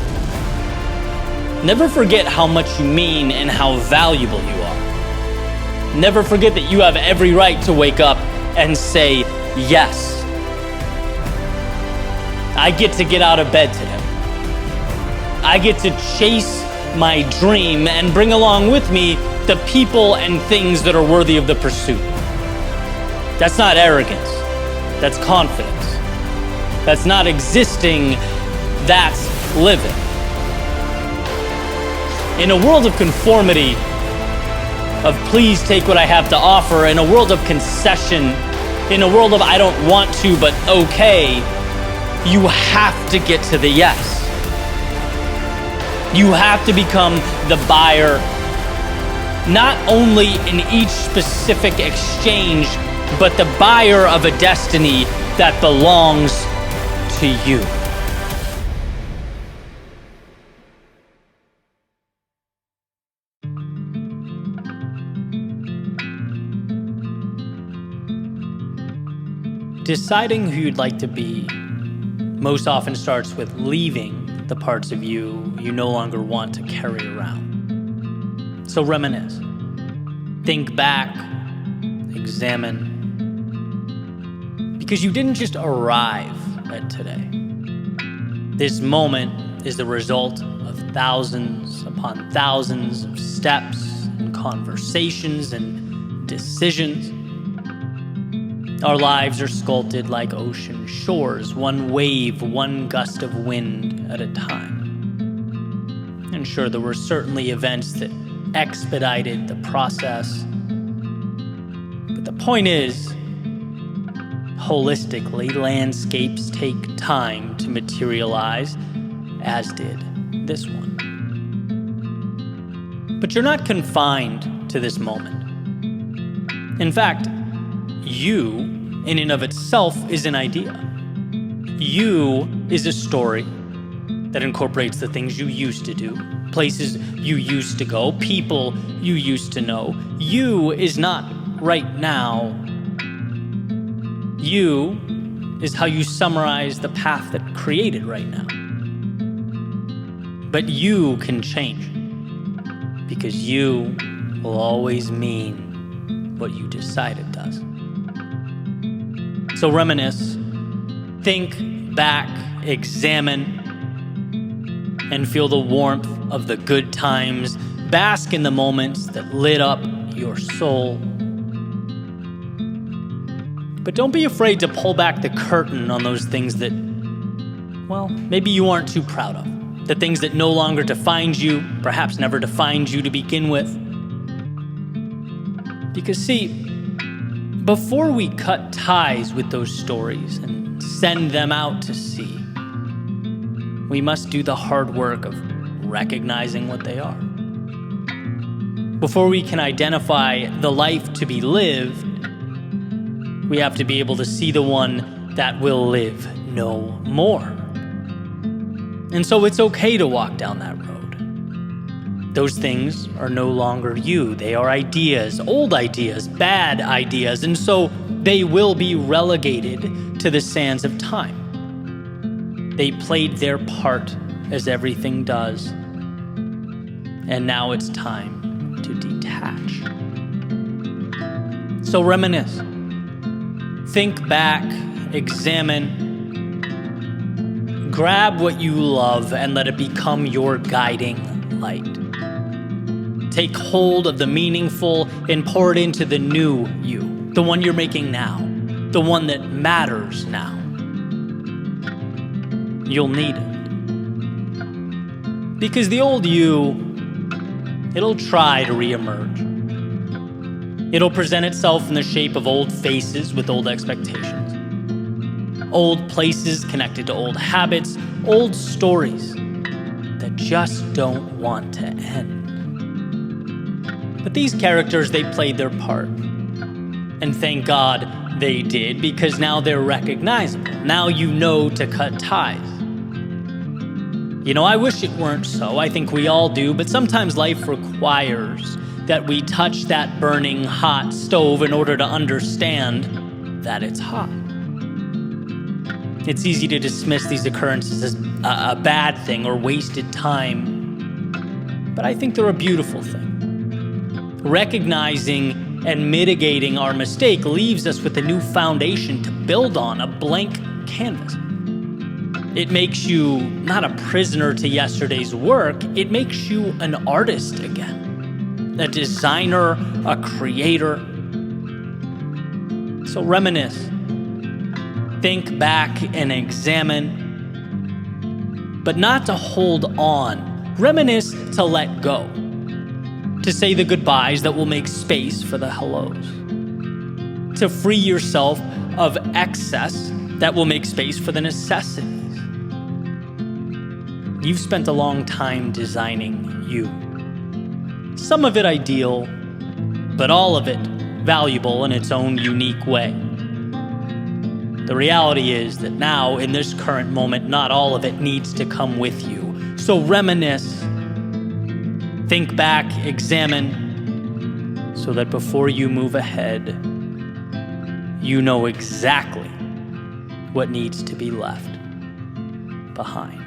Never forget how much you mean and how valuable you are. Never forget that you have every right to wake up and say, yes. I get to get out of bed today. I get to chase my dream and bring along with me the people and things that are worthy of the pursuit. That's not arrogance. That's confidence. That's not existing. That's living. In a world of conformity, of please take what I have to offer, in a world of concession, in a world of I don't want to but okay, you have to get to the yes. You have to become the buyer, not only in each specific exchange, but the buyer of a destiny that belongs to you. Deciding who you'd like to be most often starts with leaving the parts of you you no longer want to carry around. So reminisce. Think back. Examine. Because you didn't just arrive at today. This moment is the result of thousands upon thousands of steps and conversations and decisions. Our lives are sculpted like ocean shores, one wave, one gust of wind at a time. And sure, there were certainly events that expedited the process. But the point is, holistically, landscapes take time to materialize, as did this one. But you're not confined to this moment. In fact, you, in and of itself, is an idea. You is a story that incorporates the things you used to do, places you used to go, people you used to know. You is not right now. You is how you summarize the path that created right now. But you can change, because you will always mean what you decide it does. So reminisce, think back, examine, and feel the warmth of the good times. Bask in the moments that lit up your soul. But don't be afraid to pull back the curtain on those things that, well, maybe you aren't too proud of. The things that no longer defined you, perhaps never defined you to begin with. Because see, before we cut ties with those stories and send them out to sea, we must do the hard work of recognizing what they are. Before we can identify the life to be lived, we have to be able to see the one that will live no more. And so it's okay to walk down that road. Those things are no longer you. They are ideas, old ideas, bad ideas, and so they will be relegated to the sands of time. They played their part, as everything does, and now it's time to detach. So reminisce. Think back, examine, grab what you love and let it become your guiding light. Take hold of the meaningful and pour it into the new you, the one you're making now, the one that matters now. You'll need it. Because the old you, it'll try to reemerge. It'll present itself in the shape of old faces with old expectations, old places connected to old habits, old stories. just don't want to end. But these characters, they played their part. And thank God they did, because now they're recognizable. Now you know to cut ties. I wish it weren't so. I think we all do, but sometimes life requires that we touch that burning hot stove in order to understand that it's hot. It's easy to dismiss these occurrences as a bad thing or wasted time, but I think they're a beautiful thing. Recognizing and mitigating our mistake leaves us with a new foundation to build on, a blank canvas. It makes you not a prisoner to yesterday's work, it makes you an artist again, a designer, a creator. So reminisce, think back and examine, but not to hold on. Reminisce to let go, to say the goodbyes that will make space for the hellos, to free yourself of excess that will make space for the necessities. You've spent a long time designing you. Some of it ideal, but all of it valuable in its own unique way. The reality is that now, in this current moment, not all of it needs to come with you. So reminisce, think back, examine, so that before you move ahead, you know exactly what needs to be left behind.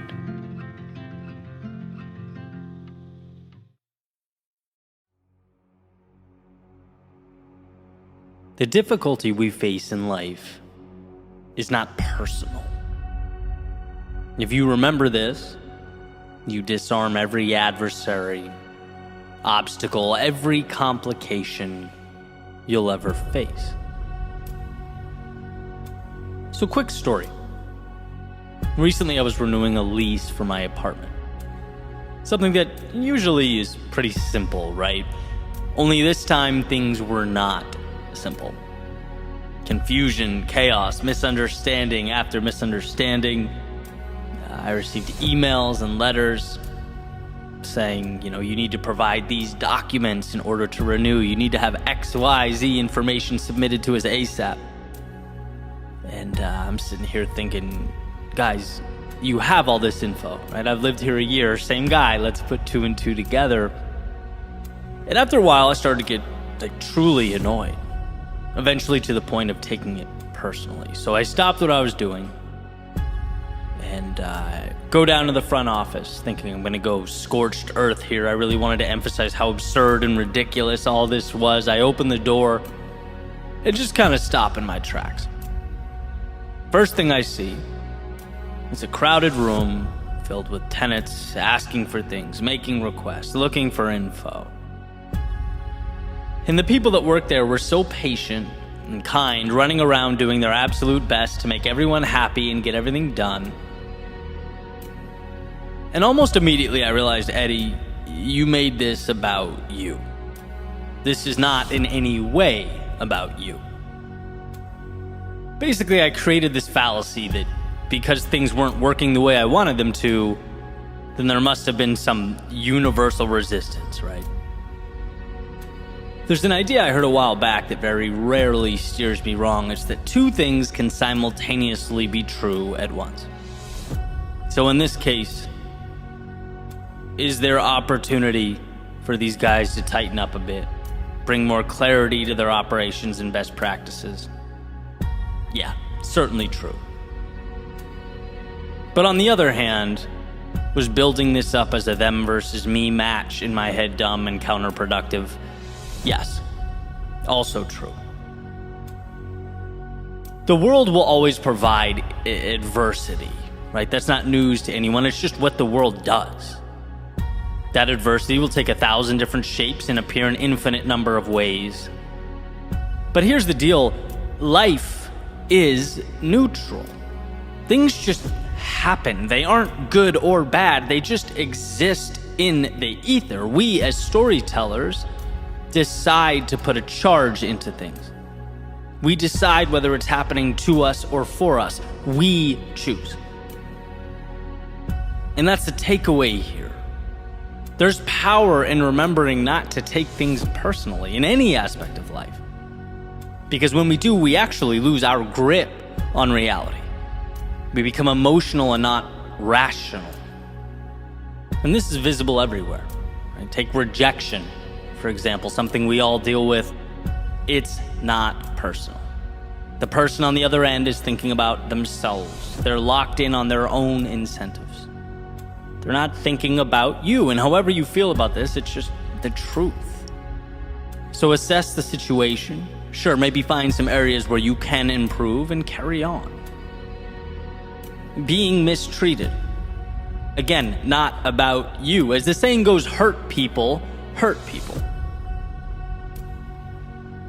The difficulty we face in life is not personal. If you remember this, you disarm every adversary, obstacle, every complication you'll ever face. So, quick story. Recently, I was renewing a lease for my apartment. Something that usually is pretty simple, right? Only this time, things were not simple. Confusion, chaos, misunderstanding after misunderstanding. I received emails and letters saying, you need to provide these documents in order to renew. You need to have X, Y, Z information submitted to us ASAP. And I'm sitting here thinking, guys, you have all this info, right? I've lived here a year, same guy, let's put two and two together. And after a while, I started to get truly annoyed. Eventually to the point of taking it personally. So I stopped what I was doing and go down to the front office thinking I'm going to go scorched earth here. I really wanted to emphasize how absurd and ridiculous all this was. I opened the door and just kind of stop in my tracks. First thing I see is a crowded room filled with tenants asking for things, making requests, looking for info. And the people that worked there were so patient and kind, running around doing their absolute best to make everyone happy and get everything done. And almost immediately I realized, Eddie, you made this about you. This is not in any way about you. Basically, I created this fallacy that because things weren't working the way I wanted them to, then there must have been some universal resistance, right? There's an idea I heard a while back that very rarely steers me wrong. It's that two things can simultaneously be true at once. So in this case, is there opportunity for these guys to tighten up a bit, bring more clarity to their operations and best practices? Yeah, certainly true. But on the other hand, was building this up as a them versus me match in my head dumb and counterproductive? Yes, also true. The world will always provide adversity, right? That's not news to anyone. It's just what the world does. That adversity will take 1,000 different shapes and appear in infinite number of ways. But here's the deal. Life is neutral. Things just happen. They aren't good or bad. They just exist in the ether. We, as storytellers, decide to put a charge into things. We decide whether it's happening to us or for us. We choose. And that's the takeaway here. There's power in remembering not to take things personally in any aspect of life. Because when we do, we actually lose our grip on reality. We become emotional and not rational. And this is visible everywhere. Right? Take rejection, for example, something we all deal with. It's not personal. The person on the other end is thinking about themselves. They're locked in on their own incentives. They're not thinking about you, and however you feel about this, it's just the truth. So assess the situation. Sure, maybe find some areas where you can improve and carry on. Being mistreated. Again, not about you. As the saying goes, hurt people hurt people.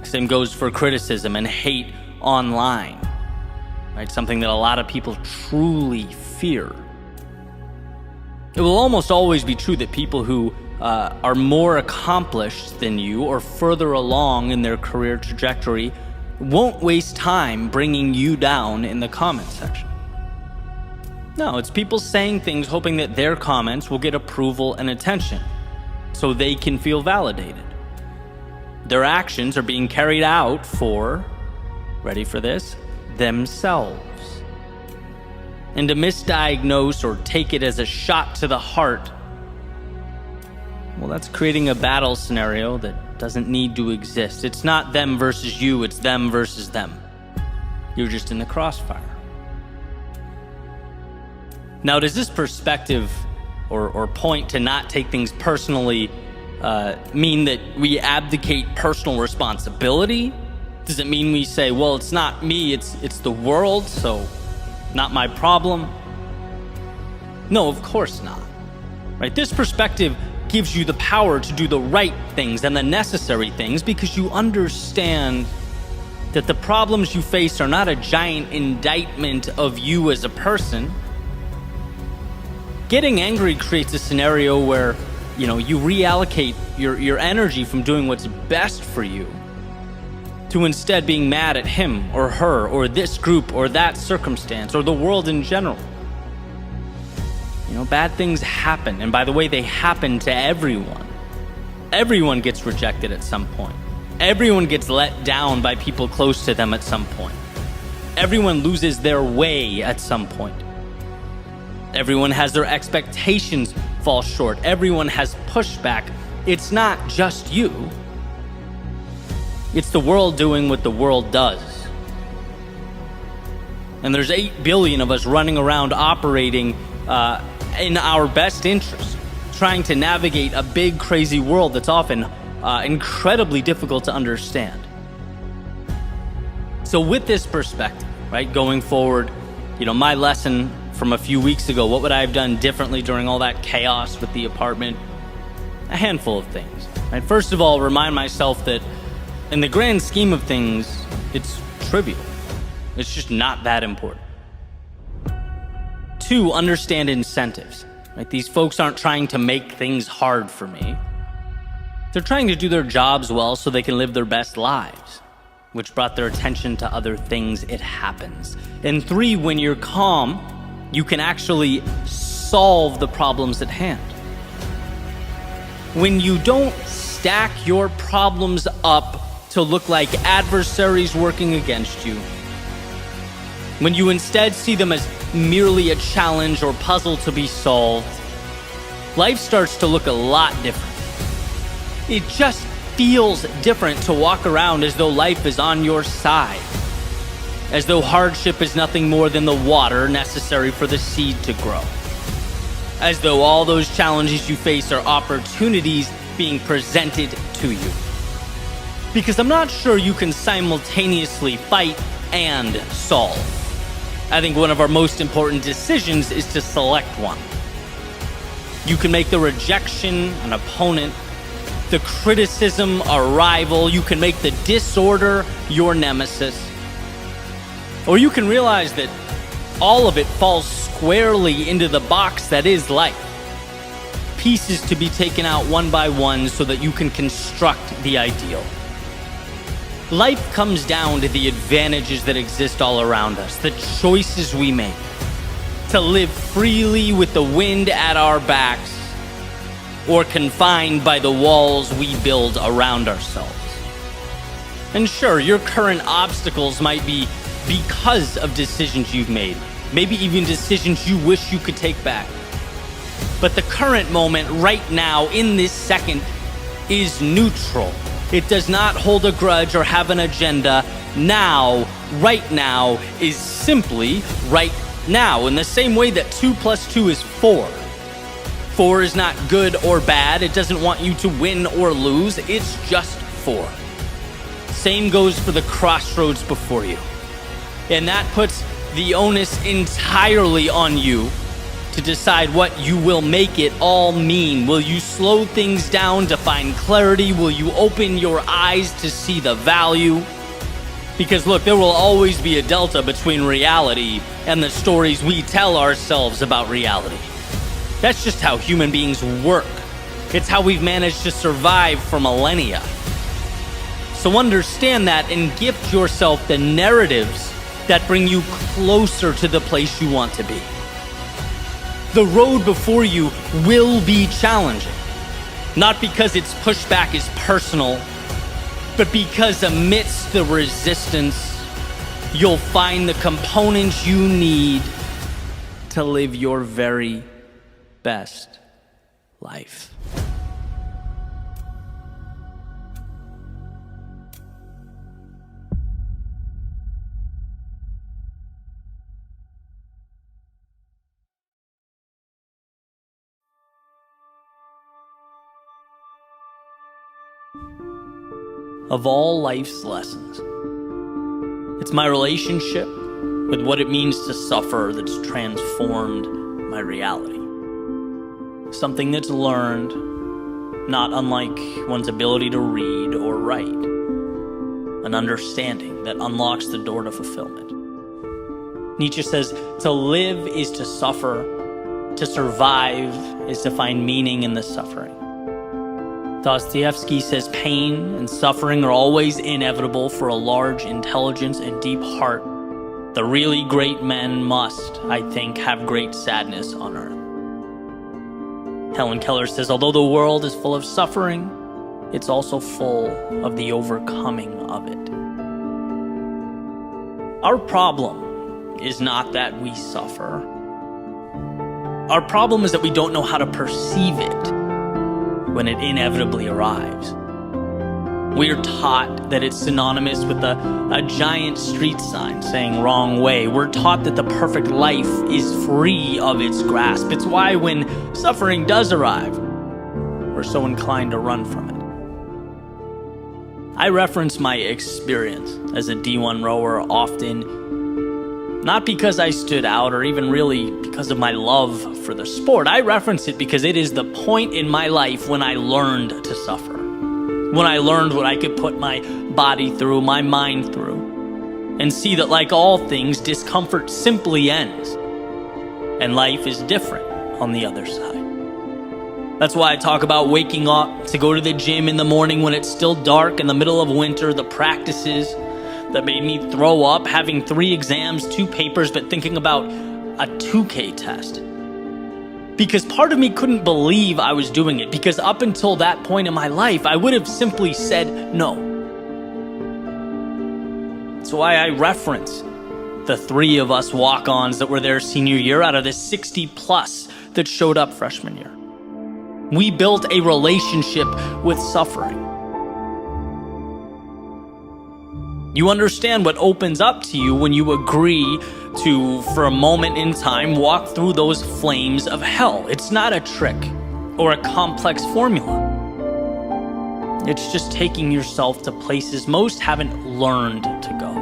Same goes for criticism and hate online, right? Something that a lot of people truly fear. It will almost always be true that people who are more accomplished than you or further along in their career trajectory won't waste time bringing you down in the comment section. No, it's people saying things hoping that their comments will get approval and attention so they can feel validated. Their actions are being carried out for, ready for this, themselves. And to misdiagnose or take it as a shot to the heart, well, that's creating a battle scenario that doesn't need to exist. It's not them versus you, it's them versus them. You're just in the crossfire. Now, does this perspective or point to not take things personally mean that we abdicate personal responsibility? Does it mean we say, well, it's not me, it's the world, so not my problem? No, of course not. Right? This perspective gives you the power to do the right things and the necessary things because you understand that the problems you face are not a giant indictment of you as a person. Getting angry creates a scenario where, you reallocate your energy from doing what's best for you to instead being mad at him or her or this group or that circumstance or the world in general. Bad things happen, and by the way, they happen to everyone. Everyone gets rejected at some point. Everyone gets let down by people close to them at some point. Everyone loses their way at some point. Everyone has their expectations fall short. Everyone has pushback. It's not just you. It's the world doing what the world does. And there's 8 billion of us running around operating in our best interest, trying to navigate a big, crazy world that's often incredibly difficult to understand. So with this perspective, right, going forward, my lesson from a few weeks ago, what would I have done differently during all that chaos with the apartment? A handful of things. Right? First of all, remind myself that in the grand scheme of things, it's trivial. It's just not that important. 2, understand incentives. Right? These folks aren't trying to make things hard for me. They're trying to do their jobs well so they can live their best lives, which brought their attention to other things. It happens. And 3, when you're calm, you can actually solve the problems at hand. When you don't stack your problems up to look like adversaries working against you, when you instead see them as merely a challenge or puzzle to be solved, life starts to look a lot different. It just feels different to walk around as though life is on your side, as though hardship is nothing more than the water necessary for the seed to grow, as though all those challenges you face are opportunities being presented to you. Because I'm not sure you can simultaneously fight and solve. I think one of our most important decisions is to select one. You can make the rejection an opponent, the criticism a rival. You can make the disorder your nemesis. Or you can realize that all of it falls squarely into the box that is life. Pieces to be taken out one by one so that you can construct the ideal. Life comes down to the advantages that exist all around us, the choices we make, to live freely with the wind at our backs, or confined by the walls we build around ourselves. And sure, your current obstacles might be because of decisions you've made, maybe even decisions you wish you could take back. But the current moment, right now, in this second, is neutral. It does not hold a grudge or have an agenda. Now, right now, is simply right now, in the same way that 2 + 2 is 4. 4 is not good or bad. It doesn't want you to win or lose. It's just 4. Same goes for the crossroads before you. And that puts the onus entirely on you to decide what you will make it all mean. Will you slow things down to find clarity? Will you open your eyes to see the value? Because look, there will always be a delta between reality and the stories we tell ourselves about reality. That's just how human beings work. It's how we've managed to survive for millennia. So understand that and gift yourself the narratives that bring you closer to the place you want to be. The road before you will be challenging, not because its pushback is personal, but because amidst the resistance, you'll find the components you need to live your very best life. Of all life's lessons, it's my relationship with what it means to suffer that's transformed my reality. Something that's learned, not unlike one's ability to read or write. An understanding that unlocks the door to fulfillment. Nietzsche says, to live is to suffer, to survive is to find meaning in the suffering. Dostoevsky says pain and suffering are always inevitable for a large intelligence and deep heart. The really great men must, I think, have great sadness on earth. Helen Keller says, although the world is full of suffering, it's also full of the overcoming of it. Our problem is not that we suffer. Our problem is that we don't know how to perceive it when it inevitably arrives. We're taught that it's synonymous with a giant street sign saying wrong way. We're taught that the perfect life is free of its grasp. It's why when suffering does arrive, we're so inclined to run from it. I reference my experience as a D1 rower often, not because I stood out or even really because of my love for the sport. I reference it because it is the point in my life when I learned to suffer. When I learned what I could put my body through, my mind through, and see that like all things, discomfort simply ends, and life is different on the other side. That's why I talk about waking up to go to the gym in the morning when it's still dark in the middle of winter, the practices that made me throw up, having 3 exams, 2 papers, but thinking about a 2K test. Because part of me couldn't believe I was doing it, because up until that point in my life, I would have simply said no. That's why I reference the 3 of us walk-ons that were there senior year out of the 60 plus that showed up freshman year. We built a relationship with suffering. You understand what opens up to you when you agree to, for a moment in time, walk through those flames of hell. It's not a trick or a complex formula. It's just taking yourself to places most haven't learned to go.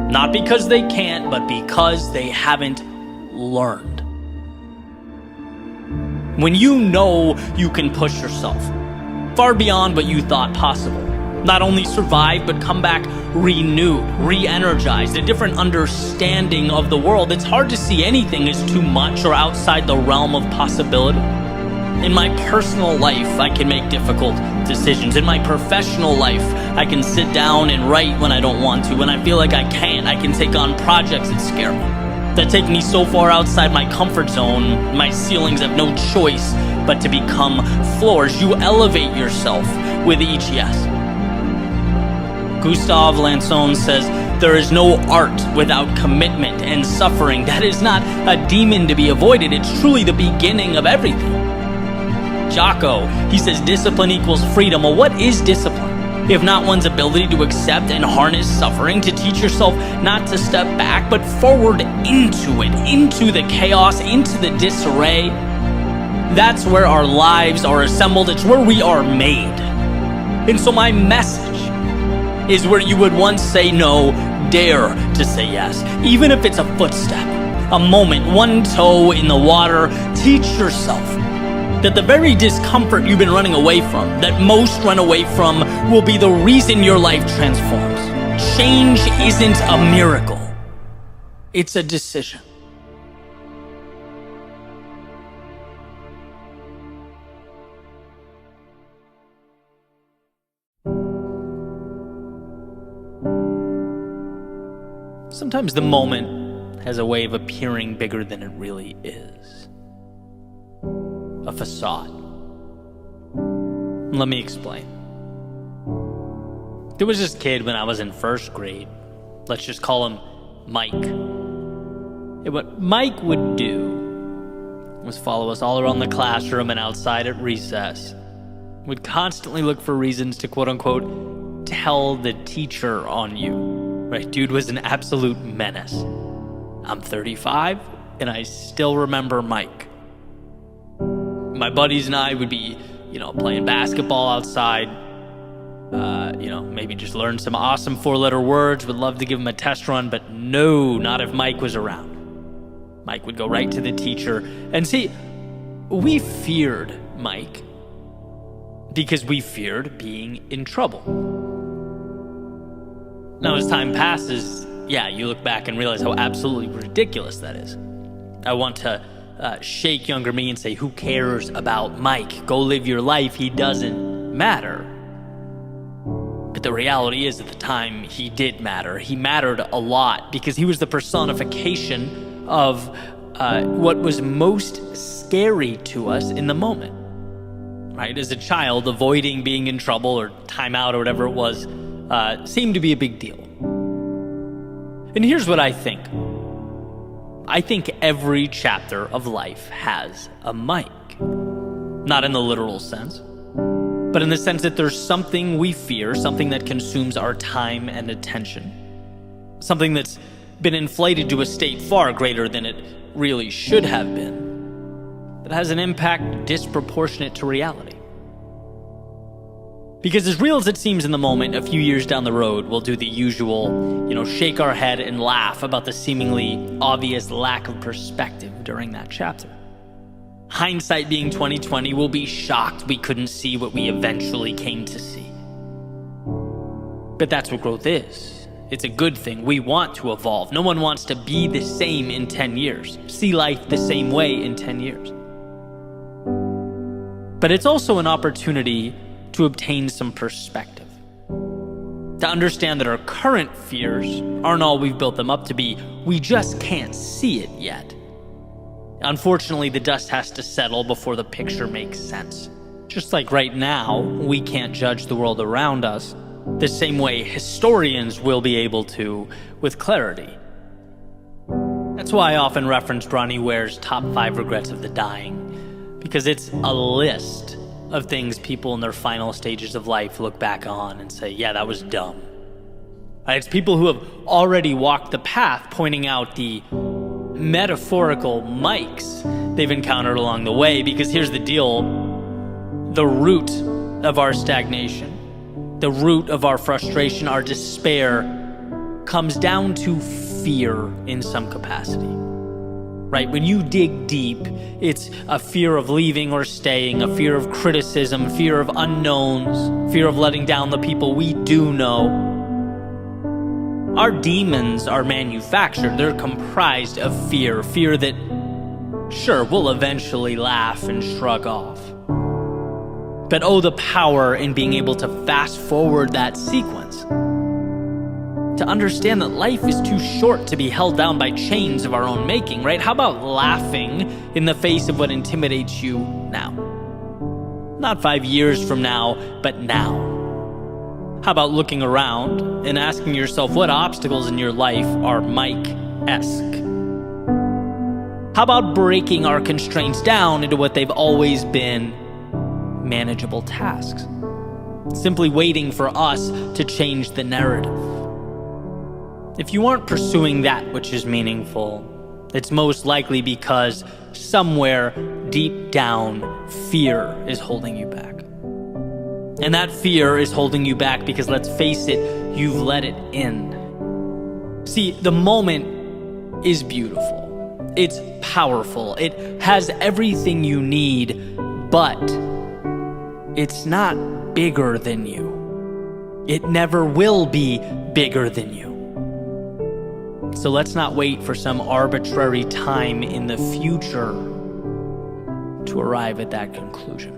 Not because they can't, but because they haven't learned. When you know you can push yourself far beyond what you thought possible, not only survive, but come back renewed, re-energized, a different understanding of the world. It's hard to see anything as too much or outside the realm of possibility. In my personal life, I can make difficult decisions. In my professional life, I can sit down and write when I don't want to. When I feel like I can't, I can take on projects that scare me. that take me so far outside my comfort zone, my ceilings have no choice but to become floors. You elevate yourself with each yes. Gustave Lanson says, there is no art without commitment and suffering. That is not a demon to be avoided. It's truly the beginning of everything. Jocko, he says, discipline equals freedom. Well, what is discipline? If not one's ability to accept and harness suffering, to teach yourself not to step back, but forward into it, into the chaos, into the disarray. That's where our lives are assembled. It's where we are made. And so my message is where you would once say no, dare to say yes. Even if it's a footstep, a moment, one toe in the water, teach yourself that the very discomfort you've been running away from, that most run away from, will be the reason your life transforms. Change isn't a miracle. It's a decision. Sometimes the moment has a way of appearing bigger than it really is. A facade. Let me explain. There was this kid when I was in first grade. Let's just call him Mike. And what Mike would do was follow us all around the classroom and outside at recess. Would constantly look for reasons to quote-unquote tell the teacher on you. Right, dude was an absolute menace. I'm 35, and I still remember Mike. My buddies and I would be, playing basketball outside. Maybe just learn some awesome 4-letter words. Would love to give him a test run, but no, not if Mike was around. Mike would go right to the teacher. And see, we feared Mike because we feared being in trouble. Now, as time passes, you look back and realize how absolutely ridiculous that is. I want to shake younger me and say, who cares about Mike? Go live your life. He doesn't matter. But the reality is, at the time, he did matter. He mattered a lot because he was the personification of what was most scary to us in the moment. Right? As a child, avoiding being in trouble or timeout or whatever it was seemed to be a big deal. And here's what I think. I think every chapter of life has a Mike. Not in the literal sense, but in the sense that there's something we fear, something that consumes our time and attention, something that's been inflated to a state far greater than it really should have been, that has an impact disproportionate to reality. Because as real as it seems in the moment, a few years down the road, we'll do the usual, shake our head and laugh about the seemingly obvious lack of perspective during that chapter. Hindsight being 20/20, we'll be shocked we couldn't see what we eventually came to see. But that's what growth is. It's a good thing. We want to evolve. No one wants to be the same in 10 years, see life the same way in 10 years. But it's also an opportunity to obtain some perspective, to understand that our current fears aren't all we've built them up to be. We just can't see it yet. Unfortunately, the dust has to settle before the picture makes sense. Just like right now, we can't judge the world around us the same way historians will be able to with clarity. That's why I often reference Bronnie Ware's top 5 regrets of the dying, because it's a list of things people in their final stages of life look back on and say, yeah, that was dumb. It's people who have already walked the path, pointing out the metaphorical Mikes they've encountered along the way, because here's the deal. The root of our stagnation, the root of our frustration, our despair, comes down to fear in some capacity. Right? When you dig deep, it's a fear of leaving or staying, a fear of criticism, fear of unknowns, fear of letting down the people we do know. Our demons are manufactured. They're comprised of fear that, sure, we'll eventually laugh and shrug off. But oh, the power in being able to fast forward that sequence. to understand that life is too short to be held down by chains of our own making, right? How about laughing in the face of what intimidates you now? Not 5 years from now, but now. How about looking around and asking yourself what obstacles in your life are Mike-esque? How about breaking our constraints down into what they've always been, manageable tasks? Simply waiting for us to change the narrative. If you aren't pursuing that which is meaningful, it's most likely because somewhere deep down, fear is holding you back. And that fear is holding you back because, let's face it, you've let it in. See, the moment is beautiful. It's powerful. It has everything you need, but it's not bigger than you. It never will be bigger than you. So let's not wait for some arbitrary time in the future to arrive at that conclusion.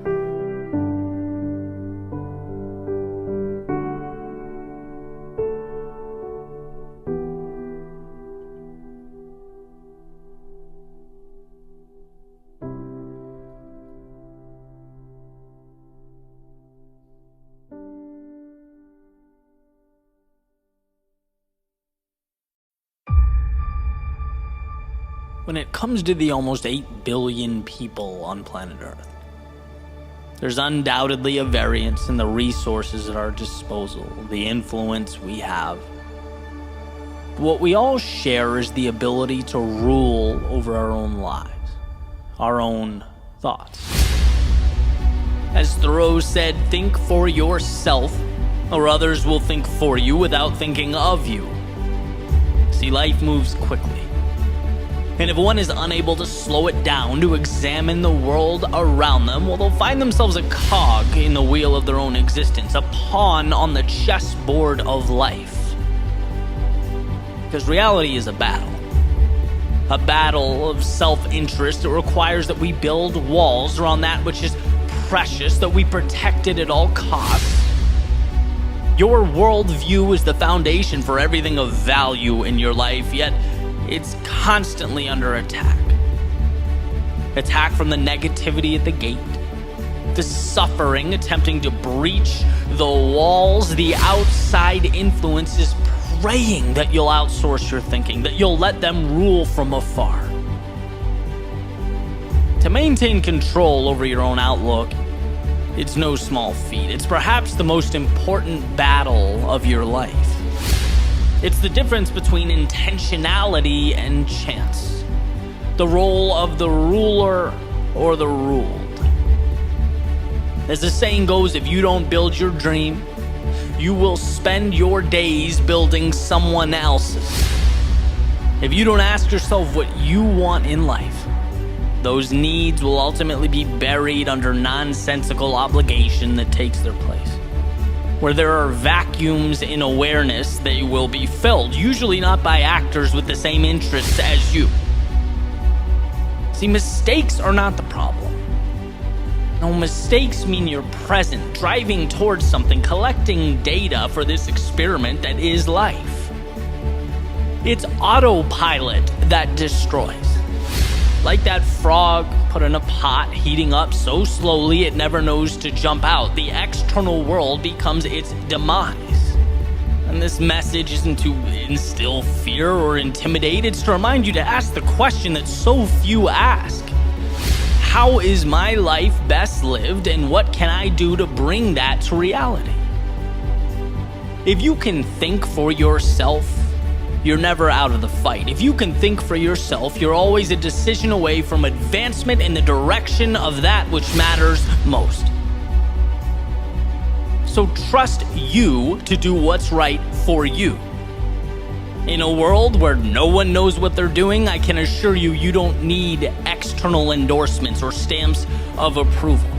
When it comes to the almost 8 billion people on planet Earth, there's undoubtedly a variance in the resources at our disposal, the influence we have. What we all share is the ability to rule over our own lives, our own thoughts. As Thoreau said, think for yourself, or others will think for you without thinking of you. See, life moves quickly. And if one is unable to slow it down, to examine the world around them, well, they'll find themselves a cog in the wheel of their own existence, a pawn on the chessboard of life. Because reality is a battle of self-interest that requires that we build walls around that which is precious, that we protect it at all costs. Your worldview is the foundation for everything of value in your life, yet it's constantly under attack. Attack from the negativity at the gate, the suffering attempting to breach the walls, the outside influences praying that you'll outsource your thinking, that you'll let them rule from afar. To maintain control over your own outlook, it's no small feat. It's perhaps the most important battle of your life. It's the difference between intentionality and chance, the role of the ruler or the ruled. As the saying goes, if you don't build your dream, you will spend your days building someone else's. If you don't ask yourself what you want in life, those needs will ultimately be buried under nonsensical obligation that takes their place. Where there are vacuums in awareness, they will be filled, usually not by actors with the same interests as you. See, mistakes are not the problem. No, mistakes mean you're present, driving towards something, collecting data for this experiment that is life. It's autopilot that destroys. Like that frog put in a pot, heating up so slowly it never knows to jump out. The external world becomes its demise. And this message isn't to instill fear or intimidate, it's to remind you to ask the question that so few ask. How is my life best lived, and what can I do to bring that to reality? If you can think for yourself, you're never out of the fight. If you can think for yourself, you're always a decision away from advancement in the direction of that which matters most. So trust you to do what's right for you. In a world where no one knows what they're doing, I can assure you, you don't need external endorsements or stamps of approval.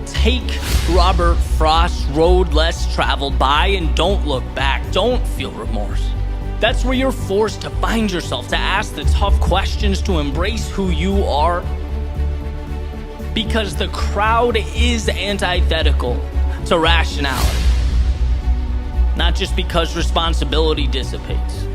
Take Robert Frost's road less traveled by and don't look back. Don't feel remorse. That's where you're forced to find yourself, to ask the tough questions, to embrace who you are. Because the crowd is antithetical to rationality. Not just because responsibility dissipates.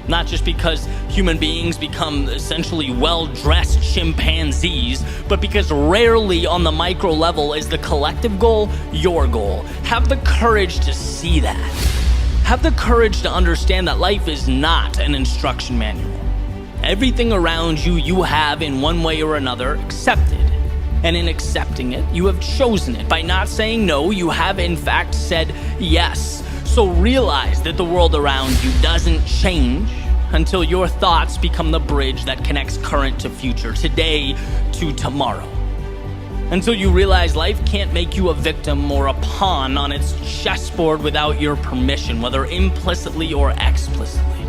Not just because human beings become essentially well-dressed chimpanzees, but because rarely on the micro level is the collective goal your goal. Have the courage to see that. Have the courage to understand that life is not an instruction manual. Everything around you, you have in one way or another accepted. And in accepting it, you have chosen it. By not saying no, you have in fact said yes. So realize that the world around you doesn't change until your thoughts become the bridge that connects current to future, today to tomorrow. Until you realize life can't make you a victim or a pawn on its chessboard without your permission, whether implicitly or explicitly.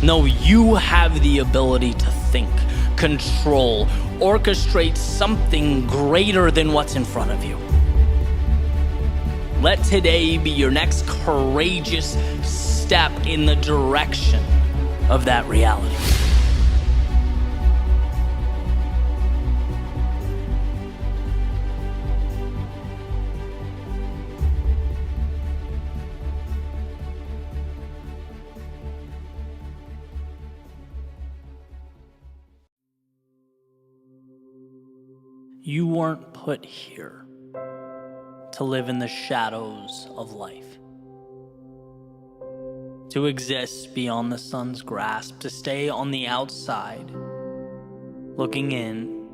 No, you have the ability to think, control, orchestrate something greater than what's in front of you. Let today be your next courageous step in the direction of that reality. You weren't put here to live in the shadows of life, to exist beyond the sun's grasp, to stay on the outside, looking in.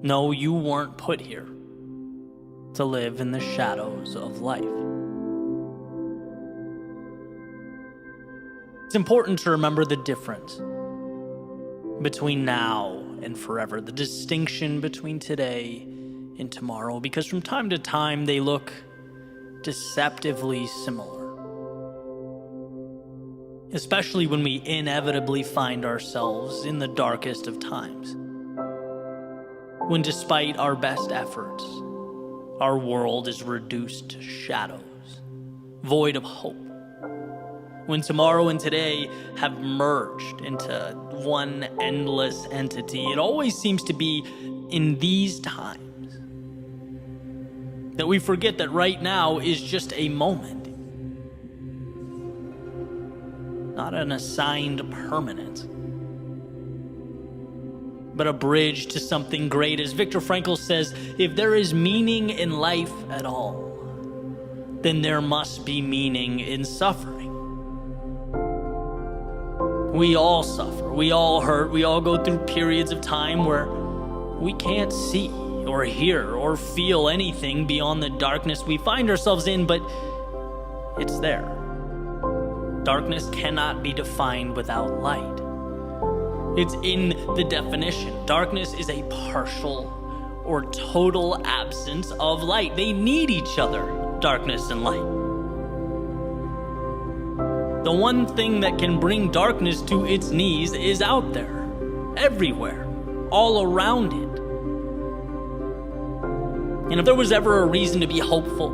No, you weren't put here to live in the shadows of life. It's important to remember the difference between now and forever, the distinction between today and tomorrow, because from time to time they look deceptively similar. Especially when we inevitably find ourselves in the darkest of times. When despite our best efforts, our world is reduced to shadows, void of hope. When tomorrow and today have merged into one endless entity, it always seems to be in these times that we forget that right now is just a moment, not an assigned permanence, but a bridge to something great. As Viktor Frankl says, if there is meaning in life at all, then there must be meaning in suffering. We all suffer, we all hurt, we all go through periods of time where we can't see or hear or feel anything beyond the darkness we find ourselves in, but it's there. Darkness cannot be defined without light. It's in the definition. Darkness is a partial or total absence of light. They need each other, darkness and light. The one thing that can bring darkness to its knees is out there, everywhere, all around it. And if there was ever a reason to be hopeful,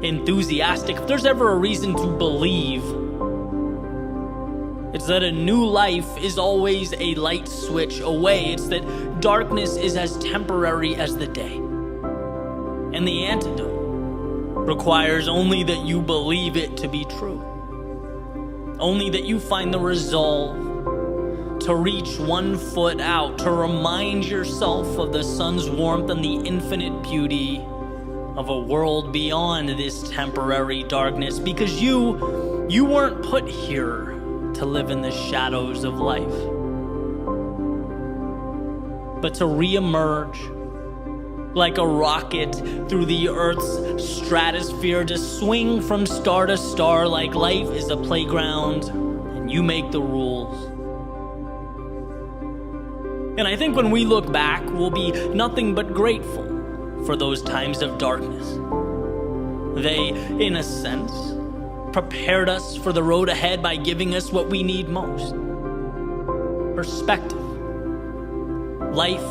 enthusiastic, if there's ever a reason to believe, it's that a new life is always a light switch away. It's that darkness is as temporary as the day. And the antidote requires only that you believe it to be true. Only that you find the resolve to reach one foot out, to remind yourself of the sun's warmth and the infinite beauty of a world beyond this temporary darkness, because you weren't put here to live in the shadows of life, but to reemerge like a rocket through the Earth's stratosphere, to swing from star to star like life is a playground and you make the rules. And I think when we look back, we'll be nothing but grateful for those times of darkness. They, in a sense, prepared us for the road ahead by giving us what we need most: perspective, life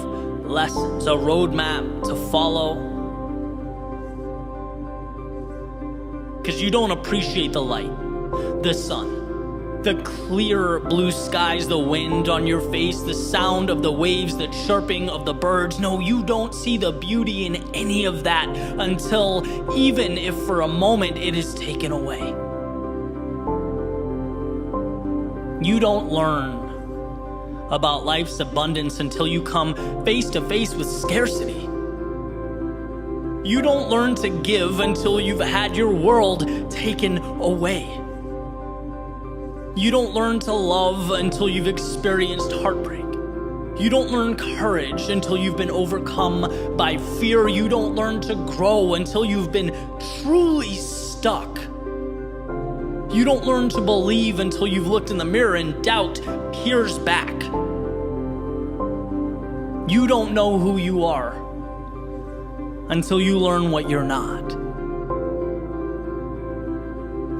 lessons, a roadmap to follow. Because you don't appreciate the light, the sun, The clear blue skies, the wind on your face, the sound of the waves, the chirping of the birds. No, you don't see the beauty in any of that until, even if for a moment, it is taken away. You don't learn about life's abundance until you come face to face with scarcity. You don't learn to give until you've had your world taken away. You don't learn to love until you've experienced heartbreak. You don't learn courage until you've been overcome by fear. You don't learn to grow until you've been truly stuck. You don't learn to believe until you've looked in the mirror and doubt peers back. You don't know who you are until you learn what you're not.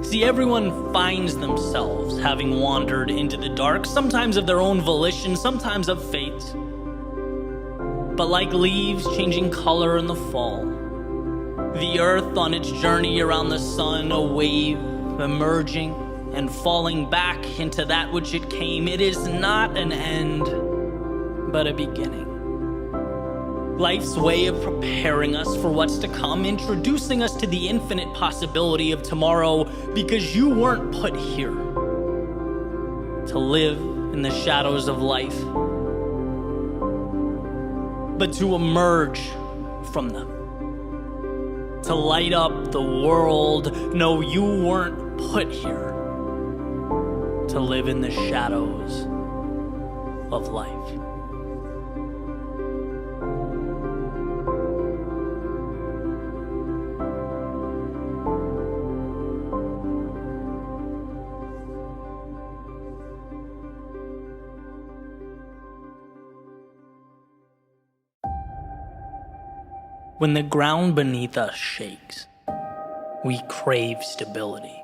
See, everyone finds themselves having wandered into the dark, sometimes of their own volition, sometimes of fate. But like leaves changing color in the fall, the earth on its journey around the sun, a wave emerging and falling back into that which it came, it is not an end, but a beginning. Life's way of preparing us for what's to come, introducing us to the infinite possibility of tomorrow, because you weren't put here to live in the shadows of life, but to emerge from them, to light up the world. No, you weren't put here to live in the shadows of life. When the ground beneath us shakes, we crave stability.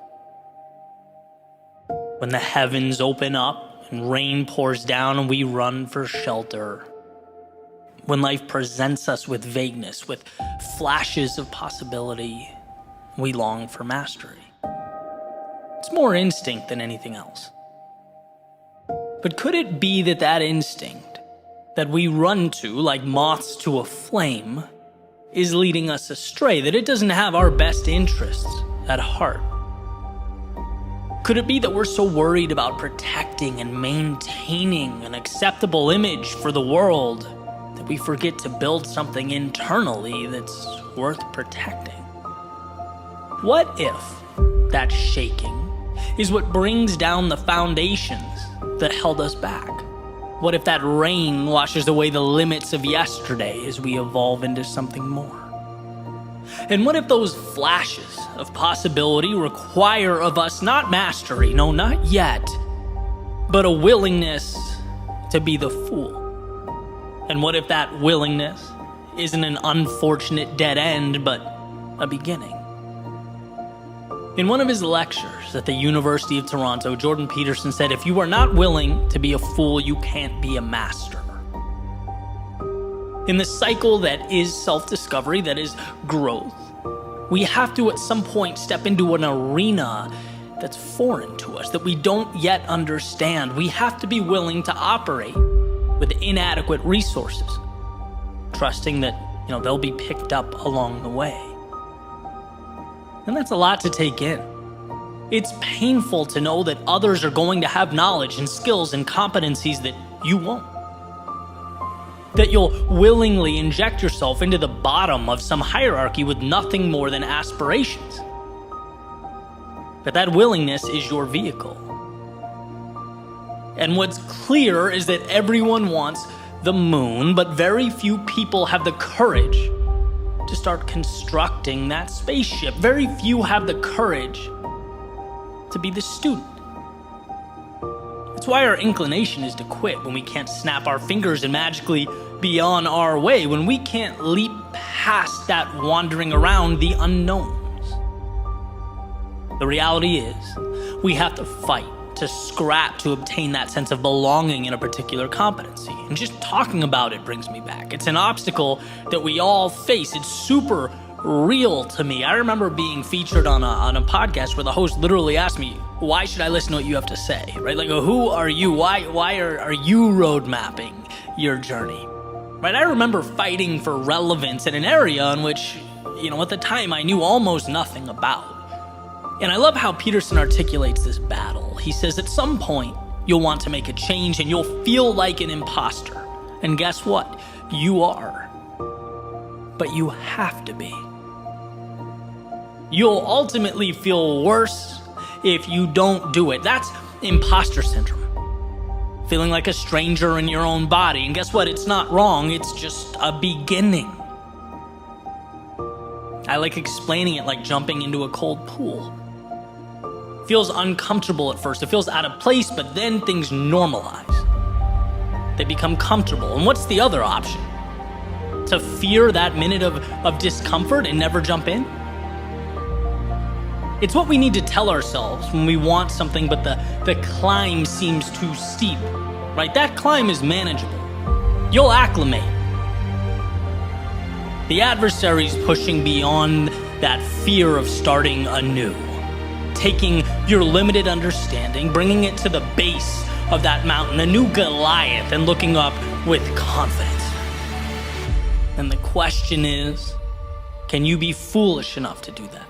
When the heavens open up and rain pours down, we run for shelter. When life presents us with vagueness, with flashes of possibility, we long for mastery. It's more instinct than anything else. But could it be that that instinct that we run to like moths to a flame is leading us astray, that it doesn't have our best interests at heart? Could it be that we're so worried about protecting and maintaining an acceptable image for the world that we forget to build something internally that's worth protecting? What if that shaking is what brings down the foundations that held us back? What if that rain washes away the limits of yesterday as we evolve into something more? And what if those flashes of possibility require of us not mastery, no, not yet, but a willingness to be the fool? And what if that willingness isn't an unfortunate dead end, but a beginning? In one of his lectures at the University of Toronto, Jordan Peterson said, if you are not willing to be a fool, you can't be a master. In the cycle that is self-discovery, that is growth, we have to at some point step into an arena that's foreign to us, that we don't yet understand. We have to be willing to operate with inadequate resources, trusting that, they'll be picked up along the way. And that's a lot to take in. It's painful to know that others are going to have knowledge and skills and competencies that you won't. That you'll willingly inject yourself into the bottom of some hierarchy with nothing more than aspirations. That willingness is your vehicle. And what's clear is that everyone wants the moon, but very few people have the courage to start constructing that spaceship. Very few have the courage to be the student. That's why our inclination is to quit when we can't snap our fingers and magically be on our way, when we can't leap past that wandering around the unknowns. The reality is, we have to fight, to scrap, to obtain that sense of belonging in a particular competency. And just talking about it brings me back. It's an obstacle that we all face. It's super real to me. I remember being featured on a podcast where the host literally asked me, why should I listen to what you have to say, right? Like, who are you? Why are you road mapping your journey, right? I remember fighting for relevance in an area in which, at the time I knew almost nothing about. And I love how Peterson articulates this battle. He says at some point, you'll want to make a change and you'll feel like an imposter. And guess what? You are. But you have to be. You'll ultimately feel worse if you don't do it. That's imposter syndrome. Feeling like a stranger in your own body. And guess what? It's not wrong. It's just a beginning. I like explaining it like jumping into a cold pool. Feels uncomfortable at first. It feels out of place, but then things normalize. They become comfortable. And what's the other option? To fear that minute of discomfort and never jump in? It's what we need to tell ourselves when we want something, but the climb seems too steep, right? That climb is manageable. You'll acclimate. The adversary's pushing beyond that fear of starting anew. Taking your limited understanding, bringing it to the base of that mountain, a new Goliath, and looking up with confidence. And the question is, can you be foolish enough to do that?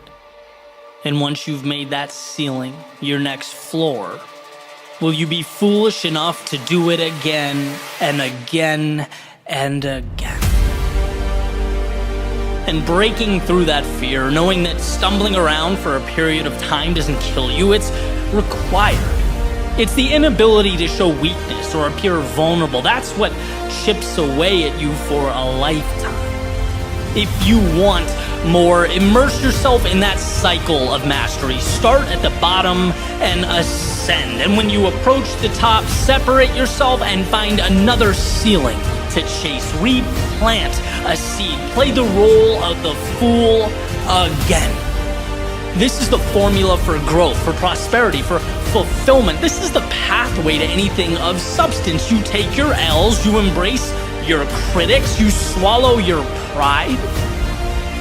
And once you've made that ceiling your next floor, will you be foolish enough to do it again and again and again? And breaking through that fear, knowing that stumbling around for a period of time doesn't kill you, it's required. It's the inability to show weakness or appear vulnerable. That's what chips away at you for a lifetime. If you want more, immerse yourself in that cycle of mastery. Start at the bottom and ascend. And when you approach the top, separate yourself and find another ceiling to chase. Replant a seed. Play the role of the fool again. This is the formula for growth, for prosperity, for fulfillment. This is the pathway to anything of substance. You take your L's, you embrace your critics, you swallow your pride,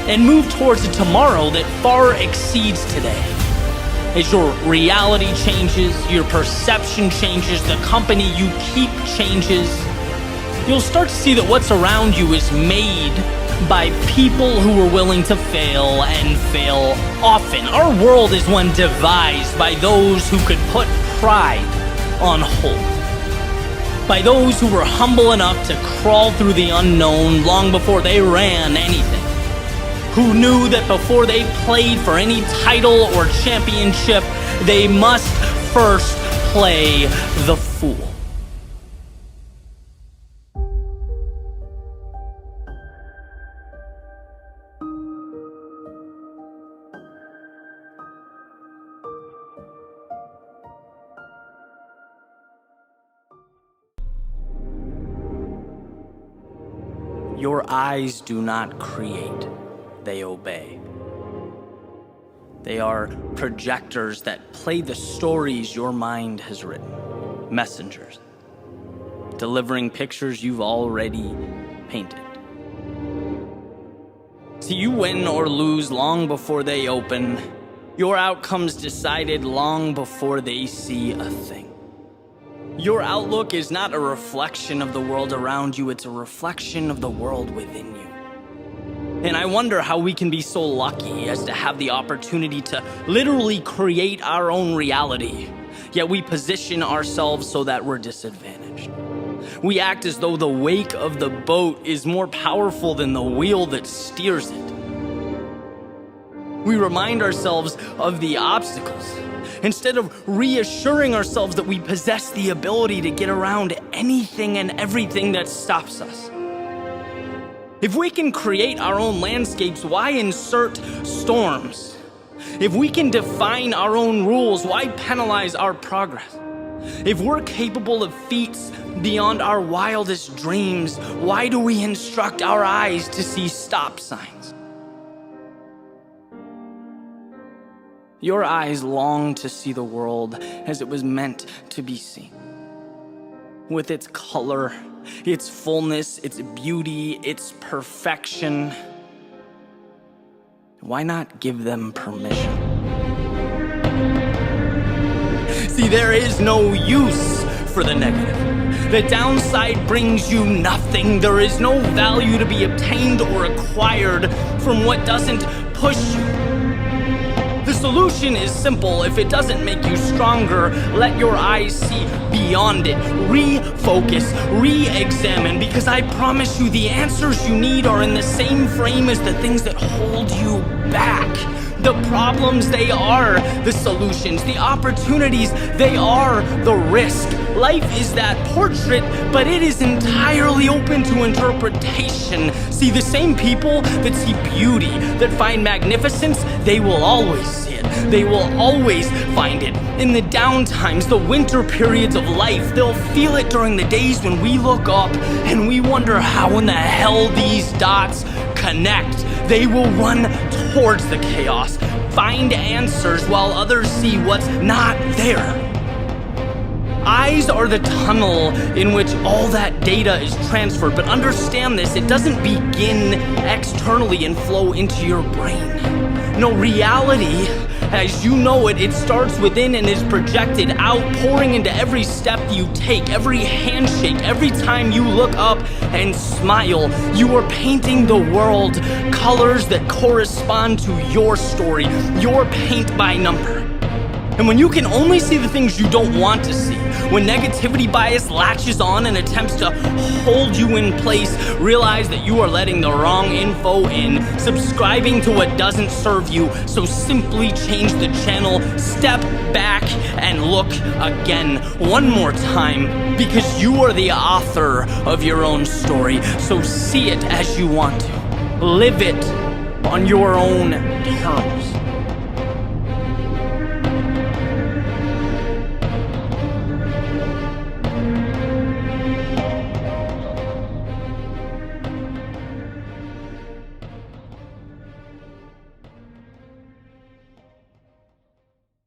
and move towards a tomorrow that far exceeds today. As your reality changes, your perception changes, the company you keep changes, you'll start to see that what's around you is made by people who are willing to fail and fail often. Our world is one devised by those who could put pride on hold. By those who were humble enough to crawl through the unknown long before they ran anything. Who knew that before they played for any title or championship, they must first play the fool. Your eyes do not create, they obey. They are projectors that play the stories your mind has written. Messengers, delivering pictures you've already painted. So you win or lose long before they open. Your outcome's decided long before they see a thing. Your outlook is not a reflection of the world around you, it's a reflection of the world within you. And I wonder how we can be so lucky as to have the opportunity to literally create our own reality, yet we position ourselves so that we're disadvantaged. We act as though the wake of the boat is more powerful than the wheel that steers it. We remind ourselves of the obstacles, instead of reassuring ourselves that we possess the ability to get around anything and everything that stops us. If we can create our own landscapes, why insert storms? If we can define our own rules, why penalize our progress? If we're capable of feats beyond our wildest dreams, why do we instruct our eyes to see stop signs? Your eyes long to see the world as it was meant to be seen. With its color, its fullness, its beauty, its perfection. why not give them permission? See, there is no use for the negative. The downside brings you nothing. There is no value to be obtained or acquired from what doesn't push you. The solution is simple. If it doesn't make you stronger, let your eyes see beyond it. Refocus, re-examine, because I promise you the answers you need are in the same frame as the things that hold you back. The problems, they are the solutions. The opportunities, they are the risk. Life is that portrait, but it is entirely open to interpretation. See, the same people that see beauty, that find magnificence, they will always see it. They will always find it. In the downtimes, the winter periods of life, they'll feel it during the days when we look up and we wonder how in the hell these dots connect. They will run towards the chaos, find answers while others see what's not there. Eyes are the tunnel in which all that data is transferred, but understand this, it doesn't begin externally and flow into your brain. No, reality, as you know it, it starts within and is projected out, pouring into every step you take, every handshake, every time you look up and smile. You are painting the world colors that correspond to your story, your paint by number. And when you can only see the things you don't want to see, when negativity bias latches on and attempts to hold you in place, realize that you are letting the wrong info in, subscribing to what doesn't serve you. So simply change the channel, step back, and look again one more time, because you are the author of your own story. So see it as you want to. Live it on your own terms.